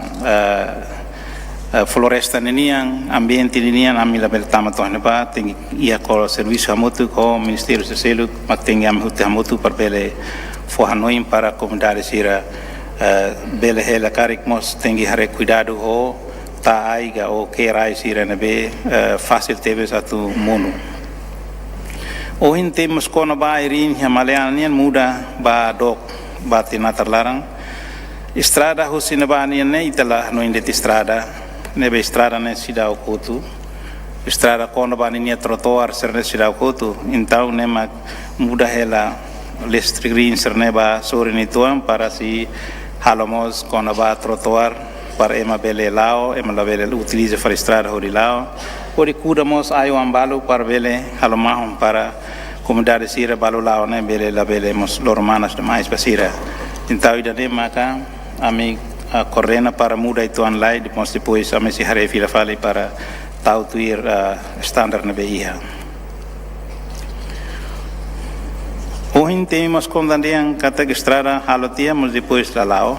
floresta nenian ambiente nenian ami la bel tamatone ba tem ia ko serviço hamotu ko ministério selo mak tem am hutu hamotu par bele fo Hanoi para comunidade sira bele hela karik mos tem que hare cuidado ho ta aiga o que rai sira na be fácil teve atu mono o temos kona ba irin hamaleanian muda ba dok bati natar larang estrada husina bani ne itala no inde estrada nebe estrada ne sidau kutu estrada kono bani ne trotoar serne sidau kutu então ne mak muda hela lestri green serne ba sore ni tuam para si halomos kono ba trotoar para ema bele lao ema la bele utiliza para estrada hori lao ori kudamos ayo ambalo para bele halomahum para comunidade sira balo lao ne bele la bele mos lormanas de mais basira então ida de maka ami correna para muda itu online depois ami si hare fila fale para tau tuir standard na beia hoje temos condandian kata estrada halotia mas depois la lao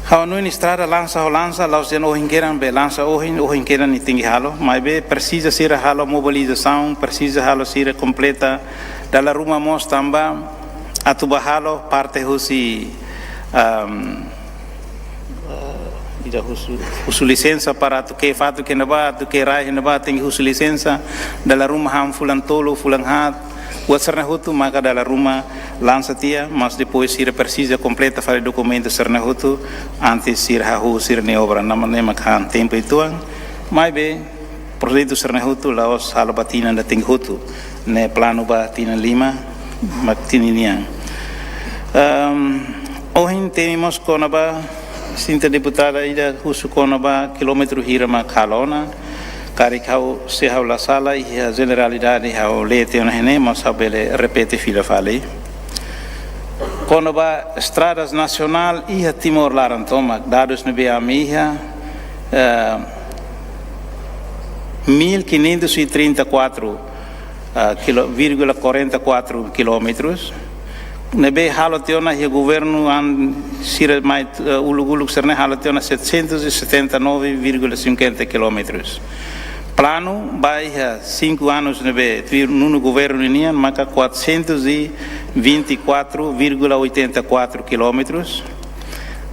Hanoi estrada lança laos de hoje queiram be lança hoje queiram ni tingi halo mas be precisa ser halo mobilização precisa halo ser completa da ruma mos tamba atuba halo parte hosi ida husu licença para tu que fato que naba tu que rai naba tem husu licença da ruma ham fulan tolo fulan hat Serna Hutu maka dalam rumah lança tia, mas depois sira precisa completa fare documento Serna Hutu antes sira hahu sira ne obra namane makan tempo ituan mai be projeto Serna Hutu laos halabatina da ting Hutu ne plano ba tina 5 mak tininian ohin temos konaba sinta deputada ida husu konaba kilometro hira makalona Karik hau se hau la sala e a generalidade hau lete ona hene mas hau bele repete fila fale quando ba estradas nacional e a Timor Larantoma dados no BA Mija 1534,44 quilômetros nebe halotiona e governo an sira mai uluguluk serne halotiona 779,50 quilômetros plano vai 5 anos nebe no governo nian maka 424,84 quilômetros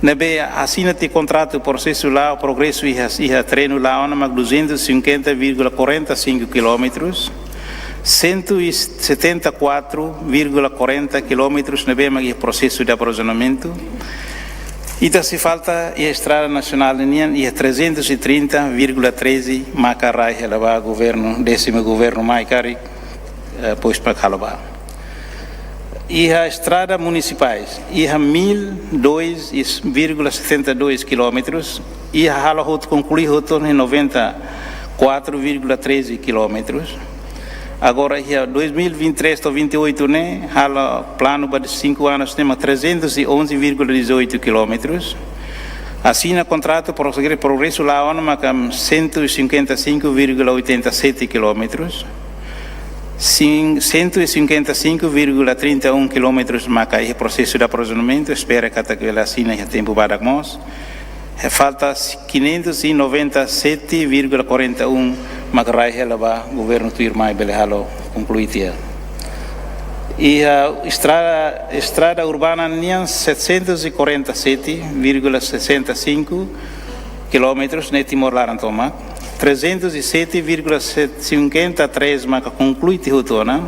nebe assina-te contrato processo lá o progresso e treino lá ona mak 250,45 quilômetros 174,40 quilômetros nebe mak processo de aprovisionamento Ita se falta a estrada nacional união e 330,13 macarai helaba governo, 10º governo maicari, pois para Calabá. E a estrada municipais, e a 1.002,72 quilômetros, e a hala roto concluir roto em 94,13 quilômetros. Agora, em 2023 ou 2028, né, hala plano para 5 anos, temos 311,18 quilômetros. Assim, no contrato, progresso lá, onde 155,87 quilômetros. 155,31 quilômetros macai processo de aprovisionamento, espera que aquela assina já tempo para nós. Falta 597,41 macai helaba governo tu irmã belehalo concluítia. E a estrada urbana nian 747,65 quilômetros ne Timor Larantoma. 307,53 maca concluíte rotona,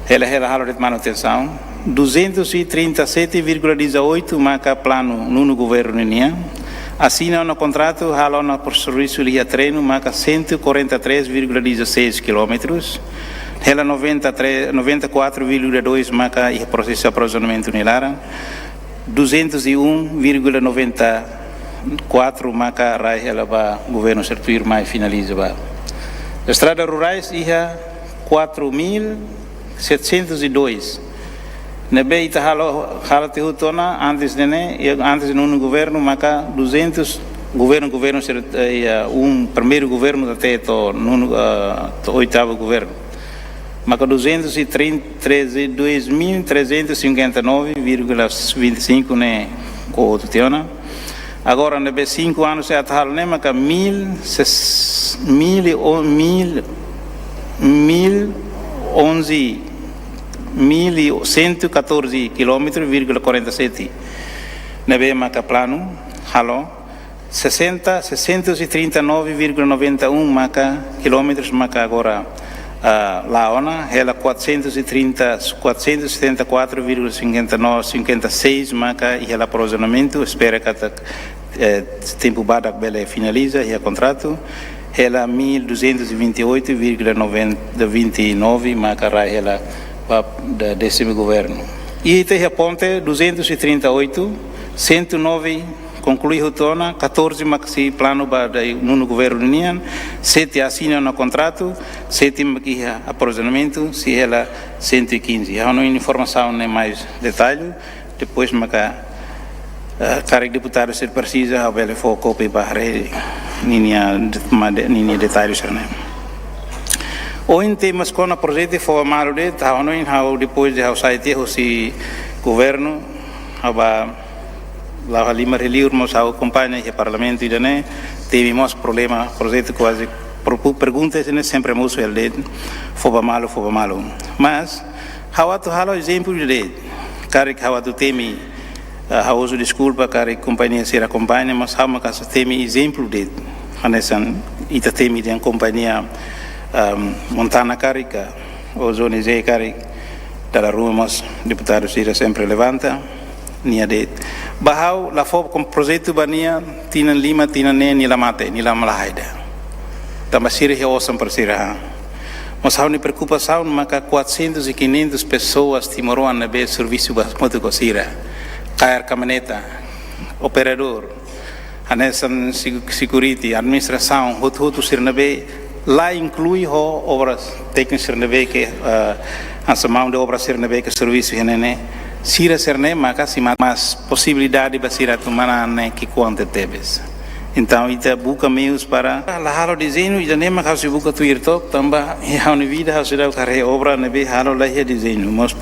ela halo de manutenção, 237,18 maca plano no governo ninha, assina no contrato halo na por serviço de treino maca 143,16 quilômetros, ela 94,2 maca e processo de aprovisionamento nilara, 201,94 maca rai ela va governo servir mais finaliza ba. Estrada rurais ia 4.702. Nebe ita halo te hutona antes no governo maca 200 governo ser primeiro governo até to oitavo governo. Maca 232.359,25 né co teona. Agora, nebe 5 anos, é a tal, né, mas 1.114 km,47. Nebe maca plano, halo, 639,91 maca quilômetros, maca agora Laona, ela 474,56 maca e ela aprovisionamento, espera que tempo badak bele finaliza e a contrato, ela 1.228,29 maca ela da 10º governo. E tem a ponte 238, 109 conclui rotona, 14 maxi plano para no governo união, 7 assinam no contrato, 7 aqui aprovisionamento, se ela 115. Há uma informação nem mais detalhe, depois maca cara deputado se precisa, a velha for copy para ninha detalhes né. Ou em temas com o projeto for mal de, há não depois de site o se governo lá lima reliur mas a acompanha o parlamento e né tivemos problema projeto quase perguntas né sempre moço ele foi malo mas how to halo exemplo de cara que how to temi uso desculpa cara companhia ser acompanha mas how que temi exemplo de hanesan ita temi de companhia Montana Carica ou zona Z Carica da rua mas deputado Sira sempre levanta nia de bahau la fo com projeto bania tina lima tina ne ni la mate ni la malaida tamasir he osam persira mas há uma preocupação maka 400 e 500 pessoas timoruan na be serviço basmoto cosira cair caminhoneta operador anesan security administração hotu sirnabe lá inclui obras técnicas sirnabe que ansamão de obras sirnabe que serviço henene Sira serne maka si mas possibilidade de sira tumana ne que quanto tebes. Então ita buka meios para la halo desenho ita ne maka si buka tuir tok tamba e a vida ha sira kare obra ne be halo la desenho mas